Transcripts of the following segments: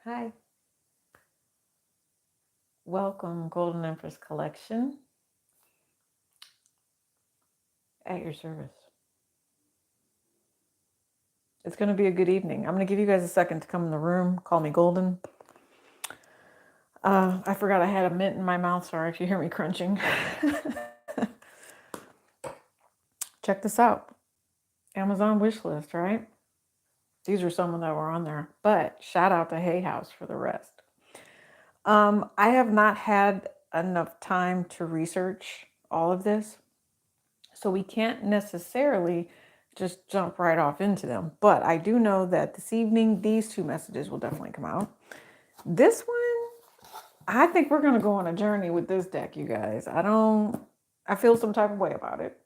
Hi. Welcome, Golden Empress Collection, at your service. It's going to be a good evening. I'm going to give you guys a second to come in the room. Call me Golden. I forgot I had a mint in my mouth. Sorry if you hear me crunching. Check this out. Amazon wish list, right? These are some that were on there. But shout out to Hay House for the rest. I have not had enough time to research all of this. So we can't necessarily just jump right off into them. But I do know that this evening, these two messages will definitely come out. This one, I think we're going to go on a journey with this deck, you guys. I feel some type of way about it.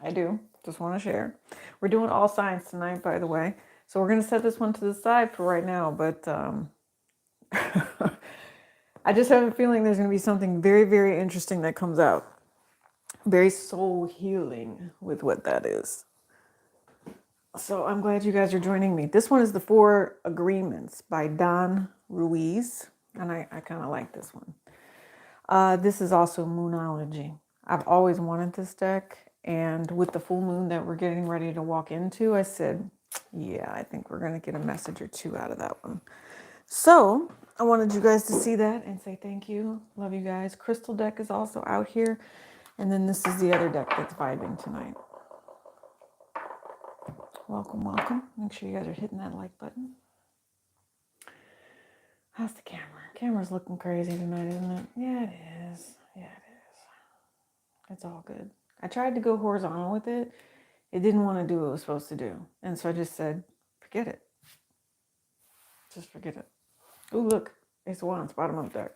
I do. Just want to share. We're doing all signs tonight, by the way. So we're going to set this one to the side for right now. But I just have a feeling there's going to be something very, very interesting that comes out. Very soul healing with what that is. So I'm glad you guys are joining me. This one is the Four Agreements by Don Ruiz. And I kind of like this one. This is also Moonology. I've always wanted this deck. And with the full moon that we're getting ready to walk into, I said, yeah, I think we're going to get a message or two out of that one. So I wanted you guys to see that and say thank you. Love you guys. Crystal deck is also out here. And then this is the other deck that's vibing tonight. Welcome, welcome. Make sure you guys are hitting that like button. How's the camera? Camera's looking crazy tonight, isn't it? Yeah, it is. Yeah, it is. It's all good. I tried to go horizontal with it. It didn't want to do what it was supposed to do. And so I just said, forget it. Just forget it. Oh, look. Ace of Wands, bottom of the deck.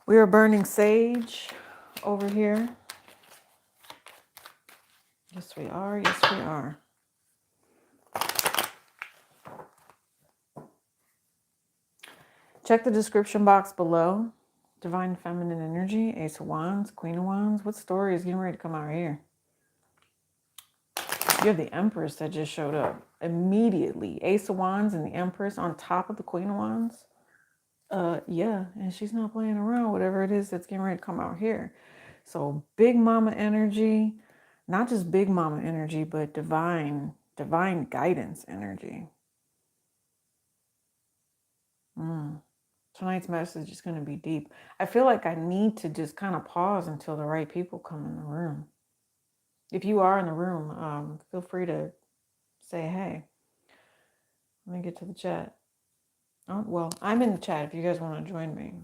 We are burning sage over here. Yes, we are. Yes, we are. Check the description box below. Divine Feminine Energy, Ace of Wands, Queen of Wands. What story is getting ready to come out here? You have the Empress that just showed up immediately. Ace of Wands and the Empress on top of the Queen of Wands. Yeah, and she's not playing around, whatever it is that's getting ready to come out here. So big mama energy, not just big mama energy, but divine guidance energy. Tonight's message is going to be deep. I feel like I need to just kind of pause until the right people come in the room. If you are in the room, feel free to say hey. Let me get to the chat. Oh, well, I'm in the chat if you guys want to join me.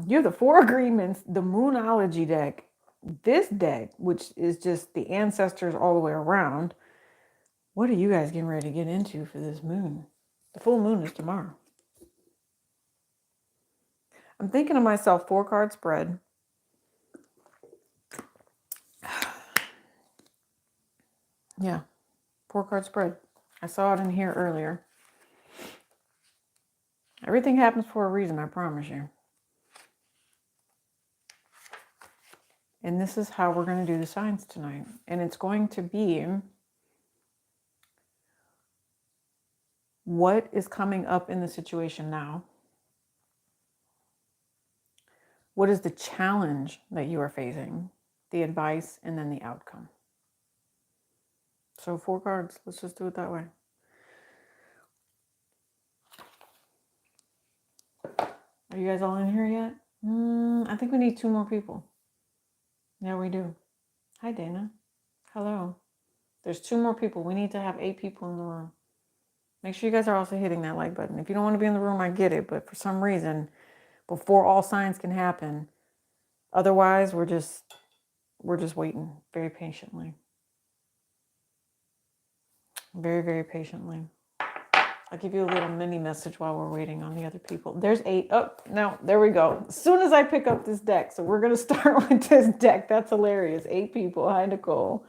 You have the Four Agreements, the Moonology deck. This deck, which is just the ancestors all the way around. What are you guys getting ready to get into for this moon? The full moon is tomorrow. I'm thinking to myself, 4-card spread. Yeah, 4-card spread. I saw it in here earlier. Everything happens for a reason, I promise you. And this is how we're going to do the signs tonight. And it's going to be what is coming up in the situation now. What is the challenge that you are facing? The advice and then the outcome. So 4 cards. Let's just do it that way. Are you guys all in here yet? I think we need 2 more people. Yeah, we do. Hi, Dana. Hello. There's 2 more people. We need to have 8 people in the room. Make sure you guys are also hitting that like button. If you don't want to be in the room, I get it. But for some reason, before all signs can happen, otherwise we're just waiting very patiently. Very, very patiently. I'll give you a little mini message while we're waiting on the other people. There's 8. Oh, no, there we go. As soon as I pick up this deck. So we're going to start with this deck. That's hilarious. 8 people. Hi, Nicole.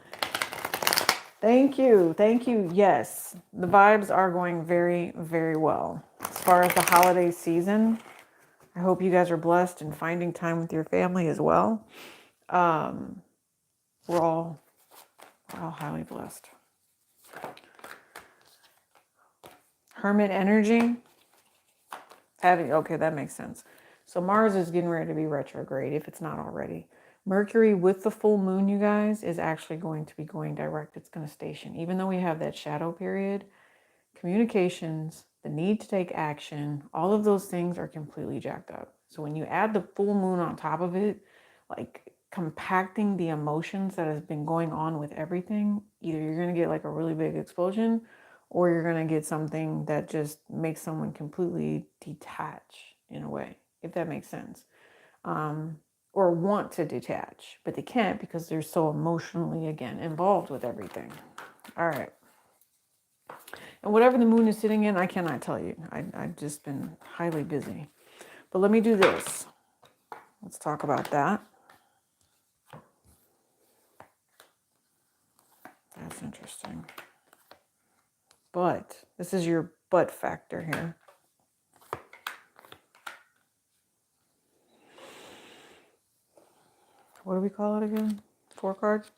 Thank you. Thank you. Yes, the vibes are going very, very well. As far as the holiday season, I hope you guys are blessed and finding time with your family as well. We're all highly blessed. Hermit energy. Okay, that makes sense. So Mars is getting ready to be retrograde if it's not already. Mercury with the full moon, you guys, is actually going to be going direct. It's going to station. Even though we have that shadow period, communications, the need to take action, all of those things are completely jacked up. So when you add the full moon on top of it, like compacting the emotions that has been going on with everything, either you're going to get like a really big explosion or you're going to get something that just makes someone completely detach in a way, if that makes sense. Or want to detach, but they can't because they're so emotionally, again, involved with everything. All right. And whatever the moon is sitting in, I cannot tell you. I've just been highly busy. But let me do this. Let's talk about that. That's interesting. But this is your butt factor here. What do we call it again? 4 cards?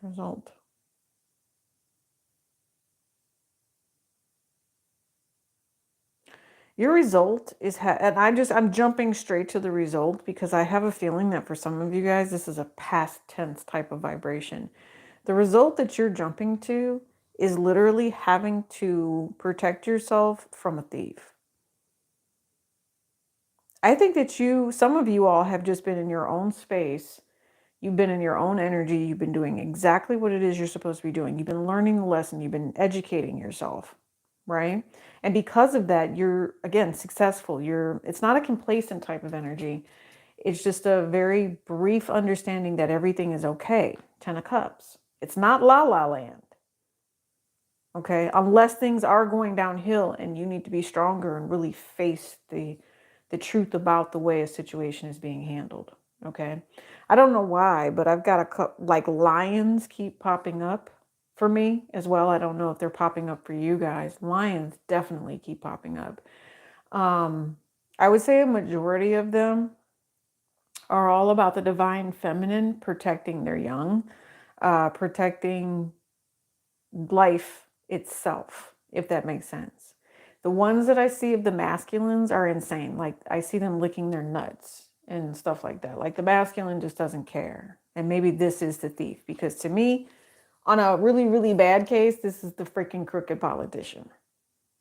Result. Your result is, and I'm jumping straight to the result because I have a feeling that for some of you guys, this is a past tense type of vibration. The result that you're jumping to is literally having to protect yourself from a thief. I think that some of you all have just been in your own space. You've been in your own energy. You've been doing exactly what it is you're supposed to be doing. You've been learning the lesson. You've been educating yourself, right? And because of that, you're, again, successful. It's not a complacent type of energy. It's just a very brief understanding that everything is okay. 10 of Cups. It's not la la land. Okay, unless things are going downhill and you need to be stronger and really face the truth about the way a situation is being handled. Okay, I don't know why, but I've got like lions keep popping up for me as well. I don't know if they're popping up for you guys. Lions definitely keep popping up. I would say a majority of them are all about the divine feminine protecting their young, protecting life itself, if that makes sense. The ones that I see of the masculines are insane. Like I see them licking their nuts and stuff like that. Like the masculine just doesn't care. And maybe this is the thief because to me, on a really, really bad case, this is the freaking crooked politician.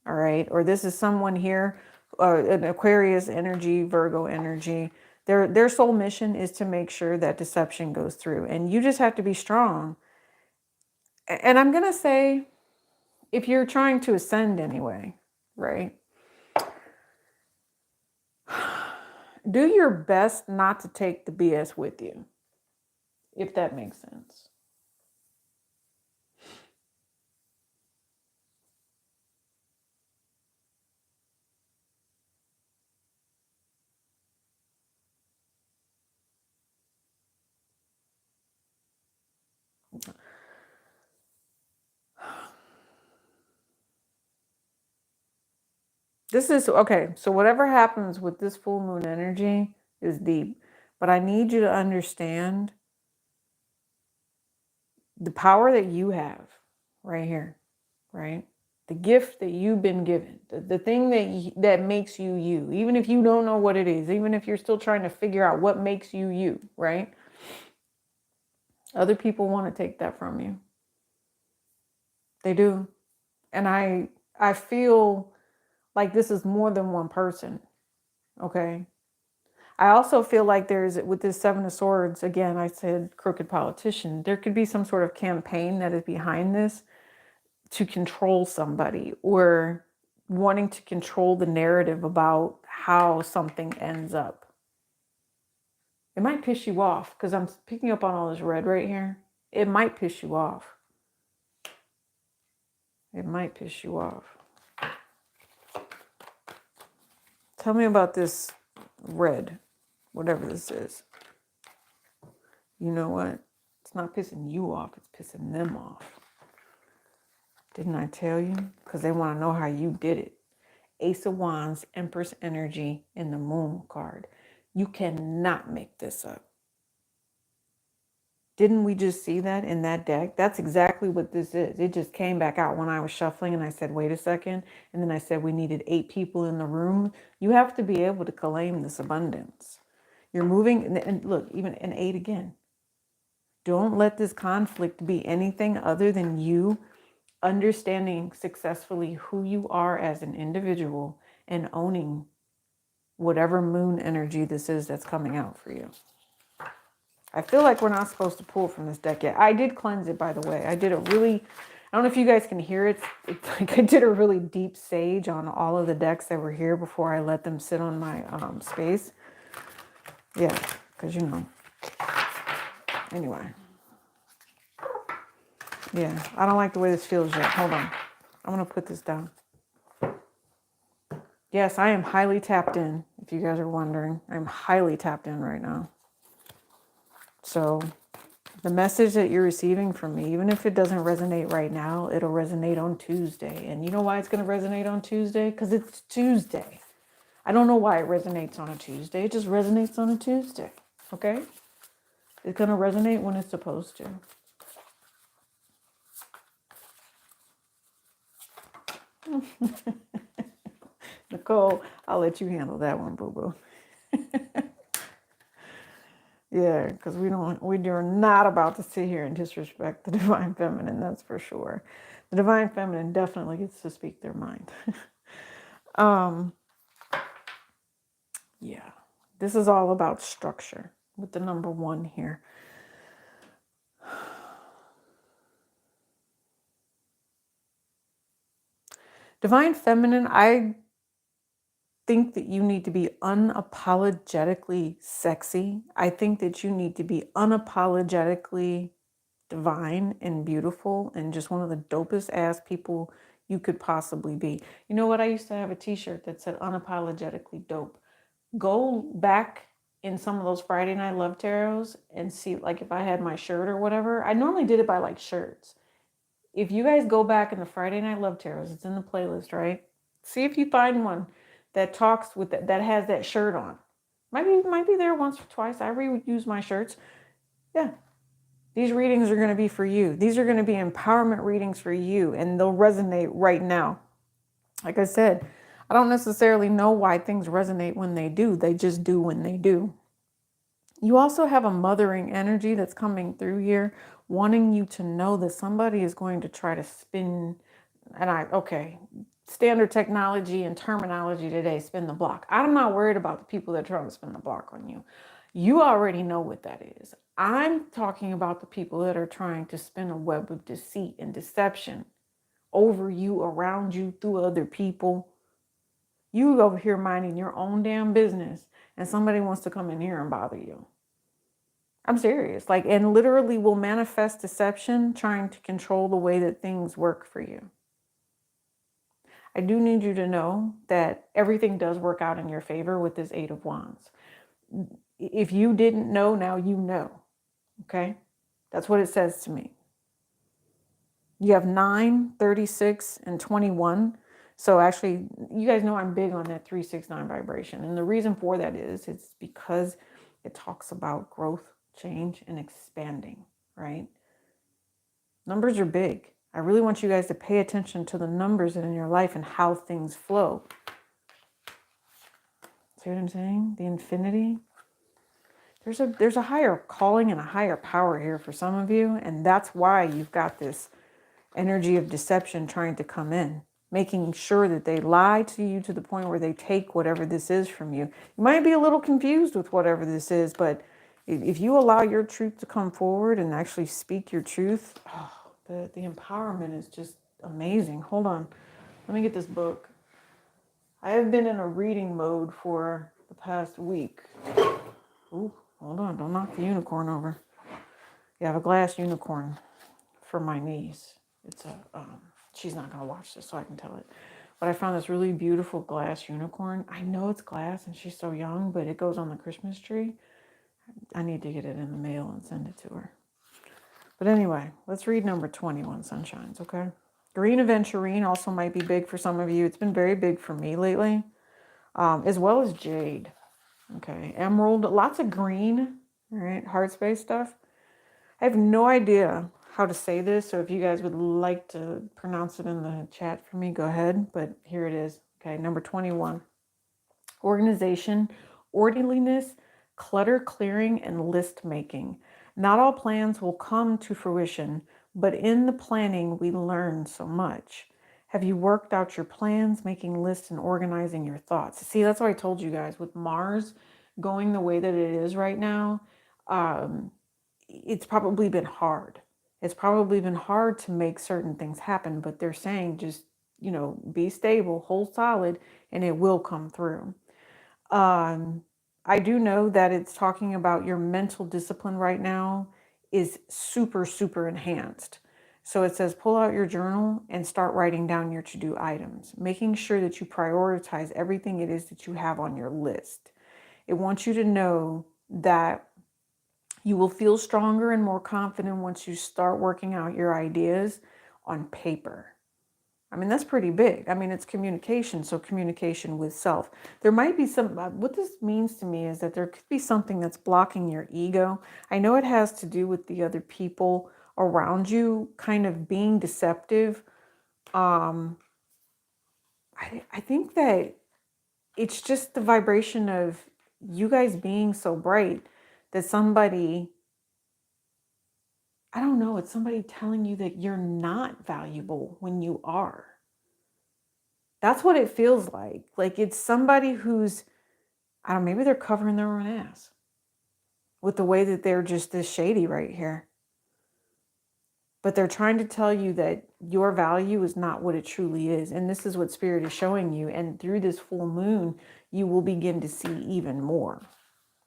All right. Or this is someone here, an Aquarius energy, Virgo energy. Their sole mission is to make sure that deception goes through. And you just have to be strong. And I'm going to say, if you're trying to ascend anyway, right? Do your best not to take the BS with you, if that makes sense. This is okay. So, whatever happens with this full moon energy is deep, but I need you to understand the power that you have right here, right? The gift that you've been given, the thing that makes you you, even if you don't know what it is, even if you're still trying to figure out what makes you you, right? Other people want to take that from you. They do. And I feel like this is more than one person. Okay. I also feel like there's, with this 7 of Swords, again, I said crooked politician, there could be some sort of campaign that is behind this to control somebody or wanting to control the narrative about how something ends up. It might piss you off because I'm picking up on all this red right here. It might piss you off. It might piss you off. Tell me about this red, whatever this is. You know what? It's not pissing you off, it's pissing them off. Didn't I tell you? Because they want to know how you did it. Ace of Wands, Empress energy, and the Moon card. You cannot make this up. Didn't we just see that in that deck? That's exactly what this is. It just came back out when I was shuffling and I said, wait a second. And then I said, we needed 8 people in the room. You have to be able to claim this abundance. You're moving, and look, even an 8 again. Don't let this conflict be anything other than you understanding successfully who you are as an individual and owning whatever moon energy this is that's coming out for you. I feel like we're not supposed to pull from this deck yet. I did cleanse it, by the way. I did a really, I don't know if you guys can hear it. It's like I did a really deep sage on all of the decks that were here before I let them sit on my space. Yeah, because you know. Anyway. Yeah, I don't like the way this feels yet. Hold on. I'm going to put this down. Yes, I am highly tapped in, if you guys are wondering. I'm highly tapped in right now. So the message that you're receiving from me, even if it doesn't resonate right now, it'll resonate on Tuesday. And you know why it's going to resonate on Tuesday? Because it's Tuesday. I don't know why it resonates on a Tuesday. It just resonates on a Tuesday. Okay? It's going to resonate when it's supposed to. Nicole, I'll let you handle that one, boo-boo. Yeah, because we're not about to sit here and disrespect the divine feminine, that's for sure. The divine feminine definitely gets to speak their mind. Yeah, this is all about structure with the number 1 here. Divine feminine, I think that you need to be unapologetically sexy. I think that you need to be unapologetically divine and beautiful and just one of the dopest ass people you could possibly be. You know what? I used to have a t-shirt that said unapologetically dope. Go back in some of those Friday Night Love Tarots and see, like, if I had my shirt or whatever. I normally did it by like shirts. If you guys go back in the Friday Night Love Tarots, it's in the playlist, right? See if you find one that talks with that has that shirt on. Might be there once or twice. I reuse my shirts. Yeah. These readings are going to be for you. These are going to be empowerment readings for you, and they'll resonate right now. Like I said, I don't necessarily know why things resonate when they do. They just do when they do. You also have a mothering energy that's coming through here, wanting you to know that somebody is going to try to spin, standard technology and terminology today, spin the block. I'm not worried about the people that are trying to spin the block on you. You already know what that is. I'm talking about the people that are trying to spin a web of deceit and deception over you, around you, through other people. You over here minding your own damn business, and somebody wants to come in here and bother you. I'm serious. And literally will manifest deception, trying to control the way that things work for you. I do need you to know that everything does work out in your favor with this 8 of Wands. If you didn't know, now you know. Okay? That's what it says to me. You have 9, 36, and 21. So actually, you guys know I'm big on that 369 vibration. And the reason for that is it's because it talks about growth, change, and expanding, right? Numbers are big. I really want you guys to pay attention to the numbers in your life and how things flow. See what I'm saying? The infinity. There's a higher calling and a higher power here for some of you, and that's why you've got this energy of deception trying to come in, making sure that they lie to you to the point where they take whatever this is from you. You might be a little confused with whatever this is, but if you allow your truth to come forward and actually speak your truth, the empowerment is just amazing. Hold on. Let me get this book. I have been in a reading mode for the past week. Ooh, hold on. Don't knock the unicorn over. You have a glass unicorn for my niece. It's she's not going to watch this, so I can tell it. But I found this really beautiful glass unicorn. I know it's glass and she's so young, but it goes on the Christmas tree. I need to get it in the mail and send it to her. But anyway, let's read number 21, Sunshines, okay? Green aventurine also might be big for some of you. It's been very big for me lately, as well as jade, okay? Emerald, lots of green, all right? Heart space stuff. I have no idea how to say this, so if you guys would like to pronounce it in the chat for me, go ahead. But here it is. Okay, number 21. Organization, orderliness, clutter clearing, and list making. Not all plans will come to fruition, but in the planning, we learn so much. Have you worked out your plans, making lists and organizing your thoughts? See, that's what I told you guys with Mars going the way that it is right now. Um, it's probably been hard. It's probably been hard to make certain things happen, but they're saying just, be stable, hold solid, and it will come through. Um, I do know that it's talking about your mental discipline right now is super, super enhanced. So it says pull out your journal and start writing down your to do items, making sure that you prioritize everything it is that you have on your list. It wants you to know that you will feel stronger and more confident once you start working out your ideas on paper. I mean, that's pretty big. I mean, it's communication, so communication with self. There might be some, what this means to me is that there could be something that's blocking your ego. I know it has to do with the other people around you kind of being deceptive. Um, I think that it's just the vibration of you guys being so bright that somebody, I don't know, it's somebody telling you that you're not valuable when you are. That's what it feels like. Like it's somebody who's, I don't know, maybe they're covering their own ass with the way that they're just this shady right here. But they're trying to tell you that your value is not what it truly is. And this is what Spirit is showing you. And through this full moon, you will begin to see even more.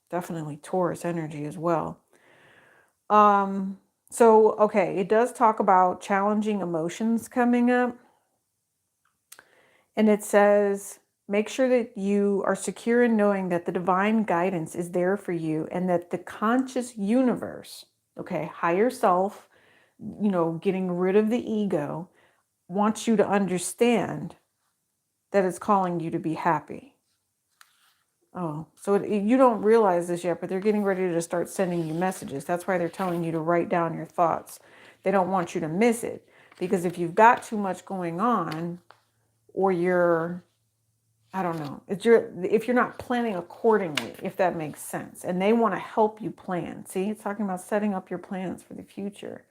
Definitely Taurus energy as well. So, okay, it does talk about challenging emotions coming up. And it says, make sure that you are secure in knowing that the divine guidance is there for you and that the conscious universe, okay, higher self, getting rid of the ego, wants you to understand that it's calling you to be happy. Oh, so you don't realize this yet, but they're getting ready to start sending you messages. That's why they're telling you to write down your thoughts. They don't want you to miss it, because if you've got too much going on, or you're, I don't know, if you're not planning accordingly, if that makes sense, and they want to help you plan. See, it's talking about setting up your plans for the future.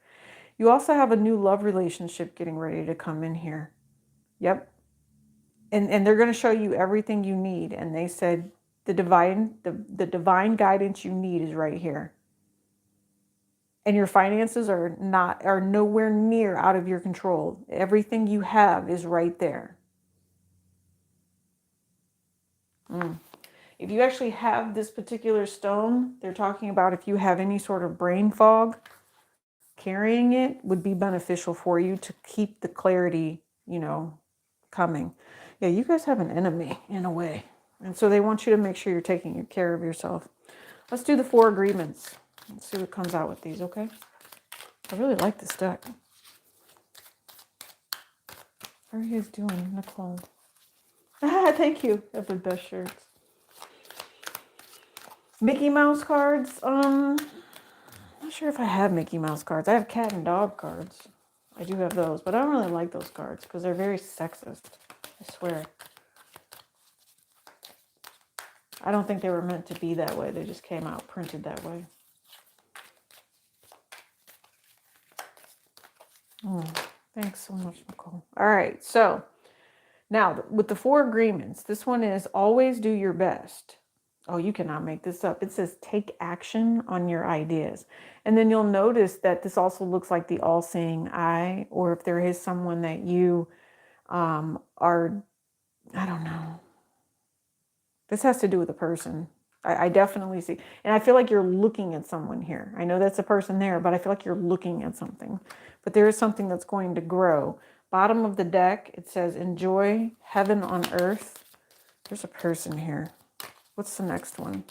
You also have a new love relationship getting ready to come in here. Yep. And they're going to show you everything you need. And they said the divine guidance you need is right here. And your finances are nowhere near out of your control. Everything you have is right there. If you actually have this particular stone, they're talking about if you have any sort of brain fog, carrying it would be beneficial for you to keep the clarity, coming. Yeah, you guys have an enemy in a way. And so they want you to make sure you're taking care of yourself. Let's do the 4 agreements. Let's see what comes out with these, okay? I really like this deck. How are you guys doing, Nicole? Thank you. Have the best shirts. Mickey Mouse cards. I'm not sure if I have Mickey Mouse cards. I have cat and dog cards. I do have those, but I don't really like those cards because they're very sexist. I swear. I don't think they were meant to be that way. They just came out printed that way. Thanks so much, Nicole. All right, so now with the 4 agreements, this one is always do your best. Oh, you cannot make this up. It says take action on your ideas. And then you'll notice that this also looks like the all-seeing eye, or if there is someone that you are, I don't know. This has to do with a person. I definitely see. And I feel like you're looking at someone here. I know that's a person there, but I feel like you're looking at something. But there is something that's going to grow. Bottom of the deck, it says enjoy heaven on earth. There's a person here. What's the next one?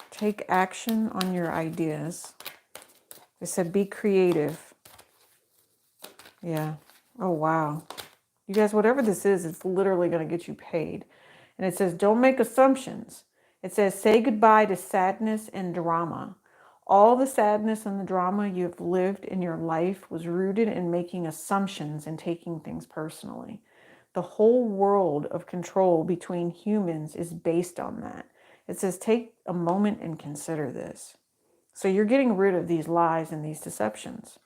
Take action on your ideas. They said be creative. Yeah. Oh, wow. You guys, whatever this is, it's literally going to get you paid. And it says don't make assumptions. It says say goodbye to sadness and drama. All the sadness and the drama you've lived in your life was rooted in making assumptions and taking things personally. The whole world of control between humans is based on that. It says, take a moment and consider this. So you're getting rid of these lies and these deceptions.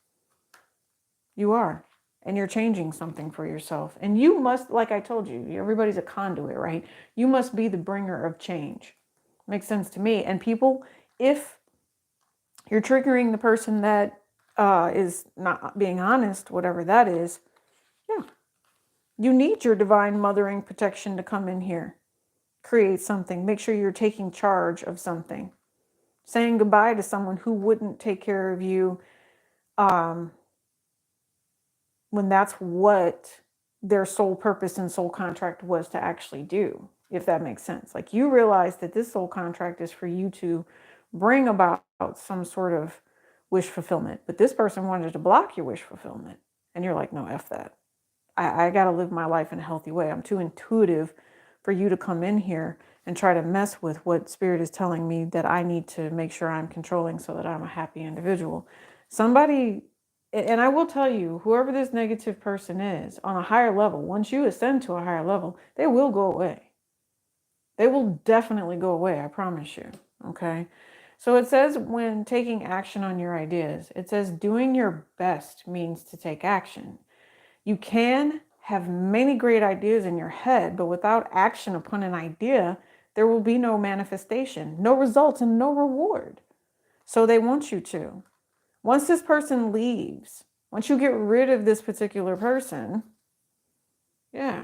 You are. And you're changing something for yourself. And you must, like I told you, everybody's a conduit, right? You must be the bringer of change. Makes sense to me. And people, if you're triggering the person that is not being honest, whatever that is, yeah, you need your divine mothering protection to come in here. Create something. Make sure you're taking charge of something. Saying goodbye to someone who wouldn't take care of you when that's what their sole purpose and soul contract was to actually do, if that makes sense. Like, you realize that this soul contract is for you to bring about some sort of wish fulfillment, but this person wanted to block your wish fulfillment. And you're like, no, F that. I got to live my life in a healthy way. I'm too intuitive for you to come in here and try to mess with what spirit is telling me that I need to make sure I'm controlling so that I'm a happy individual. Somebody, and I will tell you, whoever this negative person is on a higher level, once you ascend to a higher level, they will go away. They will definitely go away. I promise you. Okay. So it says, when taking action on your ideas, it says doing your best means to take action. You can have many great ideas in your head, but without action upon an idea, there will be no manifestation, no results, and no reward. So they want you to. Once this person leaves, once you get rid of this particular person, yeah,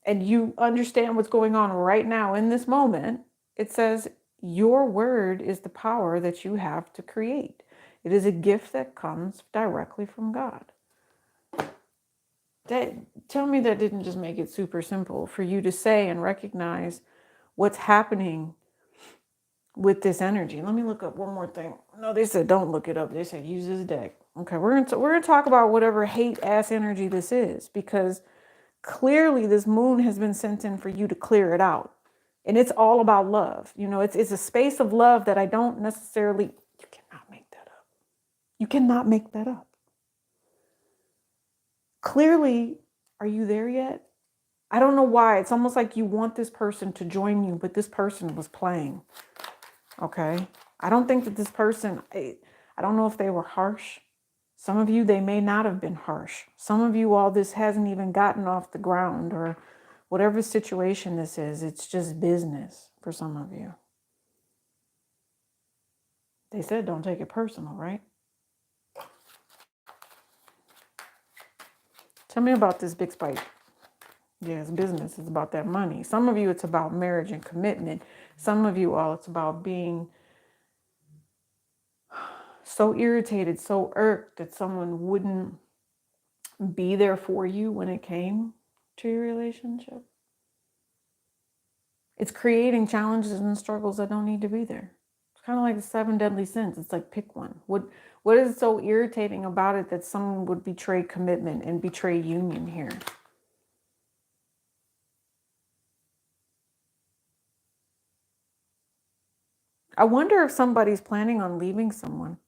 and you understand what's going on right now in this moment, it says your word is the power that you have to create. It is a gift that comes directly from God. Tell me that didn't just make it super simple for you to say and recognize what's happening with this energy. Let me look up one more thing. No, they said don't look it up. They said use this deck. Okay, we're gonna talk about whatever hate ass energy this is, because clearly this moon has been sent in for you to clear it out, and it's all about love. You know, it's a space of love that I don't necessarily. You cannot make that up. You cannot make that up. Clearly, are you there yet? I don't know why. It's almost like you want this person to join you, but this person was playing. Okay. I don't think that this person, I don't know if they were harsh. Some of you, they may not have been harsh. Some of you, all this hasn't even gotten off the ground, or whatever situation this is, it's just business for some of you. They said don't take it personal, right? Tell me about this big spike. Yeah, it's business. It's about that money. Some of you, it's about marriage and commitment. Some of you all, it's about being so irritated, so irked that someone wouldn't be there for you when it came to your relationship. It's creating challenges and struggles that don't need to be there. It's kind of like the 7 deadly sins. It's like, pick one. What is so irritating about it that someone would betray commitment and betray union here? I wonder if somebody's planning on leaving someone.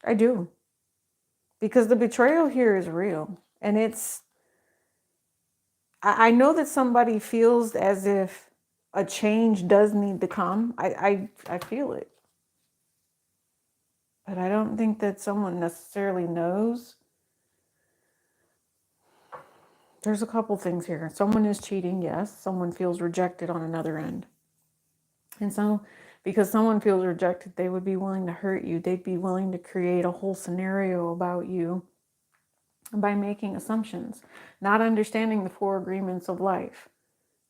I do. Because the betrayal here is real. And I know that somebody feels as if a change does need to come. I feel it. But I don't think that someone necessarily knows. There's a couple things here. Someone is cheating, yes. Someone feels rejected on another end. And so, because someone feels rejected, they would be willing to hurt you. They'd be willing to create a whole scenario about you by making assumptions, not understanding the 4 agreements of life.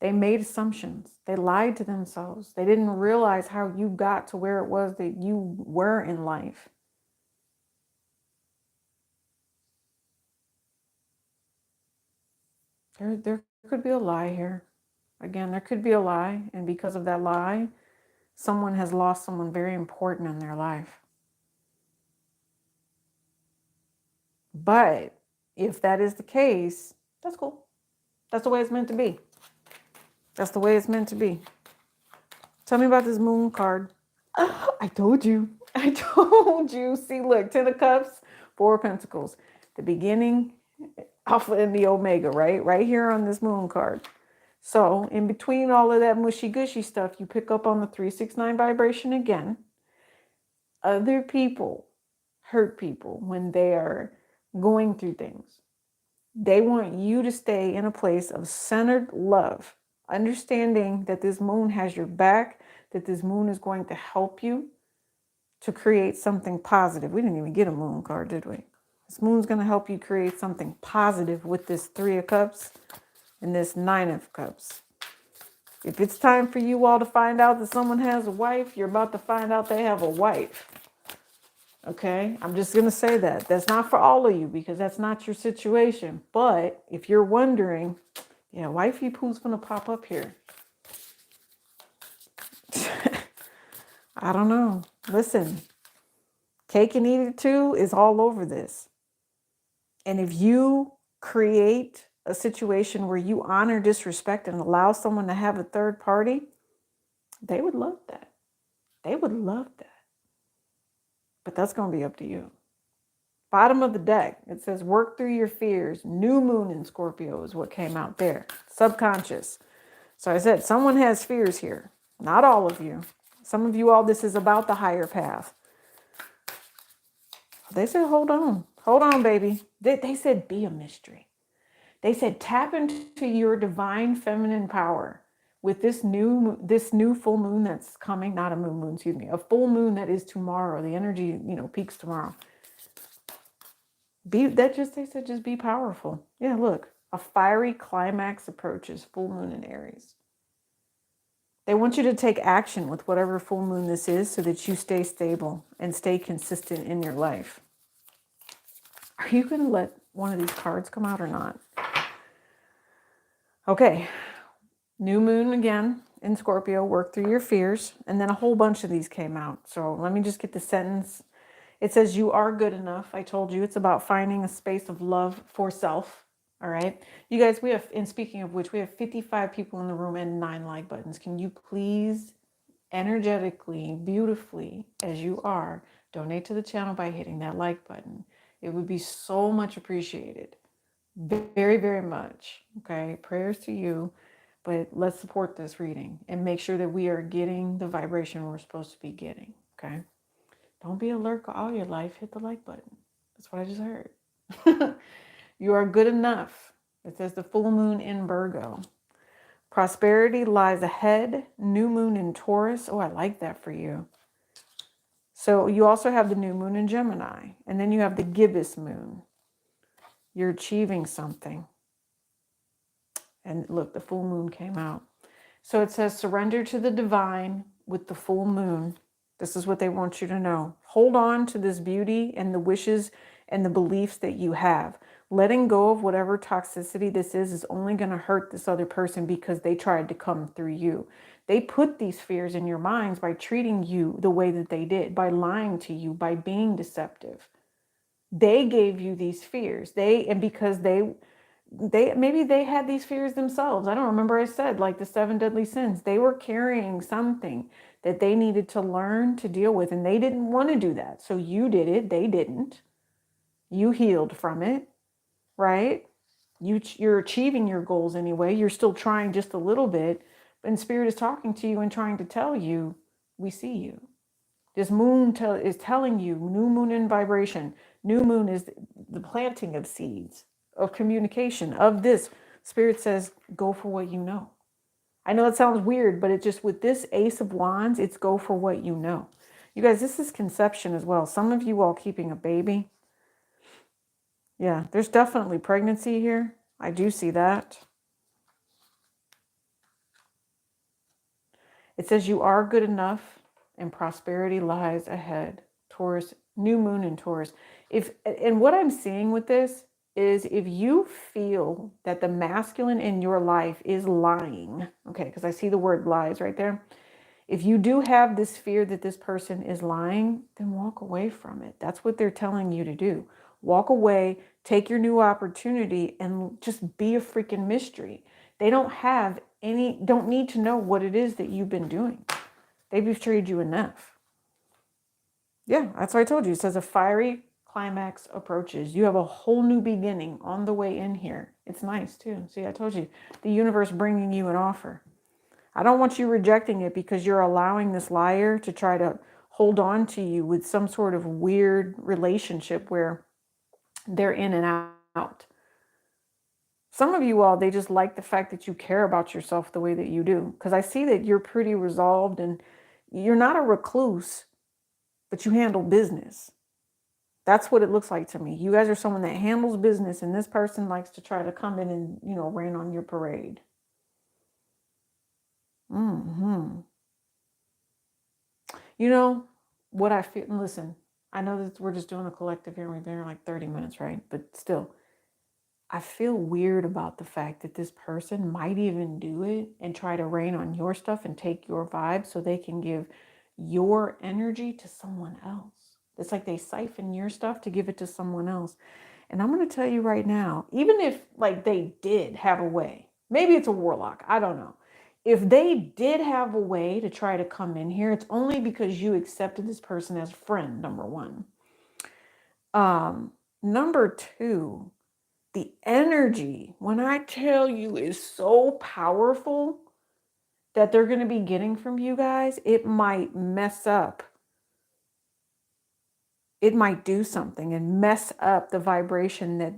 They made assumptions. They lied to themselves. They didn't realize how you got to where it was that you were in life. There could be a lie here. Again, there could be a lie. And because of that lie, someone has lost someone very important in their life. But if that is the case, that's cool. That's the way it's meant to be. That's the way it's meant to be. Tell me about this moon card. I told you. I told you. See, look, 10 of cups, 4 of pentacles. The beginning, alpha and the omega, right? Right here on this moon card. So in between all of that mushy gushy stuff, you pick up on the 369 vibration again. Other people hurt people when they are going through things. They want you to stay in a place of centered love, understanding that this moon has your back, that this moon is going to help you to create something positive. We didn't even get a moon card, did we? This moon's going to help you create something positive with this 3 of cups and this 9 of cups. If it's time for you all to find out that someone has a wife, you're about to find out they have a wife. Okay, I'm just going to say that. That's not for all of you because that's not your situation. But if you're wondering, yeah, wifey poo's going to pop up here. I don't know. Listen, cake and eat it too is all over this. And if you create a situation where you honor disrespect and allow someone to have a third party, they would love that. They would love that. But that's going to be up to you. Bottom of the deck, it says work through your fears. New moon in Scorpio is what came out there. Subconscious. So I said someone has fears here. Not all of you. Some of you all, this is about the higher path. They said, hold on. Hold on, baby. They said be a mystery. They said tap into your divine feminine power with this new full moon that's coming. Not a moon, excuse me. A full moon that is tomorrow. The energy, peaks tomorrow. They said just be powerful. Yeah, look, a fiery climax approaches full moon in Aries. They want you to take action with whatever full moon this is so that you stay stable and stay consistent in your life. Are you going to let one of these cards come out or not? Okay, new moon again in Scorpio, work through your fears. And then a whole bunch of these came out. So let me just get the sentence. It says, you are good enough. I told you it's about finding a space of love for self. All right. You guys, we have, and speaking of which, we have 55 people in the room and 9 like buttons. Can you please energetically, beautifully, as you are, donate to the channel by hitting that like button? It would be so much appreciated. Very, very much. Okay. Prayers to you. But let's support this reading and make sure that we are getting the vibration we're supposed to be getting. Okay. Don't be alert all your life. Hit the like button. That's what I just heard. You are good enough. It says the full moon in Virgo. Prosperity lies ahead. New moon in Taurus. Oh, I like that for you. So you also have the new moon in Gemini. And then you have the gibbous moon. You're achieving something. And look, the full moon came out. So it says surrender to the divine with the full moon. This is what they want you to know. Hold on to this beauty and the wishes and the beliefs that you have. Letting go of whatever toxicity this is only going to hurt this other person because they tried to come through you. They put these fears in your minds by treating you the way that they did, by lying to you, by being deceptive. They gave you these fears. Because they maybe they had these fears themselves. I don't remember. I said like the 7 deadly sins. They were carrying something that they needed to learn to deal with, and they didn't want to do that. So you did it. They didn't. You healed from it, right? You're achieving your goals anyway. You're still trying just a little bit, and Spirit is talking to you and trying to tell you, we see you. This moon is telling you, new moon in vibration. New moon is the planting of seeds, of communication, of this. Spirit says, go for what you know. I know it sounds weird, but it just, with this Ace of Wands, it's go for what you know. You guys, this is conception as well. Some of you all keeping a baby. Yeah, there's definitely pregnancy here. I do see that. It says you are good enough and prosperity lies ahead. Taurus, new moon in Taurus. And what I'm seeing with this is if you feel that the masculine in your life is lying, okay, because I see the word lies right there. If you do have this fear that this person is lying, then walk away from it. That's what they're telling you to do. Walk away, take your new opportunity, and just be a freaking mystery. They don't need to know what it is that you've been doing. They've betrayed you enough. Yeah, that's what I told you. It says a fiery climax approaches. You have a whole new beginning on the way in here. It's nice too. See, I told you, the universe bringing you an offer. I don't want you rejecting it because you're allowing this liar to try to hold on to you with some sort of weird relationship where they're in and out. Some of you all, they just like the fact that you care about yourself the way that you do. Because I see that you're pretty resolved and you're not a recluse, but you handle business. That's what it looks like to me. You guys are someone that handles business, and this person likes to try to come in and, rain on your parade. Hmm. You know what I feel? Listen, I know that we're just doing a collective here. We've been here like 30 minutes, right? But still, I feel weird about the fact that this person might even do it and try to rain on your stuff and take your vibe so they can give your energy to someone else. It's like they siphon your stuff to give it to someone else. And I'm going to tell you right now, even if like they did have a way, maybe it's a warlock, I don't know. If they did have a way to try to come in here, it's only because you accepted this person as a friend, number one. Number two, the energy, when I tell you, is so powerful that they're going to be getting from you guys, it might mess up. It might do something and mess up the vibration that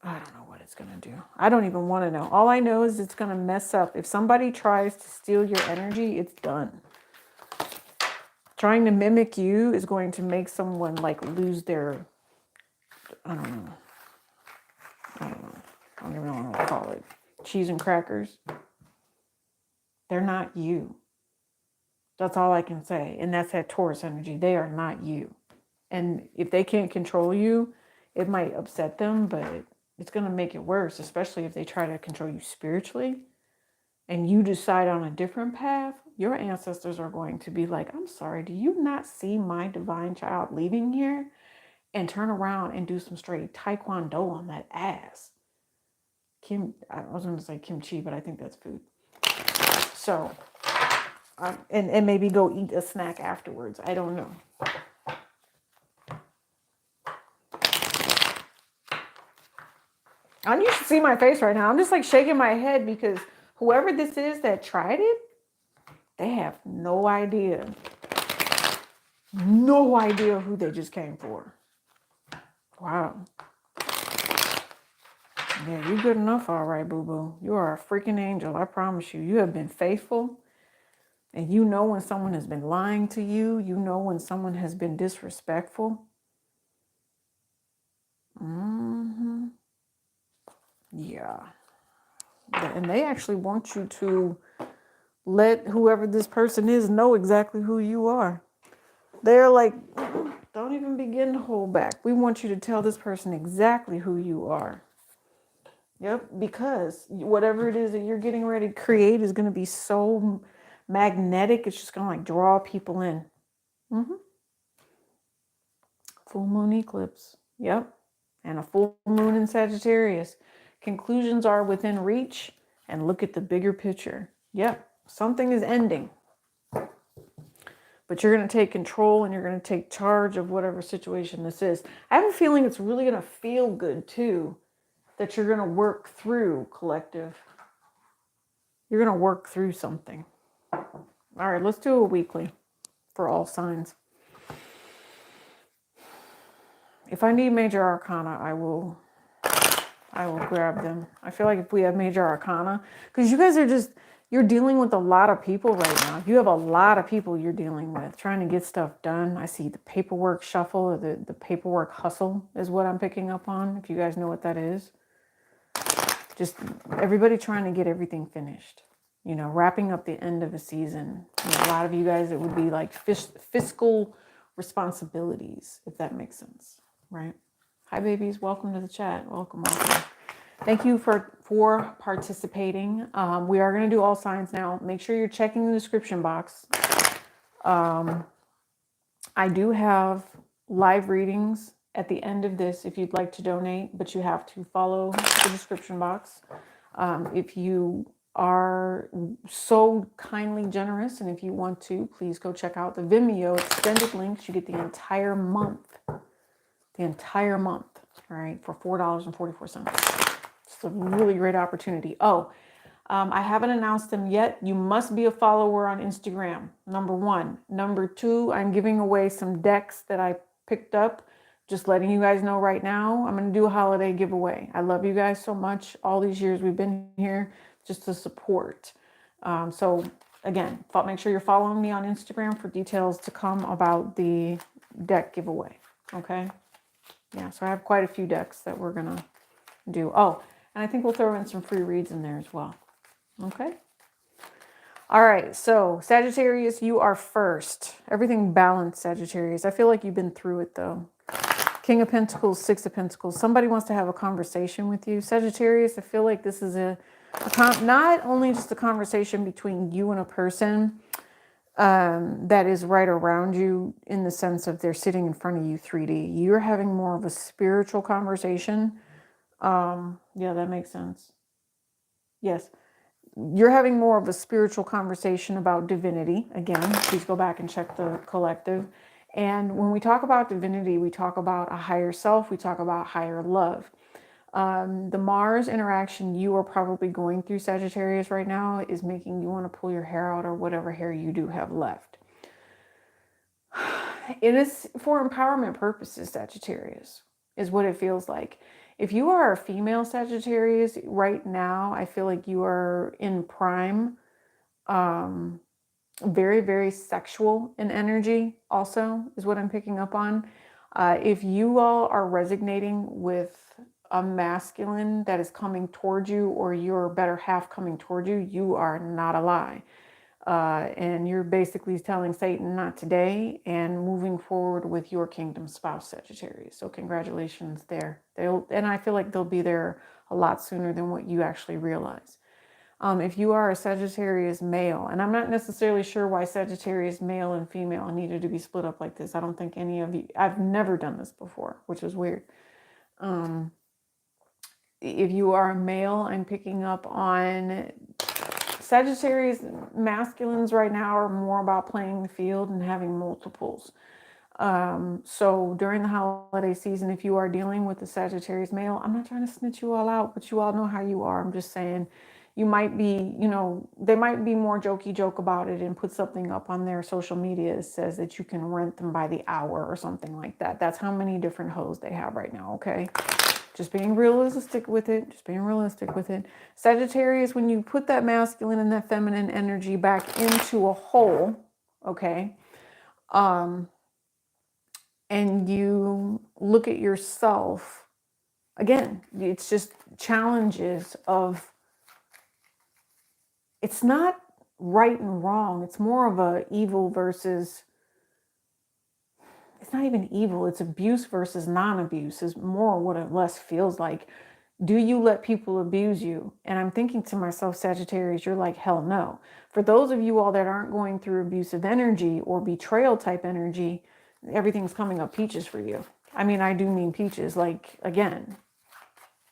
I don't know what it's going to do. I don't even want to know. All I know is it's going to mess up. If somebody tries to steal your energy, it's done. Trying to mimic you is going to make someone like lose their, I don't know. I don't even know what to call it. Cheese and crackers. They're not you. That's all I can say. And that's that Taurus energy. They are not you. And if they can't control you, it might upset them, but it's going to make it worse, especially if they try to control you spiritually and you decide on a different path. Your ancestors are going to be like, I'm sorry, do you not see my divine child leaving here? And turn around and do some straight taekwondo on that ass. I was going to say kimchi, but I think that's food. So, and maybe go eat a snack afterwards. I don't know. You should see my face right now. I'm just like shaking my head because whoever this is that tried it, they have no idea. No idea who they just came for. Wow. Yeah, you're good enough, all right, boo-boo. You are a freaking angel, I promise you. You have been faithful. And you know when someone has been lying to you. You know when someone has been disrespectful. Mm-hmm. Yeah. And they actually want you to let whoever this person is know exactly who you are. They're like, don't even begin to hold back. We want you to tell this person exactly who you are. Yep, because whatever it is that you're getting ready to create is going to be so magnetic. It's just going to like draw people in. Mm-hmm. Full moon eclipse. Yep. And a full moon in Sagittarius. Conclusions are within reach, and look at the bigger picture. Yep. Something is ending. But you're going to take control and you're going to take charge of whatever situation this is. I have a feeling it's really going to feel good too, that you're going to work through, collective. You're going to work through something. All right, let's do a weekly for all signs. If I need major arcana, I will grab them. I feel like if we have major arcana, because you guys are just, you're dealing with a lot of people right now. You have a lot of people you're dealing with, trying to get stuff done. I see the paperwork shuffle, or the paperwork hustle is what I'm picking up on, if you guys know what that is. Just everybody trying to get everything finished. You know, wrapping up the end of a season. You know, a lot of you guys, it would be like fiscal responsibilities, if that makes sense, right? Hi, babies. Welcome to the chat. Welcome. Thank you for participating. We are going to do all signs now. Make sure you're checking the description box. I do have live readings at the end of this if you'd like to donate, but you have to follow the description box. If you are so kindly generous. And if you want to, please go check out the Vimeo extended links. You get the entire month. The entire month, all right, for $4.44. It's a really great opportunity. Oh, I haven't announced them yet. You must be a follower on Instagram, number one. Number two, I'm giving away some decks that I picked up. Just letting you guys know right now, I'm going to do a holiday giveaway. I love you guys so much. All these years we've been here just to support. So again, make sure you're following me on Instagram for details to come about the deck giveaway. Okay. Yeah, so I have quite a few decks that we're going to do. Oh, and I think we'll throw in some free reads in there as well. Okay. All right. So Sagittarius, you are first. Everything balanced, Sagittarius. I feel like you've been through it though. King of Pentacles, Six of Pentacles. Somebody wants to have a conversation with you. Sagittarius, I feel like this is not only just a conversation between you and a person that is right around you in the sense of they're sitting in front of you 3D. You're having more of a spiritual conversation. Yeah, that makes sense. Yes. You're having more of a spiritual conversation about divinity. Again, please go back and check the collective. And when we talk about divinity, we talk about a higher self. We talk about higher love. The Mars interaction you are probably going through, Sagittarius, right now is making you want to pull your hair out or whatever hair you do have left. It is for empowerment purposes, Sagittarius, is what it feels like. If you are a female Sagittarius right now, I feel like you are in prime, very, very sexual in energy also is what I'm picking up on. If you all are resonating with a masculine that is coming towards you or your better half coming towards you, you are not a lie. And you're basically telling Satan not today and moving forward with your kingdom spouse, Sagittarius. So congratulations there. And I feel like they'll be there a lot sooner than what you actually realize. If you are a Sagittarius male, and I'm not necessarily sure why Sagittarius male and female needed to be split up like this. I don't think any of you, I've never done this before, which is weird. If you are a male, I'm picking up on Sagittarius masculines right now are more about playing the field and having multiples. So during the holiday season, if you are dealing with the Sagittarius male, I'm not trying to snitch you all out, but you all know how you are. I'm just saying you might be, they might be more jokey joke about it and put something up on their social media that says that you can rent them by the hour or something like that. That's how many different hoes they have right now, okay? Just being realistic with it. Just being realistic with it. Sagittarius, when you put that masculine and that feminine energy back into a whole, okay, and you look at yourself, again, it's just challenges of, it's not right and wrong. It's more of a evil versus, it's not even evil. It's abuse versus non-abuse is more what it less feels like. Do you let people abuse you? And I'm thinking to myself, Sagittarius, you're like, hell no. For those of you all that aren't going through abusive energy or betrayal type energy, everything's coming up peaches for you. I mean, I do mean peaches, like, again,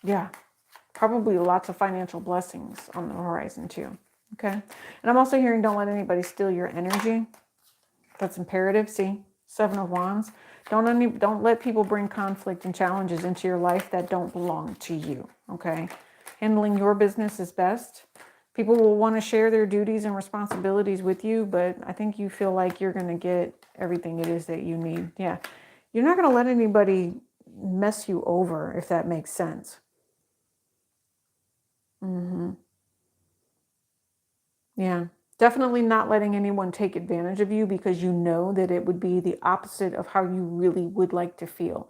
yeah, probably lots of financial blessings on the horizon too. Okay. And I'm also hearing don't let anybody steal your energy. That's imperative. See, Seven of Wands. Don't let people bring conflict and challenges into your life that don't belong to you. Okay. Handling your business is best. People will want to share their duties and responsibilities with you, but I think you feel like you're going to get everything it is that you need. Yeah. You're not going to let anybody mess you over, if that makes sense. Yeah. Definitely not letting anyone take advantage of you because you know that it would be the opposite of how you really would like to feel.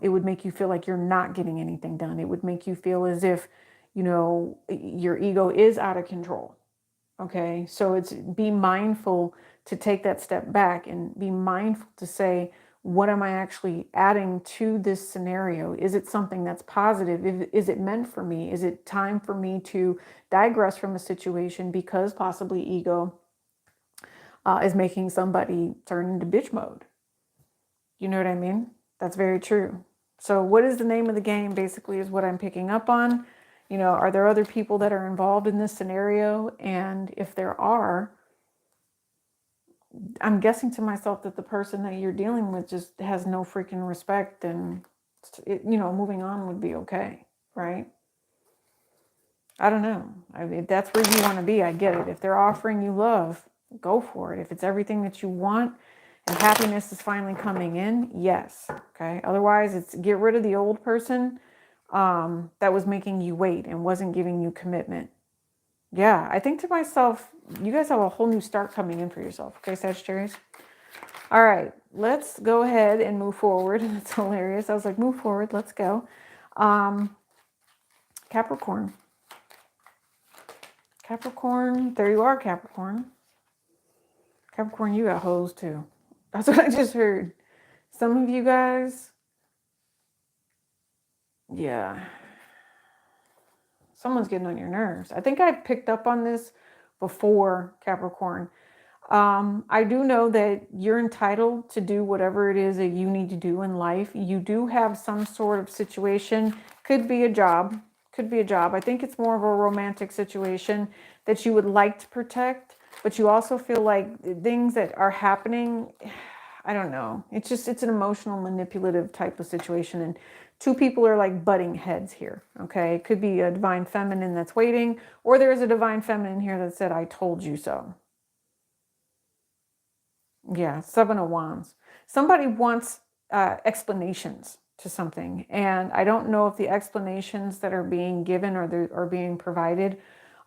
It would make you feel like you're not getting anything done. It would make you feel as if, your ego is out of control. Okay. So it's be mindful to take that step back and be mindful to say, what am I actually adding to this scenario? Is it something that's positive? Is it meant for me? Is it time for me to digress from a situation because possibly ego is making somebody turn into bitch mode? You know what I mean? That's very true. So what is the name of the game basically is what I'm picking up on. You know, are there other people that are involved in this scenario? And if there are, I'm guessing to myself that the person that you're dealing with just has no freaking respect, and moving on would be okay, right? I don't know. I mean, if that's where you want to be, I get it. If they're offering you love, go for it. If it's everything that you want and happiness is finally coming in, yes. Okay. Otherwise, it's get rid of the old person that was making you wait and wasn't giving you commitment. Yeah, I think to myself, you guys have a whole new start coming in for yourself. Okay, Sagittarius? All right, let's go ahead and move forward. It's hilarious. I was like, move forward, let's go. Capricorn. Capricorn, there you are, Capricorn. Capricorn, you got hoes too. That's what I just heard. Some of you guys, yeah, someone's getting on your nerves. I think I picked up on this before, Capricorn. I do know that you're entitled to do whatever it is that you need to do in life. You do have some sort of situation, could be a job, could be a job. I think it's more of a romantic situation that you would like to protect, but you also feel like things that are happening, I don't know. It's an emotional, manipulative type of situation. And two people are like butting heads here. Okay. It could be a divine feminine that's waiting, or there is a divine feminine here that said, I told you so. Yeah, Seven of Wands. Somebody wants explanations to something, and I don't know if the explanations that are being given or are being provided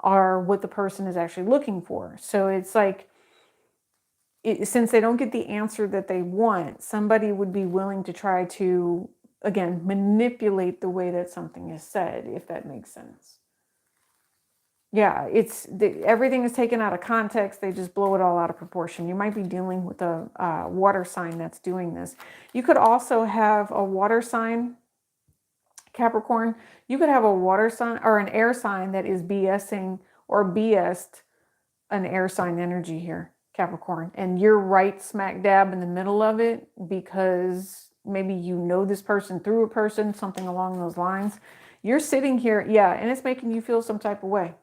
are what the person is actually looking for. So it's like, since they don't get the answer that they want, somebody would be willing to try to, again, manipulate the way that something is said, if that makes sense. Yeah, everything is taken out of context. They just blow it all out of proportion. You might be dealing with a water sign that's doing this. You could also have a water sign, Capricorn. You could have a water sign or an air sign that is BSing or BS'd an air sign energy here, Capricorn. And you're right smack dab in the middle of it because maybe you know this person through a person, something along those lines. You're sitting here, yeah, and it's making you feel some type of way.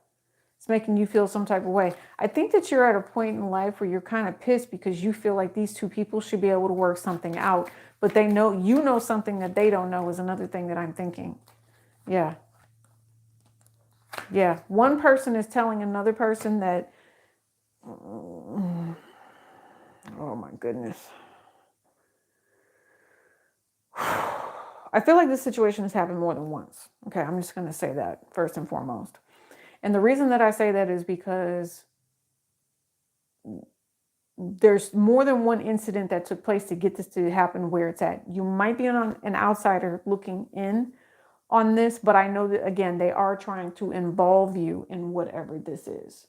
It's making you feel some type of way. I think that you're at a point in life where you're kind of pissed because you feel like these two people should be able to work something out, but they know you know something that they don't know is another thing that I'm thinking. Yeah. Yeah. One person is telling another person that, oh my goodness. I feel like this situation has happened more than once. Okay, I'm just going to say that first and foremost. And the reason that I say that is because there's more than one incident that took place to get this to happen where it's at. You might be an outsider looking in on this, but I know that, again, they are trying to involve you in whatever this is.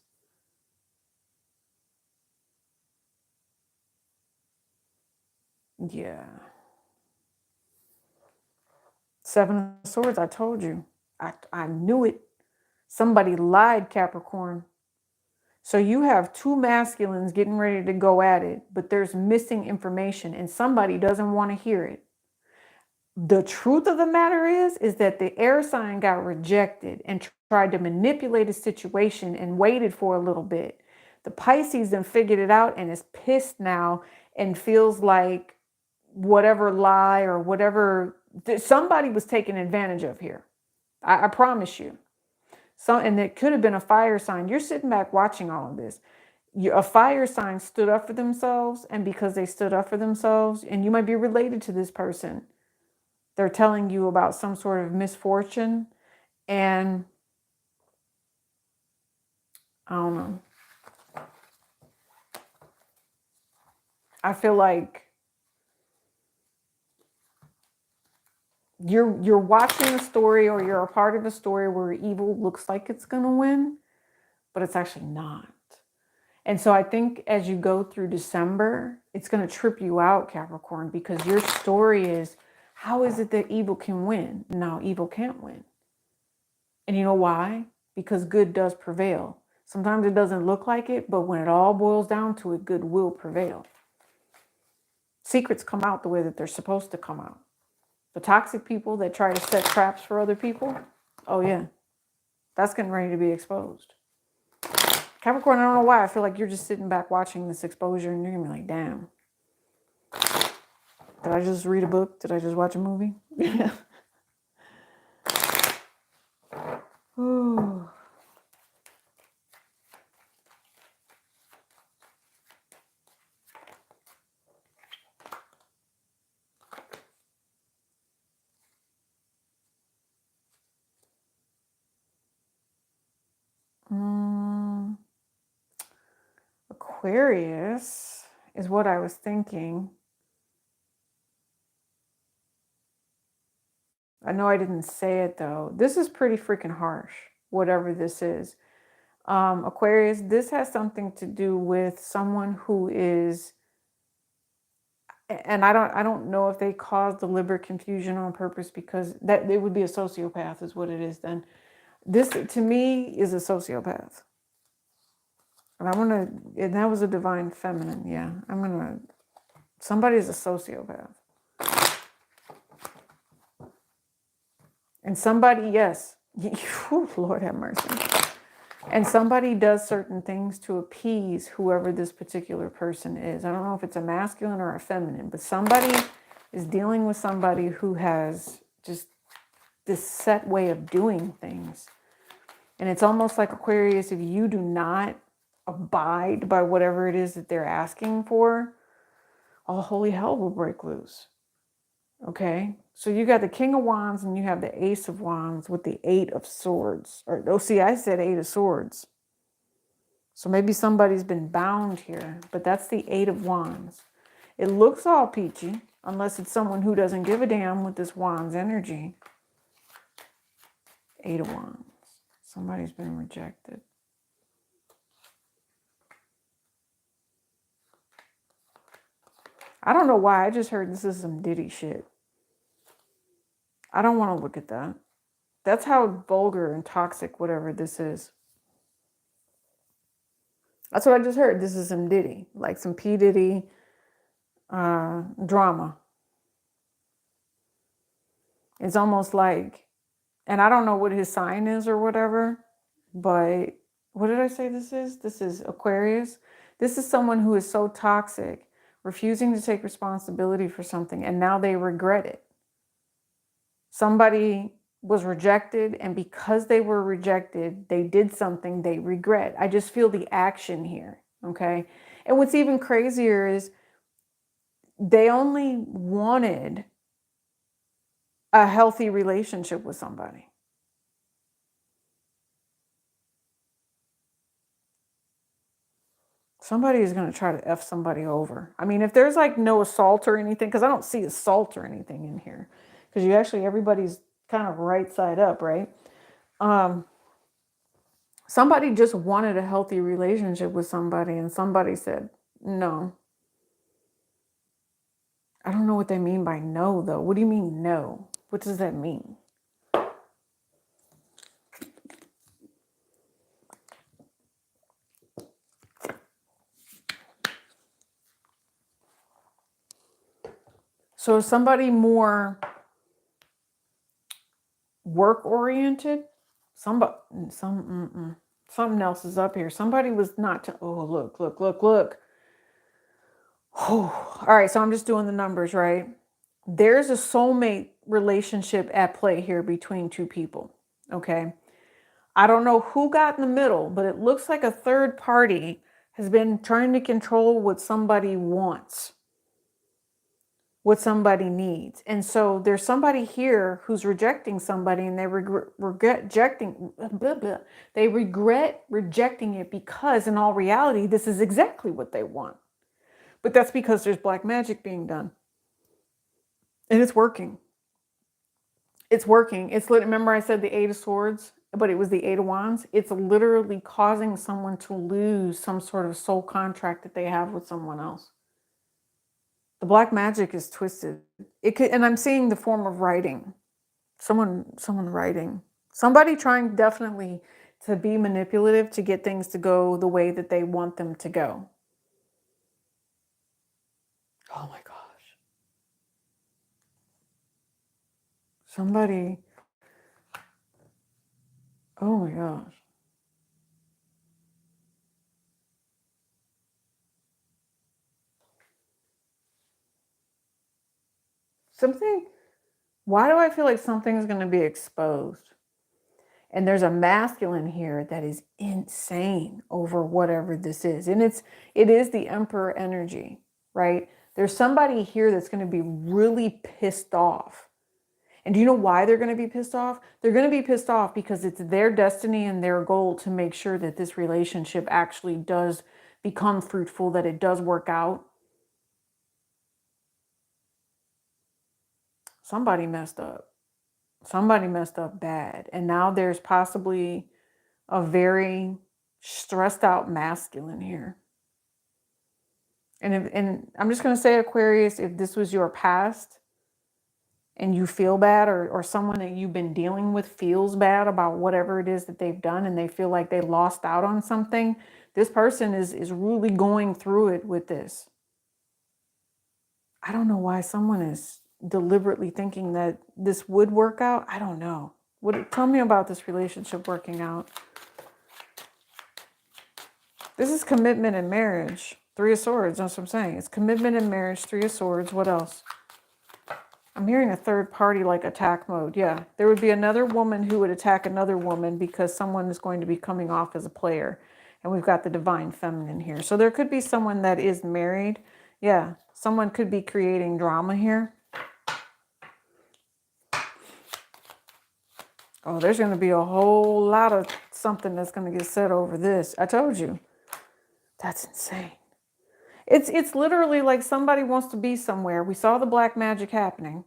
Yeah. Seven of Swords, I told you. I knew it. Somebody lied, Capricorn. So you have two masculines getting ready to go at it, but there's missing information and somebody doesn't want to hear it. The truth of the matter is that the air sign got rejected and tried to manipulate a situation and waited for a little bit. The Pisces then figured it out and is pissed now and feels like whatever lie or whatever somebody was taken advantage of here. I promise you. And it could have been a fire sign. You're sitting back watching all of this. A fire sign stood up for themselves, and because they stood up for themselves, and you might be related to this person, they're telling you about some sort of misfortune, and I don't know. I feel like you're watching a story or you're a part of a story where evil looks like it's going to win, but it's actually not. And so I think as you go through December, it's going to trip you out, Capricorn, because your story is, how is it that evil can win? No, evil can't win. And you know why? Because good does prevail. Sometimes it doesn't look like it, but when it all boils down to it, good will prevail. Secrets come out the way that they're supposed to come out. The toxic people that try to set traps for other people, oh yeah. That's getting ready to be exposed. Capricorn, I don't know why. I feel like you're just sitting back watching this exposure and you're going to be like, damn. Did I just read a book? Did I just watch a movie? Ooh. Aquarius is what I was thinking. I know I didn't say it though. This is pretty freaking harsh, whatever this is. Aquarius, this has something to do with someone who is, and I don't know if they cause deliberate confusion on purpose, because that it would be a sociopath is what it is then. This to me is a sociopath. And and that was a divine feminine, yeah. Somebody's a sociopath. And somebody, yes, Lord have mercy. And somebody does certain things to appease whoever this particular person is. I don't know if it's a masculine or a feminine, but somebody is dealing with somebody who has just this set way of doing things. And it's almost like, Aquarius, if you do not abide by whatever it is that they're asking for, all holy hell will break loose. Okay, so you got the King of Wands and you have the Ace of Wands with the Eight of Swords. See, I said Eight of Swords. So maybe somebody's been bound here, but that's the Eight of Wands. It looks all peachy, unless it's someone who doesn't give a damn with this Wands energy. Eight of Wands. Somebody's been rejected. I don't know why. I just heard this is some Diddy shit. I don't want to look at that. That's how vulgar and toxic whatever this is. That's what I just heard. This is some Diddy, like some P. Diddy drama. It's almost like, and I don't know what his sign is or whatever, but what did I say this is? This is Aquarius. This is someone who is so toxic, refusing to take responsibility for something, and now they regret it. Somebody was rejected, and because they were rejected, they did something they regret. I just feel the action here, okay? And what's even crazier is they only wanted a healthy relationship with somebody. Somebody is going to try to F somebody over. I mean, if there's like no assault or anything, because I don't see assault or anything in here, because everybody's kind of right side up, right? Somebody just wanted a healthy relationship with somebody, and somebody said, no. I don't know what they mean by no, though. What do you mean no? What does that mean? So is somebody more work-oriented? Something else is up here. Somebody was not, oh, look. Oh, all right, so I'm just doing the numbers, right? There's a soulmate relationship at play here between two people, okay? I don't know who got in the middle, but it looks like a third party has been trying to control what somebody wants, what somebody needs. And so there's somebody here who's rejecting somebody, and they regret rejecting it, because in all reality, this is exactly what they want. But that's because there's black magic being done. And it's working. It's working. Remember I said the Eight of Swords, but it was the Eight of Wands. It's literally causing someone to lose some sort of soul contract that they have with someone else. The black magic is twisted. And I'm seeing the form of writing. Someone writing. Somebody trying definitely to be manipulative to get things to go the way that they want them to go. Oh my gosh. Somebody Oh my gosh. Something, why do I feel like something's going to be exposed? And there's a masculine here that is insane over whatever this is. And it is the emperor energy, right? There's somebody here that's going to be really pissed off. And do you know why they're going to be pissed off? They're going to be pissed off because it's their destiny and their goal to make sure that this relationship actually does become fruitful, that it does work out. Somebody messed up. Somebody messed up bad. And now there's possibly a very stressed out masculine here. And I'm just going to say, Aquarius, if this was your past and you feel bad, or someone that you've been dealing with feels bad about whatever it is that they've done and they feel like they lost out on something, this person is really going through it with this. I don't know why someone is deliberately thinking that this would work out. I don't know. Tell me about this relationship working out. This is commitment and marriage. 3 of Swords, that's what I'm saying. It's commitment and marriage, 3 of Swords. What else? I'm hearing a third party like attack mode. Yeah, there would be another woman who would attack another woman because someone is going to be coming off as a player. And we've got the divine feminine here. So there could be someone that is married. Yeah, someone could be creating drama here. Oh, there's going to be a whole lot of something that's going to get said over this. I told you. That's insane. It's literally like somebody wants to be somewhere. We saw the black magic happening.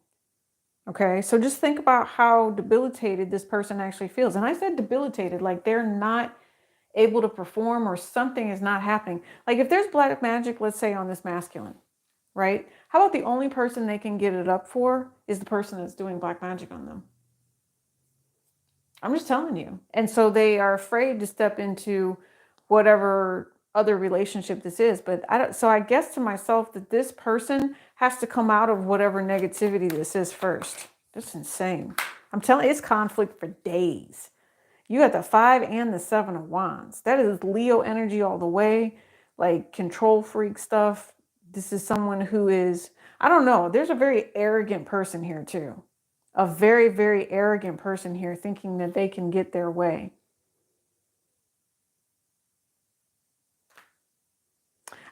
Okay, so just think about how debilitated this person actually feels. And I said debilitated, like they're not able to perform or something is not happening. Like if there's black magic, let's say on this masculine, right? How about the only person they can get it up for is the person that's doing black magic on them? I'm just telling you. And so they are afraid to step into whatever other relationship this is. But so I guess to myself that this person has to come out of whatever negativity this is first. That's insane. I'm telling you, it's conflict for days. You got the 5 and the 7 of Wands. That is Leo energy all the way, like control freak stuff. This is someone who is, I don't know, there's a very arrogant person here too. A very, very arrogant person here thinking that they can get their way.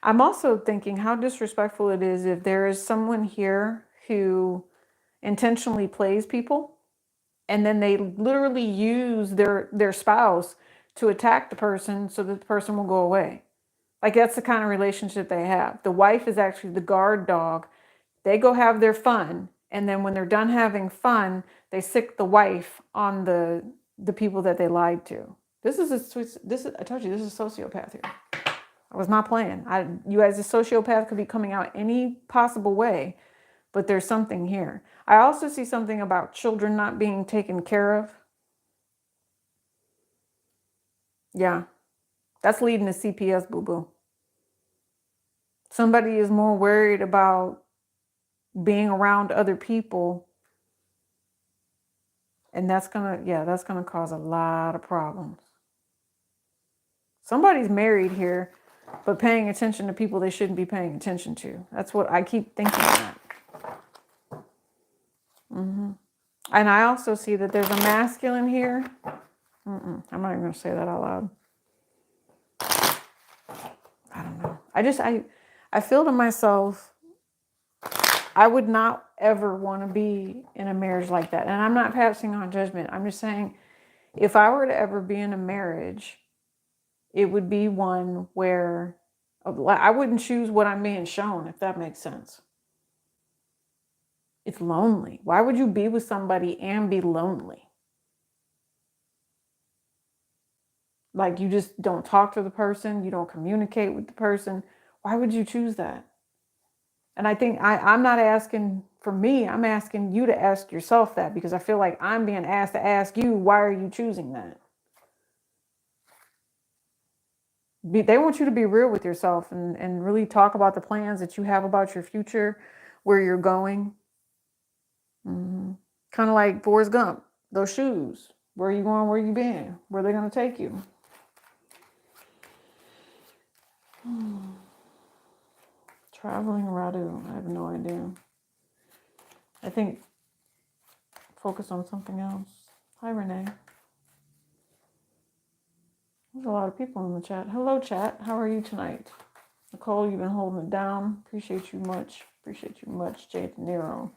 I'm also thinking how disrespectful it is if there is someone here who intentionally plays people and then they literally use their spouse to attack the person so that the person will go away. Like that's the kind of relationship they have. The wife is actually the guard dog. They go have their fun, and then when they're done having fun, they sick the wife on the people that they lied to. I told you this is a sociopath here. I was not playing. You as a sociopath could be coming out any possible way, but there's something here. I also see something about children not being taken care of. Yeah, that's leading to CPS, boo-boo. Somebody is more worried about being around other people, and that's gonna cause a lot of problems. Somebody's married here, but paying attention to people they shouldn't be paying attention to. That's what I keep thinking of that. And I also see that there's a masculine here. I'm not even going to say that out loud. I don't know. I feel to myself, I would not ever want to be in a marriage like that. And I'm not passing on judgment. I'm just saying, if I were to ever be in a marriage, it would be one where I wouldn't choose what I'm being shown, if that makes sense. It's lonely. Why would you be with somebody and be lonely? Like you just don't talk to the person, you don't communicate with the person. Why would you choose that? And I think I'm not asking for me, I'm asking you to ask yourself that, because I feel like I'm being asked to ask you, why are you choosing that? They want you to be real with yourself and really talk about the plans that you have about your future, where you're going. Kind of like Forrest Gump, those shoes. Where are you going? Where you been? Where are they going to take you? Traveling Radu. I have no idea. I think focus on something else. Hi, Renee. There's a lot of people in the chat. Hello, chat. How are you tonight? Nicole, you've been holding it down. Appreciate you much. Appreciate you much, Jay De Niro.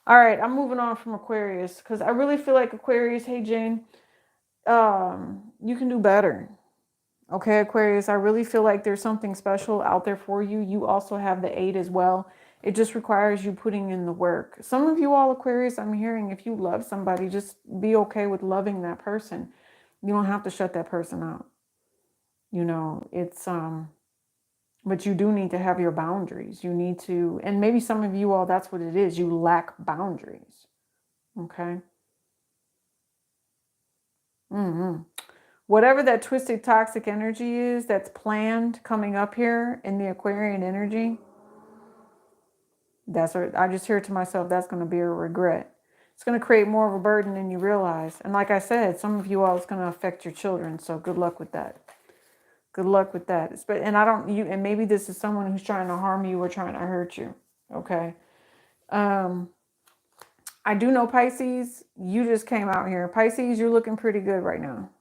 All right, I'm moving on from Aquarius because I really feel like Aquarius, hey, Jane, you can do better. Okay, Aquarius, I really feel like there's something special out there for you. You also have the 8 as well. It just requires you putting in the work. Some of you all, Aquarius, I'm hearing if you love somebody, just be okay with loving that person. You don't have to shut that person out. You know, it's, but you do need to have your boundaries. You need to, and maybe some of you all, that's what it is. You lack boundaries. Okay. Whatever that twisted toxic energy is that's planned coming up here in the Aquarian energy, that's what I just hear to myself, that's going to be a regret. It's going to create more of a burden than you realize. And like I said, some of you all, it's going to affect your children. So good luck with that. Good luck with that. And and maybe this is someone who's trying to harm you or trying to hurt you. Okay. I do know Pisces, you just came out here. Pisces, you're looking pretty good right now.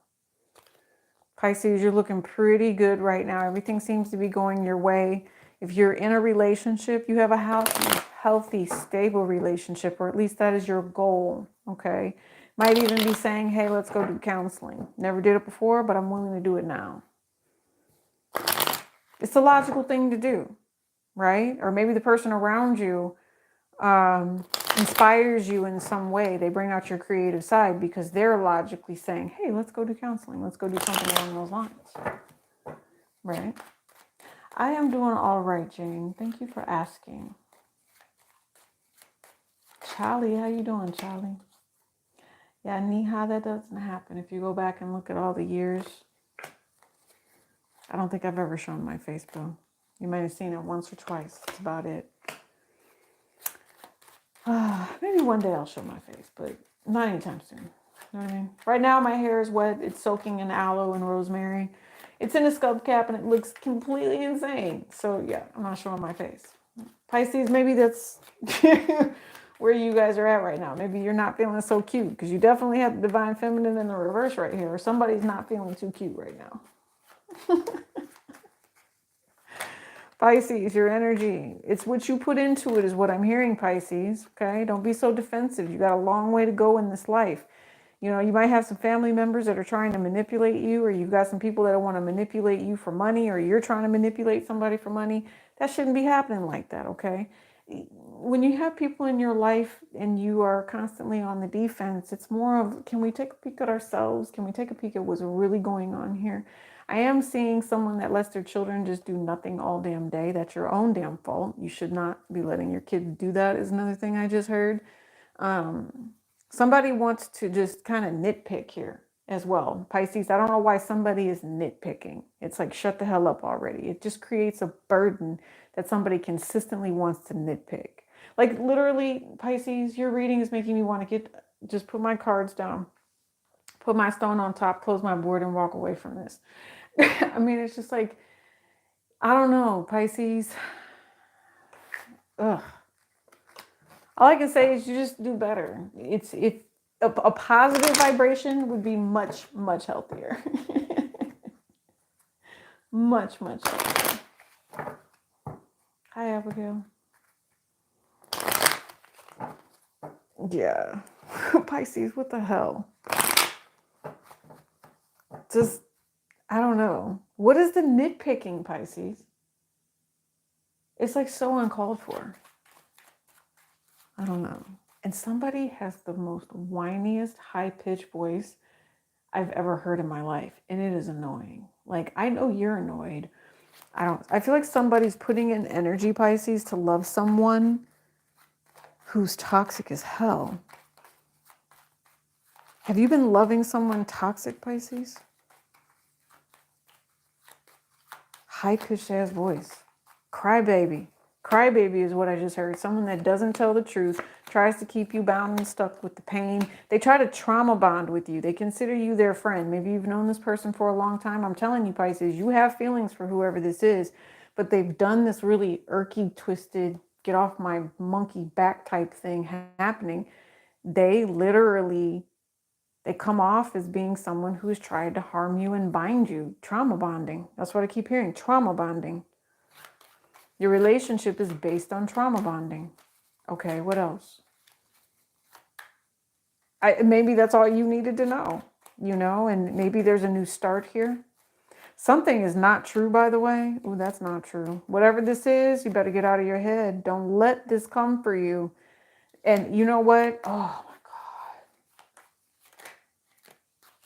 Pisces, you're looking pretty good right now. Everything seems to be going your way. If you're in a relationship, you have a healthy, stable relationship, or at least that is your goal, okay? Might even be saying, hey, let's go do counseling. Never did it before, but I'm willing to do it now. It's the logical thing to do, right? Or maybe the person around you inspires you in some way. They bring out your creative side because they're logically saying, hey, let's go do counseling. Let's go do something along those lines, right? I am doing all right, Jane. Thank you for asking. Charlie, how you doing, Charlie? Yeah, Neha, that doesn't happen. If you go back and look at all the years, I don't think I've ever shown my face, Bill. You might have seen it once or twice. That's about it. Maybe one day I'll show my face, but not anytime soon. You know what I mean? Right now, my hair is wet. It's soaking in aloe and rosemary. It's in a scalp cap, and it looks completely insane. So, yeah, I'm not showing my face. Pisces, maybe that's where you guys are at right now. Maybe you're not feeling so cute because you definitely have the divine feminine in the reverse right here. Or somebody's not feeling too cute right now. Pisces, your energy. It's what you put into it is what I'm hearing, Pisces. Okay, don't be so defensive. You got a long way to go in this life. You know, you might have some family members that are trying to manipulate you, or you've got some people that want to manipulate you for money, or you're trying to manipulate somebody for money. That shouldn't be happening like that, okay? When you have people in your life and you are constantly on the defense, it's more of, can we take a peek at ourselves? Can we take a peek at what's really going on here? I am seeing someone that lets their children just do nothing all damn day. That's your own damn fault. You should not be letting your kids do that, is another thing I just heard. Somebody wants to just kind of nitpick here as well. Pisces, I don't know why somebody is nitpicking. It's like, shut the hell up already. It just creates a burden that somebody consistently wants to nitpick. Like literally, Pisces, your reading is making me want to just put my cards down, put my stone on top, close my board, and walk away from this. I mean, it's just like, I don't know, Pisces. Ugh. All I can say is you just do better. It's a positive vibration would be much, much healthier. Much, much healthier. Hi, Abigail. Yeah. Pisces, what the hell? Just, I don't know. What is the nitpicking, Pisces? It's like so uncalled for. I don't know. And somebody has the most whiniest, high-pitched voice I've ever heard in my life. And it is annoying. Like, I know you're annoyed. I feel like somebody's putting in energy, Pisces, to love someone who's toxic as hell. Have you been loving someone toxic, Pisces? High-pitched ass voice. Crybaby. Crybaby is what I just heard. Someone that doesn't tell the truth, tries to keep you bound and stuck with the pain. They try to trauma bond with you. They consider you their friend. Maybe you've known this person for a long time. I'm telling you, Pisces, you have feelings for whoever this is, but they've done this really irky, twisted, get off my monkey back type thing happening. They literally, they come off as being someone who's tried to harm you and bind you. Trauma bonding. That's what I keep hearing. Trauma bonding. Your relationship is based on trauma bonding. Okay, what else? Maybe that's all you needed to know, and maybe there's a new start here. Something is not true, by the way. Oh, that's not true. Whatever this is, you better get out of your head. Don't let this come for you. And you know what?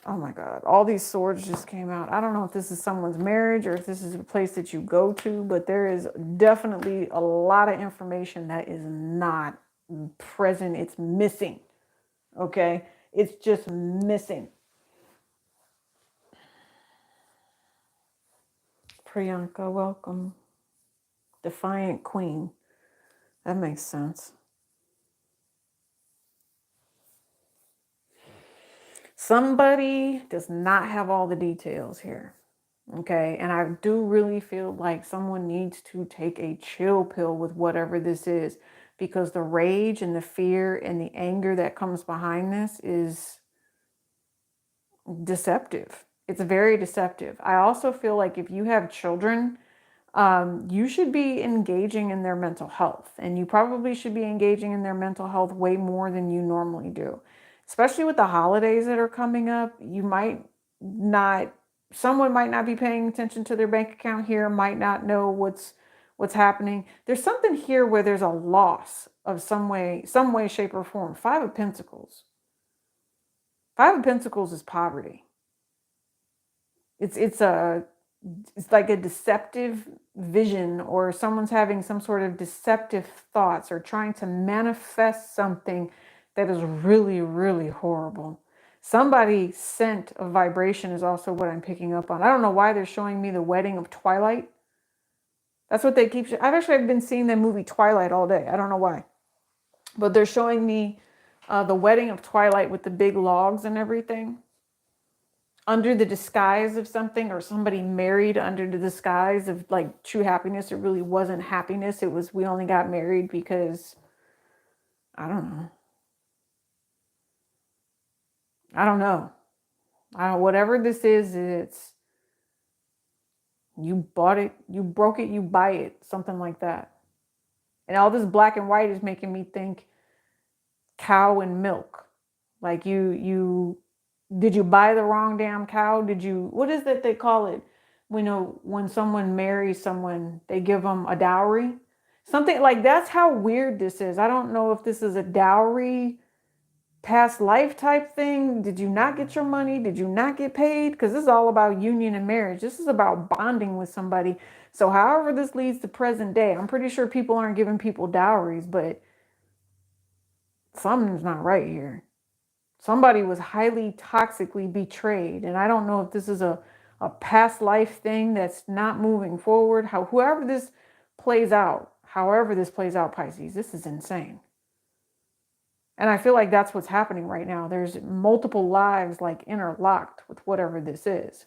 Oh my God. All these swords just came out. I don't know if this is someone's marriage or if this is a place that you go to, but there is definitely a lot of information that is not present. It's missing. Okay? It's just missing. Priyanka, welcome. Defiant Queen. That makes sense. Somebody does not have all the details here. Okay. And I do really feel like someone needs to take a chill pill with whatever this is, because the rage and the fear and the anger that comes behind this is deceptive. It's very deceptive. I also feel like if you have children, you should be engaging in their mental health, and you probably should be engaging in their mental health way more than you normally do, especially with the holidays that are coming up. You might not, someone might not be paying attention to their bank account here, might not know what's happening. There's something here where there's a loss of some way, shape, or form. Five of Pentacles. Five of Pentacles is poverty. It's like a deceptive vision, or someone's having some sort of deceptive thoughts or trying to manifest something that is really, really horrible. Somebody sent a vibration is also what I'm picking up on. I don't know why they're showing me the wedding of Twilight. That's what they keep. I've actually been seeing the movie Twilight all day. I don't know why, but they're showing me the wedding of Twilight with the big logs and everything, under the disguise of something, or somebody married under the disguise of like true happiness. It really wasn't happiness. It was, we only got married because, I don't know. Whatever this is, it's, you bought it, you broke it, you buy it, something like that. And all this black and white is making me think cow and milk. Like did you buy the wrong damn cow? What is that they call it? When someone marries someone, they give them a dowry. Something like, that's how weird this is. I don't know if this is a dowry, past life type thing. Did you not get your money? Did you not get paid? Because this is all about union and marriage. This is about bonding with somebody. So however this leads to present day, I'm pretty sure people aren't giving people dowries, but something's not right here. Somebody was highly toxically betrayed. And I don't know if this is a past life thing that's not moving forward. However this plays out, Pisces, this is insane. And I feel like that's what's happening right now. There's multiple lives like interlocked with whatever this is.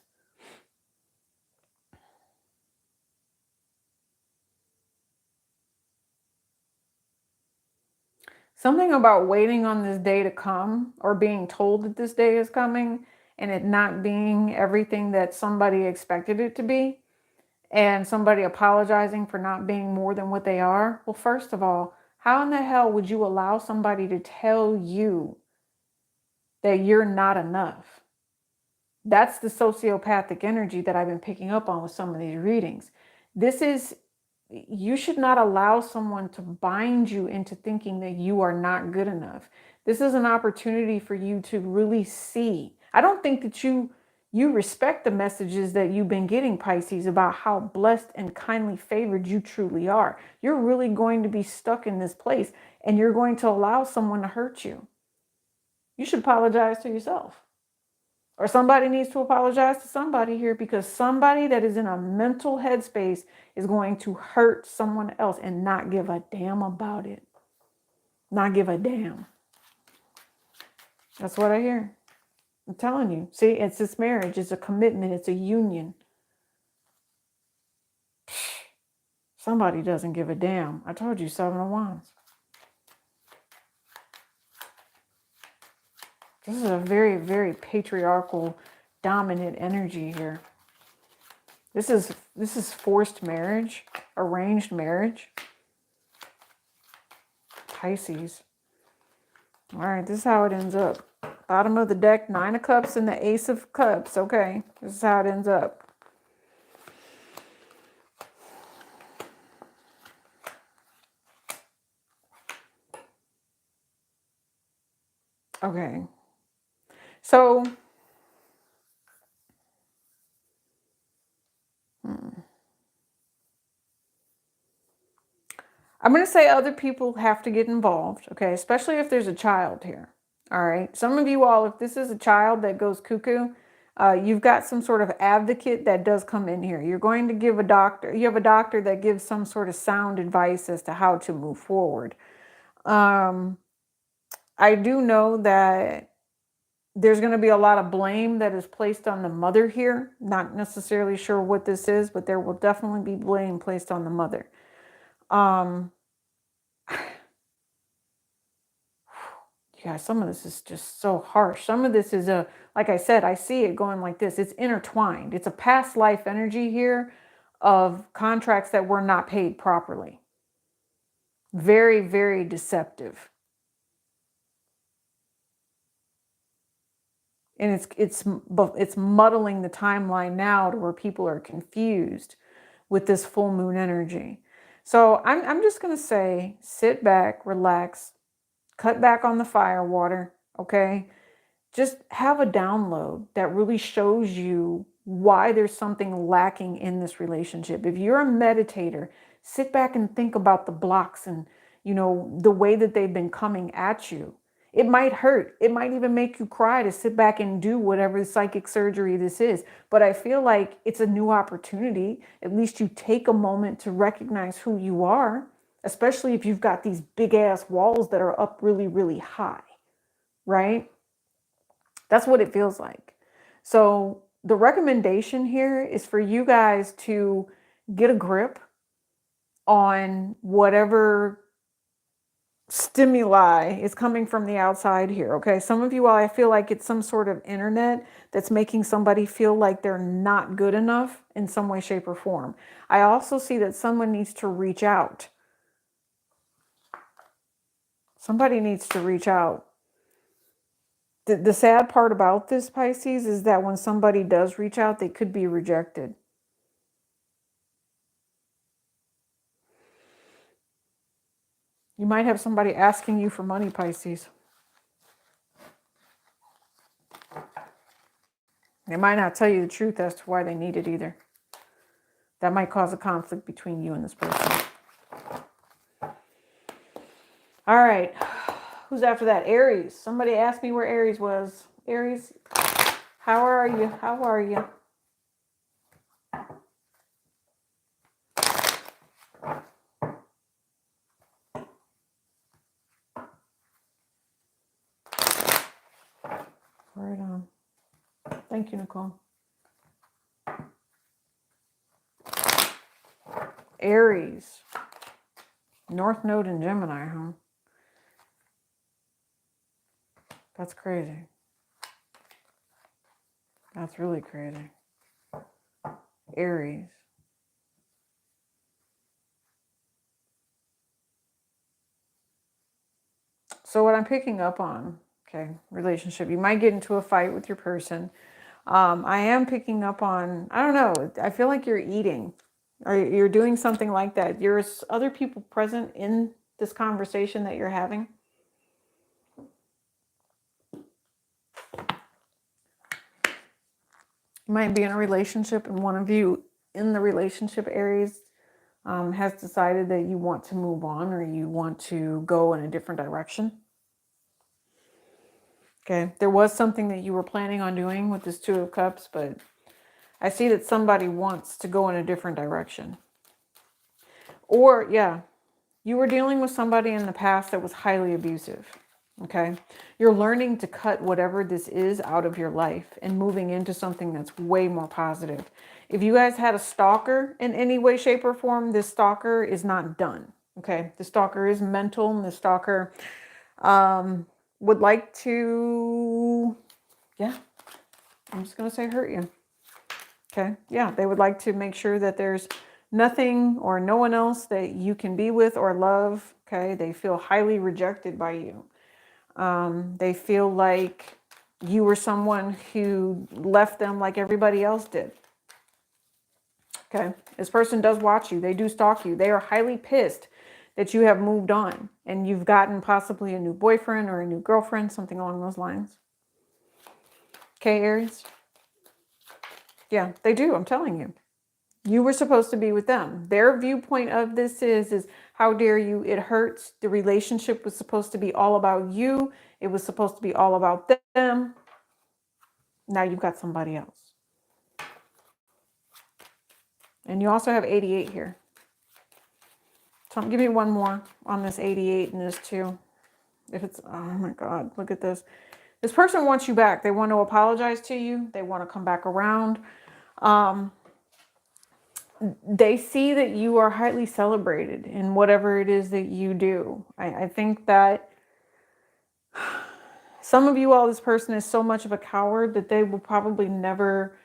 Something about waiting on this day to come, or being told that this day is coming, and it not being everything that somebody expected it to be, and somebody apologizing for not being more than what they are. Well, first of all, how in the hell would you allow somebody to tell you that you're not enough? That's the sociopathic energy that I've been picking up on with some of these readings. You should not allow someone to bind you into thinking that you are not good enough. This is an opportunity for you to really see. I don't think that you respect the messages that you've been getting, Pisces, about how blessed and kindly favored you truly are. You're really going to be stuck in this place, and you're going to allow someone to hurt you. You should apologize to yourself. Or somebody needs to apologize to somebody here, because somebody that is in a mental headspace is going to hurt someone else and not give a damn about it. Not give a damn. That's what I hear. I'm telling you. See, it's this marriage. It's a commitment. It's a union. Somebody doesn't give a damn. I told you, 7 of Wands. This is a very, very patriarchal, dominant energy here. This is forced marriage, arranged marriage. Pisces. All right, this is how it ends up. Bottom of the deck, 9 of Cups and the Ace of Cups. Okay, this is how it ends up. Okay. So, I'm going to say other people have to get involved, okay? Especially if there's a child here, all right? Some of you all, if this is a child that goes cuckoo, you've got some sort of advocate that does come in here. You're going to give a doctor, you have a doctor that gives some sort of sound advice as to how to move forward. I do know that there's going to be a lot of blame that is placed on the mother here. Not necessarily sure what this is, but there will definitely be blame placed on the mother. Yeah, some of this is just so harsh. Some of this is like I said, I see it going like this. It's intertwined. It's a past life energy here of contracts that were not paid properly. Very, very deceptive. And it's muddling the timeline now to where people are confused with this full moon energy. So I'm just going to say, sit back, relax, cut back on the fire water, okay? Just have a download that really shows you why there's something lacking in this relationship. If you're a meditator, sit back and think about the blocks and, the way that they've been coming at you. It might hurt. It might even make you cry to sit back and do whatever psychic surgery this is. But I feel like it's a new opportunity. At least you take a moment to recognize who you are, especially if you've got these big ass walls that are up really, really high, right? That's what it feels like. So the recommendation here is for you guys to get a grip on whatever stimuli is coming from the outside here. Okay. Some of you all, I feel like it's some sort of internet that's making somebody feel like they're not good enough in some way, shape, or form. I also see that someone needs to reach out. Somebody needs to reach out. The sad part about this, Pisces, is that when somebody does reach out, they could be rejected. You might have somebody asking you for money, Pisces. They might not tell you the truth as to why they need it either. That might cause a conflict between you and this person. All right. Who's after that? Aries. Somebody asked me where Aries was. Aries, how are you? How are you? Right on. Thank you, Nicole. Aries. North Node in Gemini, huh? That's crazy. That's really crazy. Aries. So what I'm picking up on, okay, relationship. You might get into a fight with your person. I am picking up on, I don't know, I feel like you're eating or you're doing something like that. There's other people present in this conversation that you're having. You might be in a relationship and one of you in the relationship Aries has decided that you want to move on or you want to go in a different direction. Okay, there was something that you were planning on doing with this Two of Cups, but I see that somebody wants to go in a different direction. Or, yeah, You were dealing with somebody in the past that was highly abusive. Okay. You're learning to cut whatever this is out of your life and moving into something that's way more positive. If you guys had a stalker in any way, shape, or form, this stalker is not done. Okay. The stalker is mental, and the stalker would like to, yeah, I'm just going to say hurt you. Okay. Yeah. They would like to make sure that there's nothing or no one else that you can be with or love. Okay. They feel highly rejected by you. They feel like you were someone who left them like everybody else did. Okay. This person does watch you. They do stalk you. They are highly pissed that you have moved on and you've gotten possibly a new boyfriend or a new girlfriend, something along those lines. Okay, Aries? Yeah, they do. I'm telling you. You were supposed to be with them. Their viewpoint of this is how dare you? It hurts. The relationship was supposed to be all about you. It was supposed to be all about them. Now you've got somebody else. And you also have 88 here. So give me one more on this 88 and this 2. If it's, oh my God, look at this. This person wants you back. They want to apologize to you. They want to come back around. They see that you are highly celebrated in whatever it is that you do. I think that some of you, all this person is so much of a coward that they will probably never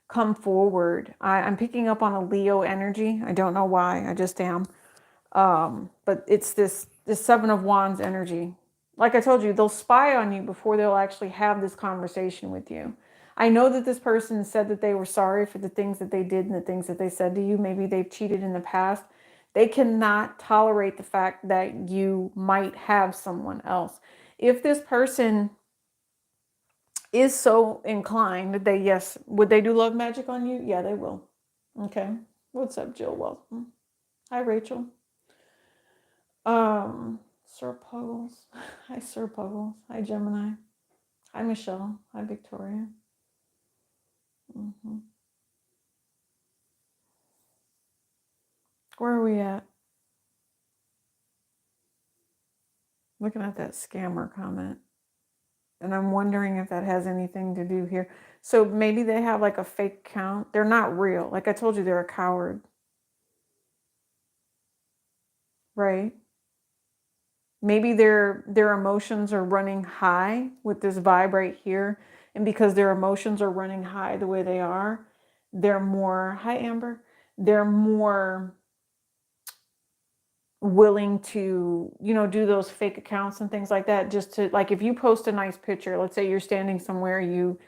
come forward. I'm picking up on a Leo energy. I don't know why. I just am. But it's this 7 of Wands energy. Like I told you, they'll spy on you before they'll actually have this conversation with you. I know that this person said that they were sorry for the things that they did and the things that they said to you. Maybe they've cheated in the past. They cannot tolerate the fact that you might have someone else. If this person is so inclined that yes, would they do love magic on you? Yeah, they will. Okay. What's up, Jill? Welcome. Hi, Rachel. Sir Puggles. Hi, Sir Puggles. Hi, Gemini. Hi, Michelle. Hi, Victoria. Where are we at? Looking at that scammer comment. And I'm wondering if that has anything to do here. So maybe they have like a fake account. They're not real. Like I told you, they're a coward. Right? Maybe their emotions are running high with this vibe right here. And because their emotions are running high the way they are, they're more, hi Amber, they're more willing to, do those fake accounts and things like that. Just to, like, if you post a nice picture, let's say you're standing somewhere, you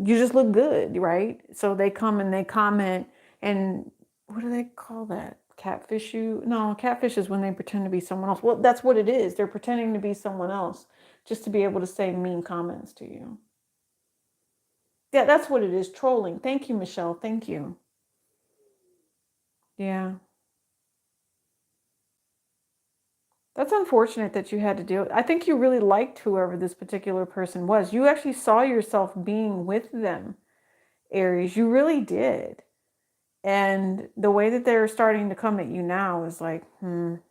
just look good, right? So they come and they comment, and what do they call that? Catfish you? No, catfish is when they pretend to be someone else. Well, that's what it is. They're pretending to be someone else just to be able to say mean comments to you. Yeah, that's what it is. Trolling. Thank you, Michelle. Thank you. Yeah. That's unfortunate that you had to deal. I think you really liked whoever this particular person was. You actually saw yourself being with them, Aries. You really did. And the way that they're starting to come at you now is like, They're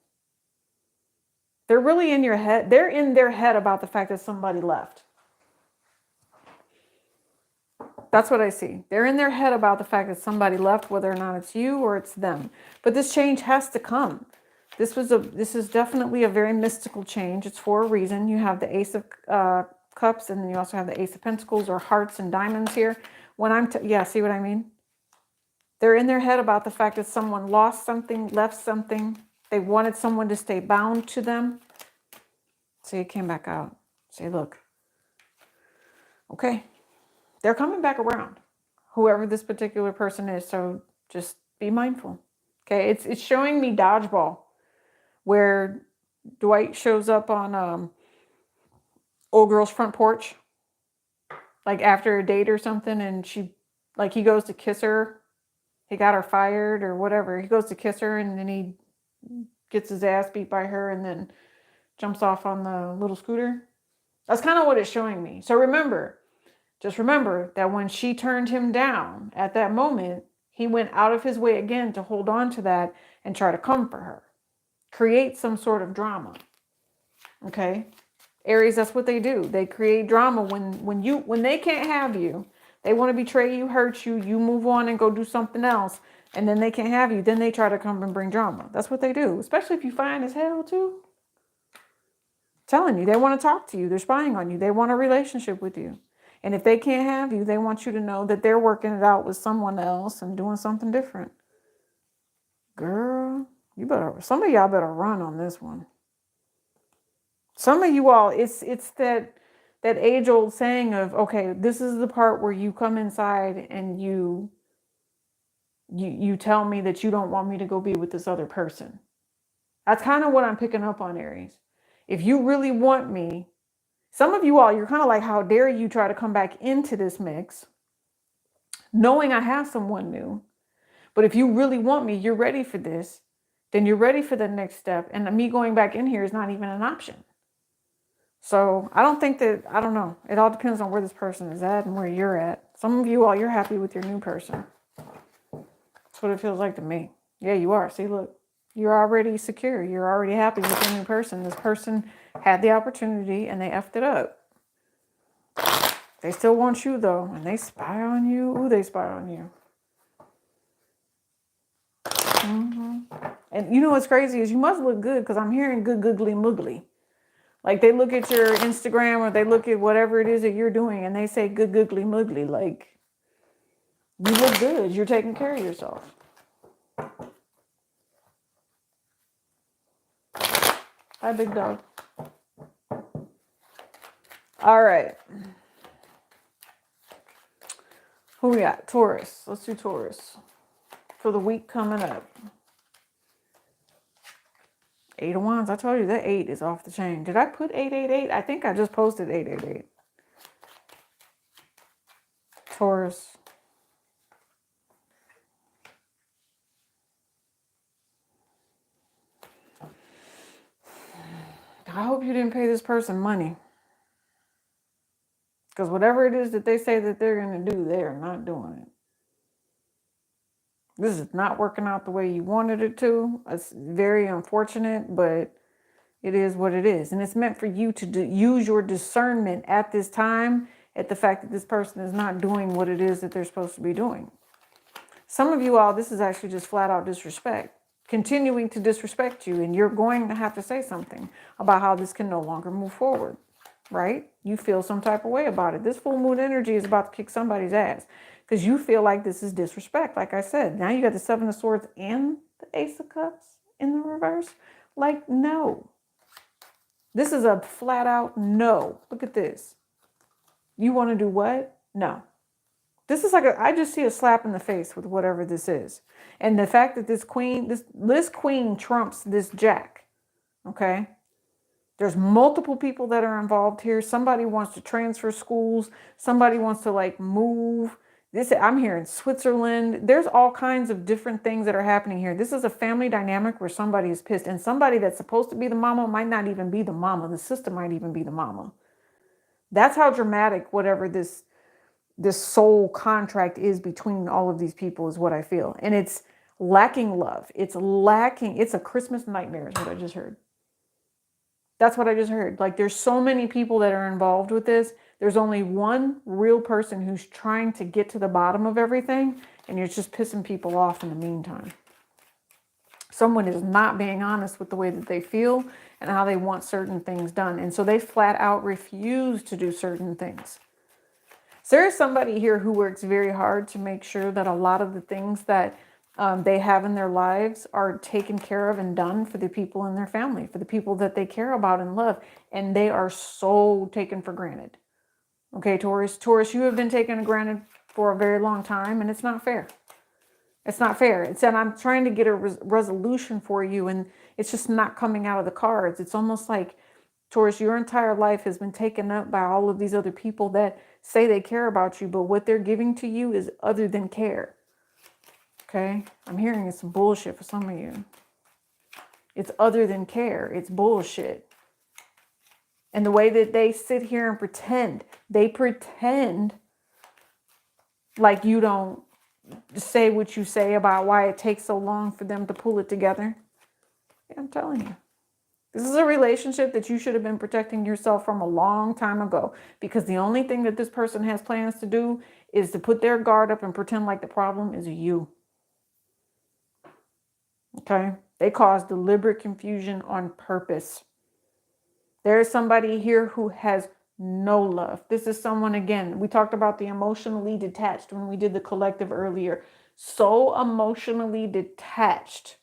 really in your head. They're in their head about the fact that somebody left. That's what I see. They're in their head about the fact that somebody left, whether or not it's you or it's them. But this change has to come. This is definitely a very mystical change. It's for a reason. You have the Ace of Cups, and then you also have the Ace of Pentacles or hearts and diamonds here. When yeah, see what I mean? They're in their head about the fact that someone lost something, left something. They wanted someone to stay bound to them. So you came back out. Say, look, okay, they're coming back around, whoever this particular person is. So just be mindful. Okay, it's showing me dodgeball, where Dwight shows up on old girl's front porch, like after a date or something, and he goes to kiss her. He got her fired or whatever. He goes to kiss her, and then he gets his ass beat by her, and then jumps off on the little scooter. That's kind of what it's showing me. So just remember that when she turned him down at that moment, he went out of his way again to hold on to that and try to comfort her. Create some sort of drama. Okay? Aries, that's what they do. They create drama when they can't have you. They want to betray you, hurt you, you move on and go do something else, and then they can't have you. Then they try to come and bring drama. That's what they do. Especially if you fine as hell too. Telling you, they want to talk to you. They're spying on you. They want a relationship with you. And if they can't have you, they want you to know that they're working it out with someone else and doing something different. Girl, some of y'all better run on this one. Some of you all, it's that age old saying of, okay, this is the part where you come inside and you tell me that you don't want me to go be with this other person. That's kind of what I'm picking up on, Aries. If you really want me, some of you all, you're kind of like, how dare you try to come back into this mix, knowing I have someone new. But if you really want me, you're ready for this, then you're ready for the next step. And me going back in here is not even an option. So I don't know. It all depends on where this person is at and where you're at. Some of you all, you're happy with your new person. That's what it feels like to me. Yeah, you are. See, look, you're already secure. You're already happy with your new person. This person had the opportunity and they effed it up. They still want you though, and they spy on you. Ooh, they spy on you. And you know what's crazy is you must look good, because I'm hearing good, googly, moogly. Like they look at your Instagram or they look at whatever it is that you're doing and they say good, googly, moogly. Like, you look good. You're taking care of yourself. Hi, big dog. All right. Who we got? Taurus. Let's do Taurus for the week coming up. 8 of Wands. I told you that 8 is off the chain. Did I put 888? I think I just posted 888. Taurus. I hope you didn't pay this person money. Because whatever it is that they say that they're going to do, they are not doing it. This is not working out the way you wanted it to. It's very unfortunate, but it is what it is. And it's meant for you to use your discernment at this time, at the fact that this person is not doing what it is that they're supposed to be doing. Some of you all, this is actually just flat out disrespect. Continuing to disrespect you, and you're going to have to say something about how this can no longer move forward, right? You feel some type of way about it. This full moon energy is about to kick somebody's ass because you feel like this is disrespect. Like I said, now you got the 7 of Swords and the Ace of Cups in the reverse. Like, no. This is a flat out no. Look at this. You want to do what? No. This is like I just see a slap in the face with whatever this is. And the fact that this queen trumps this jack. Okay. There's multiple people that are involved here. Somebody wants to transfer schools. Somebody wants to like move. I'm here in Switzerland. There's all kinds of different things that are happening here. This is a family dynamic where somebody is pissed, and somebody that's supposed to be the mama might not even be the mama. The sister might even be the mama. That's how dramatic whatever this soul contract is between all of these people is what I feel. And it's lacking love. It's a Christmas nightmare is what I just heard. That's what I just heard. Like, there's so many people that are involved with this. There's only one real person who's trying to get to the bottom of everything, and you're just pissing people off in the meantime. Someone is not being honest with the way that they feel and how they want certain things done. And so they flat out refuse to do certain things. So there is somebody here who works very hard to make sure that a lot of the things that they have in their lives are taken care of and done for the people in their family, for the people that they care about and love. And they are so taken for granted. Okay, Taurus. Taurus, you have been taken for granted for a very long time, and it's not fair. It's not fair. It's that I'm trying to get a resolution for you, and it's just not coming out of the cards. It's almost like, Taurus, your entire life has been taken up by all of these other people that say they care about you, but what they're giving to you is other than care. Okay? I'm hearing it's some bullshit for some of you. It's other than care. It's bullshit. And the way that they sit here and pretend like you don't say what you say about why it takes so long for them to pull it together. Yeah, I'm telling you. This is a relationship that you should have been protecting yourself from a long time ago, because the only thing that this person has plans to do is to put their guard up and pretend like the problem is you. Okay? They cause deliberate confusion on purpose. There is somebody here who has no love. This is someone, again, we talked about the emotionally detached when we did the collective earlier. So emotionally detached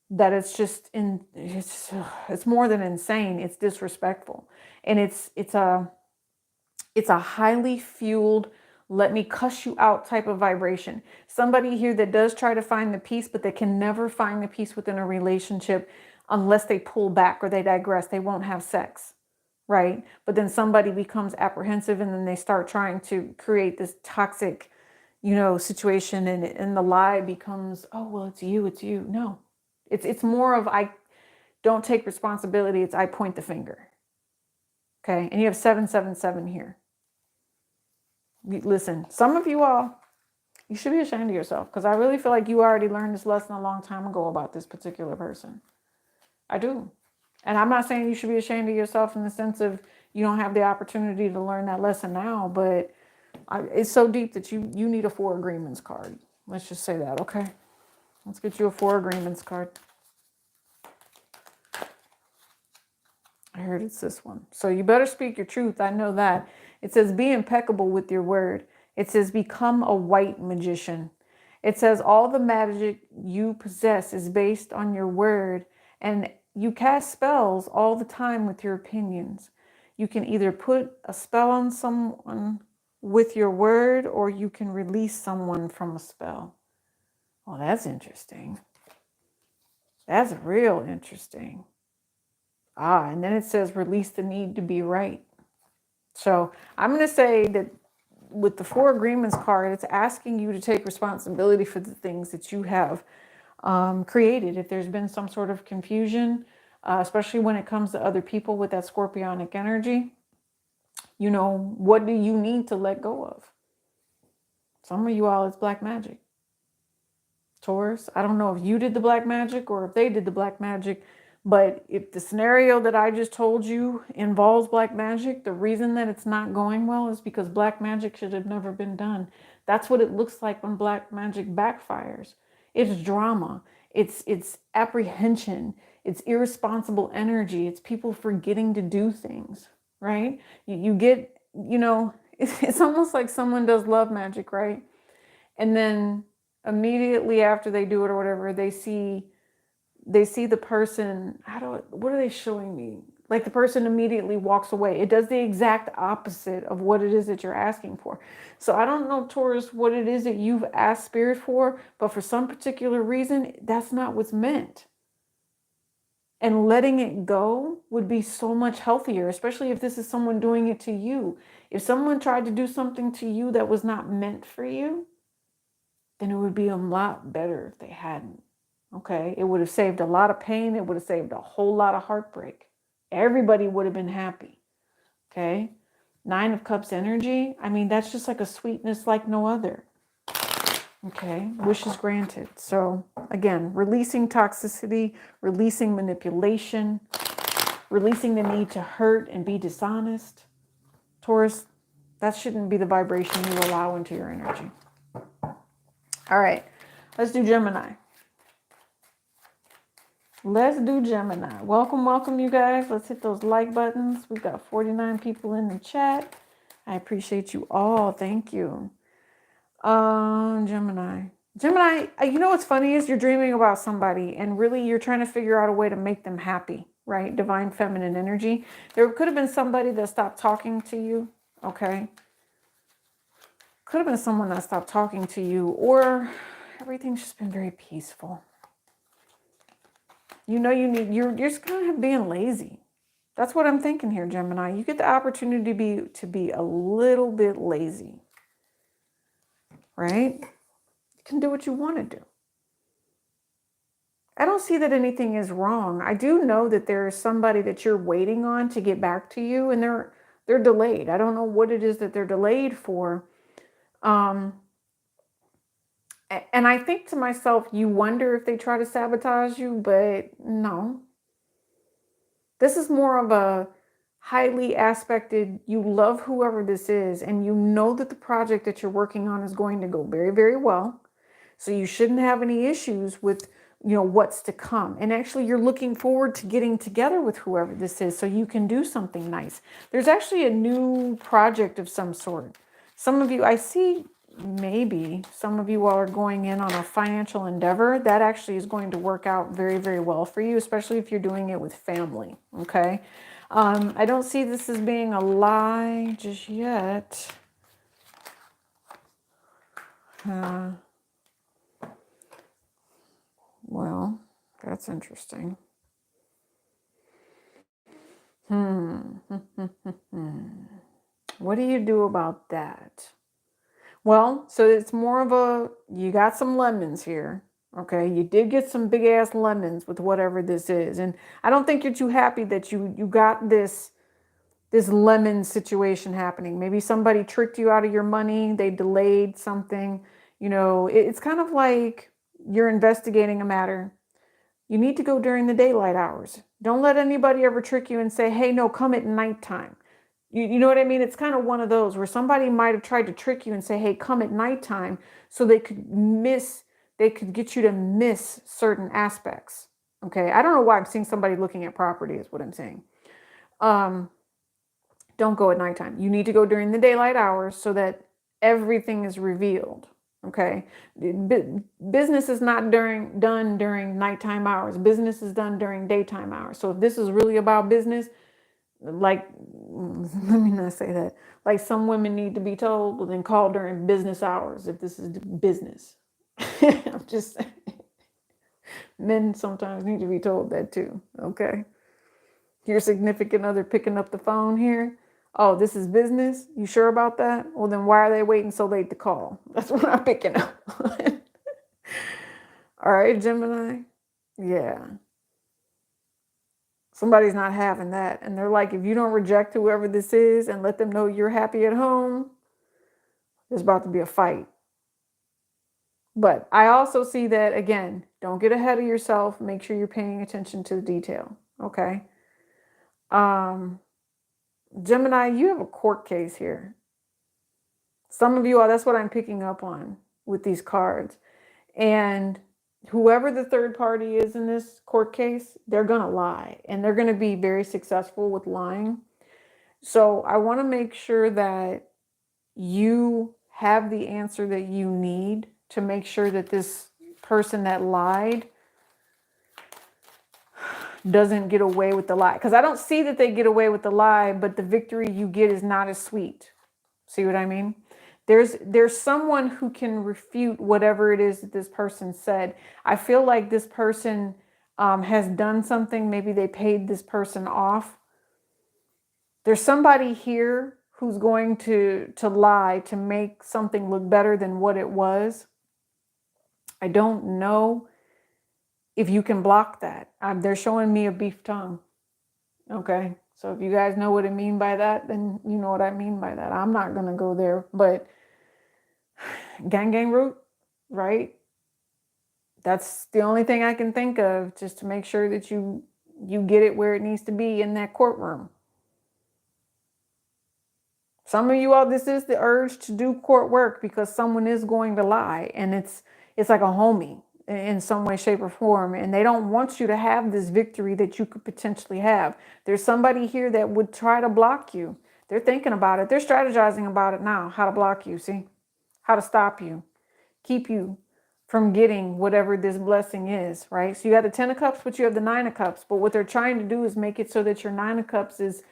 that it's more than insane. It's disrespectful. And it's a highly fueled, let me cuss you out type of vibration. Somebody here that does try to find the peace, but they can never find the peace within a relationship unless they pull back or they digress. They won't have sex, right? But then somebody becomes apprehensive and then they start trying to create this toxic, situation, and the lie becomes, oh, well, it's you. No, it's more of, I don't take responsibility. It's, I point the finger. Okay. And you have 777 here. Listen, some of you all, you should be ashamed of yourself, because I really feel like you already learned this lesson a long time ago about this particular person. I do. And I'm not saying you should be ashamed of yourself in the sense of you don't have the opportunity to learn that lesson now, but it's so deep that you need a 4 agreements card. Let's just say that, okay? Let's get you a 4 agreements card. I heard it's this one. So you better speak your truth. I know that. It says, be impeccable with your word. It says, become a white magician. It says, all the magic you possess is based on your word, and you cast spells all the time with your opinions. You can either put a spell on someone with your word, or you can release someone from a spell. Well, that's interesting. That's real interesting. And then it says, release the need to be right. So I'm going to say that with the 4 agreements card, it's asking you to take responsibility for the things that you have created. If there's been some sort of confusion, especially when it comes to other people with that scorpionic energy, what do you need to let go of? Some of you all, it's black magic. Taurus, I don't know if you did the black magic or if they did the black magic, but if the scenario that I just told you involves black magic, the reason that it's not going well is because black magic should have never been done. That's what it looks like when black magic backfires. It's drama. It's apprehension. It's irresponsible energy. It's people forgetting to do things, right? You get, it's almost like someone does love magic, right? And then immediately after they do it or whatever, they see the person, what are they showing me? Like the person immediately walks away. It does the exact opposite of what it is that you're asking for. So I don't know, Taurus, what it is that you've asked Spirit for, but for some particular reason, that's not what's meant. And letting it go would be so much healthier, especially if this is someone doing it to you. If someone tried to do something to you that was not meant for you, then it would be a lot better if they hadn't. Okay, it would have saved a lot of pain. It would have saved a whole lot of heartbreak. Everybody would have been happy. Okay, 9 of Cups energy. I mean, that's just like a sweetness like no other. Okay, wishes granted. So again, releasing toxicity, releasing manipulation, releasing the need to hurt and be dishonest. Taurus, that shouldn't be the vibration you allow into your energy. All right, let's do Gemini. Let's do Gemini. Welcome, you guys. Let's hit those like buttons. We've got 49 people in the chat. I appreciate you all. Thank you. Gemini. You know what's funny is you're dreaming about somebody and really you're trying to figure out a way to make them happy, right? Divine feminine energy. There could have been somebody that stopped talking to you, okay? Could have been someone that stopped talking to you, or everything's just been very peaceful. You're just kind of being lazy. That's what I'm thinking here, Gemini. You get the opportunity to be a little bit lazy, right? You can do what you want to do. I don't see that anything is wrong. I do know that there is somebody that you're waiting on to get back to you, and they're delayed. I don't know what it is that they're delayed for. And I think to myself, you wonder if they try to sabotage you, but no. This is more of a highly aspected, you love whoever this is, and you know that the project that you're working on is going to go very, very well. So you shouldn't have any issues with, what's to come. And actually, you're looking forward to getting together with whoever this is so you can do something nice. There's actually a new project of some sort. Some of you, I see, maybe some of you all are going in on a financial endeavor that actually is going to work out very, very well for you, especially if you're doing it with family. Okay. I don't see this as being a lie just yet. Well, that's interesting. What do you do about that? Well, so it's more of a, you got some lemons here. Okay. You did get some big ass lemons with whatever this is. And I don't think you're too happy that you got this lemon situation happening. Maybe somebody tricked you out of your money. They delayed something. It's kind of like you're investigating a matter. You need to go during the daylight hours. Don't let anybody ever trick you and say, hey, no, come at nighttime. You know what I mean? It's kind of one of those where somebody might have tried to trick you and say, hey, come at nighttime, so they could get you to miss certain aspects. Okay. I don't know why I'm seeing somebody looking at property is what I'm saying. Don't go at nighttime. You need to go during the daylight hours so that everything is revealed. Okay. Business is not done during nighttime hours. Business is done during daytime hours. So if this is really about business, like, let me not say that. Like, some women need to be told, well, then call during business hours if this is business. I'm just saying. Men sometimes need to be told that too. Okay. Your significant other picking up the phone here. Oh, this is business? You sure about that? Well, then why are they waiting so late to call? That's what I'm picking up on. All right, Gemini. Yeah. Somebody's not having that. And they're like, if you don't reject whoever this is and let them know you're happy at home, there's about to be a fight. But I also see that, again, don't get ahead of yourself. Make sure you're paying attention to the detail. Okay. Gemini, you have a court case here. Some of you are, that's what I'm picking up on with these cards. And whoever the third party is in this court case, they're going to lie, and they're going to be very successful with lying. So I want to make sure that you have the answer that you need to make sure that this person that lied doesn't get away with the lie. Because I don't see that they get away with the lie, but the victory you get is not as sweet. See what I mean? There's someone who can refute whatever it is that this person said. I feel like this person has done something. Maybe they paid this person off. There's somebody here who's going to lie to make something look better than what it was. I don't know if you can block that. They're showing me a beef tongue. Okay. So if you guys know what I mean by that, then you know what I mean by that. I'm not going to go there, but gang root, right? That's the only thing I can think of, just to make sure that you get it where it needs to be in that courtroom. Some of you all, this is the urge to do court work because someone is going to lie, and it's like a homie in some way, shape, or form, and they don't want you to have this victory that you could potentially have. There's somebody here that would try to block you. They're thinking about it. They're strategizing about it now, how to block you, see? How to stop you, keep you from getting whatever this blessing is, right? So you have the 10 of Cups, but you have the 9 of Cups. But what they're trying to do is make it so that your 9 of Cups is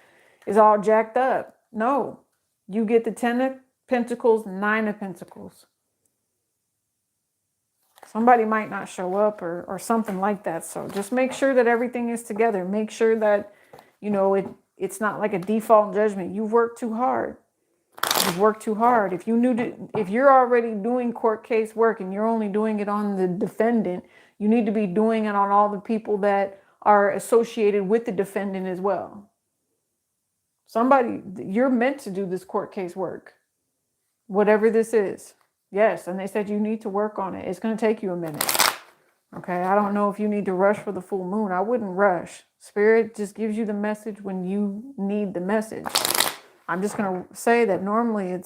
all jacked up. No, you get the 10 of Pentacles, 9 of Pentacles. Somebody might not show up or something like that. So just make sure that everything is together. Make sure that, it's not like a default judgment. You've worked too hard. You've worked too hard. If you're already doing court case work and you're only doing it on the defendant, you need to be doing it on all the people that are associated with the defendant as well. You're meant to do this court case work, whatever this is. Yes, and they said you need to work on it. It's going to take you a minute. Okay, I don't know if you need to rush for the full moon. I wouldn't rush. Spirit just gives you the message when you need the message. I'm just going to say that normally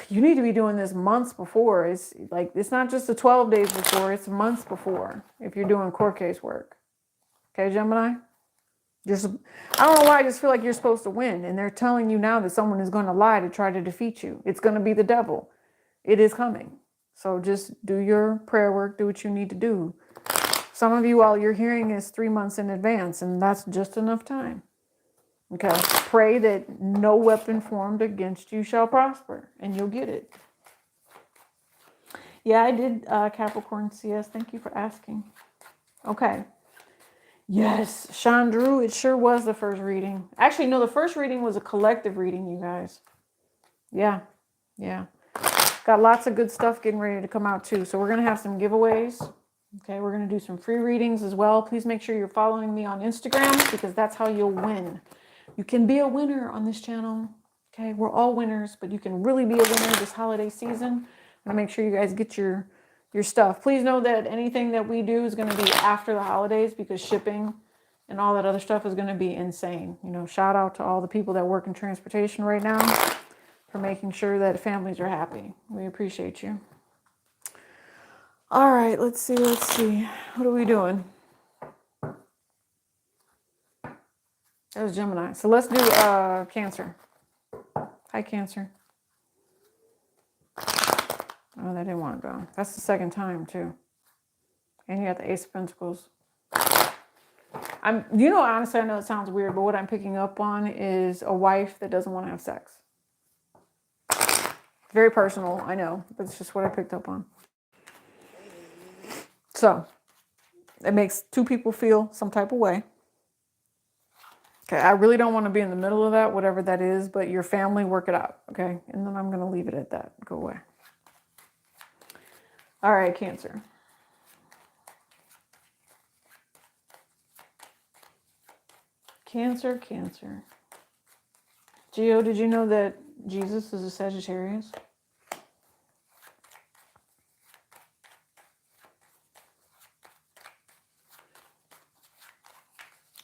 you need to be doing this months before. It's like, it's not just the 12 days before, it's months before if you're doing court case work. Okay, Gemini? I don't know why, I just feel like you're supposed to win. And they're telling you now that someone is going to lie to try to defeat you. It's going to be the devil. It is coming. So just do your prayer work, do what you need to do. Some of you, all you're hearing is 3 months in advance, and that's just enough time. Okay, pray that no weapon formed against you shall prosper, and you'll get it. Yeah, I did Capricorn CS. Thank you for asking. Okay. Yes, Chandru, it sure was the first reading. Actually, no, the first reading was a collective reading, you guys. Yeah. Got lots of good stuff getting ready to come out too. So we're going to have some giveaways. Okay, we're going to do some free readings as well. Please make sure you're following me on Instagram because that's how you'll win. You can be a winner on this channel. Okay, we're all winners, but you can really be a winner this holiday season. I'm going to make sure you guys get your stuff. Please know that anything that we do is going to be after the holidays because shipping and all that other stuff is going to be insane. You know, shout out to all the people that work in transportation right now for making sure that families are happy. We appreciate you. All right, let's see. What are we doing? That was Gemini. So let's do Cancer. Hi, Cancer. Oh, that didn't want to go. That's the second time, too. And you got the Ace of Pentacles. Honestly, I know it sounds weird, but what I'm picking up on is a wife that doesn't want to have sex. Very personal, I know, but it's just what I picked up on. So, it makes two people feel some type of way. Okay, I really don't want to be in the middle of that, whatever that is, but your family, work it out, okay? And then I'm going to leave it at that. Go away. All right, Cancer. Cancer. Geo, did you know that Jesus is a Sagittarius?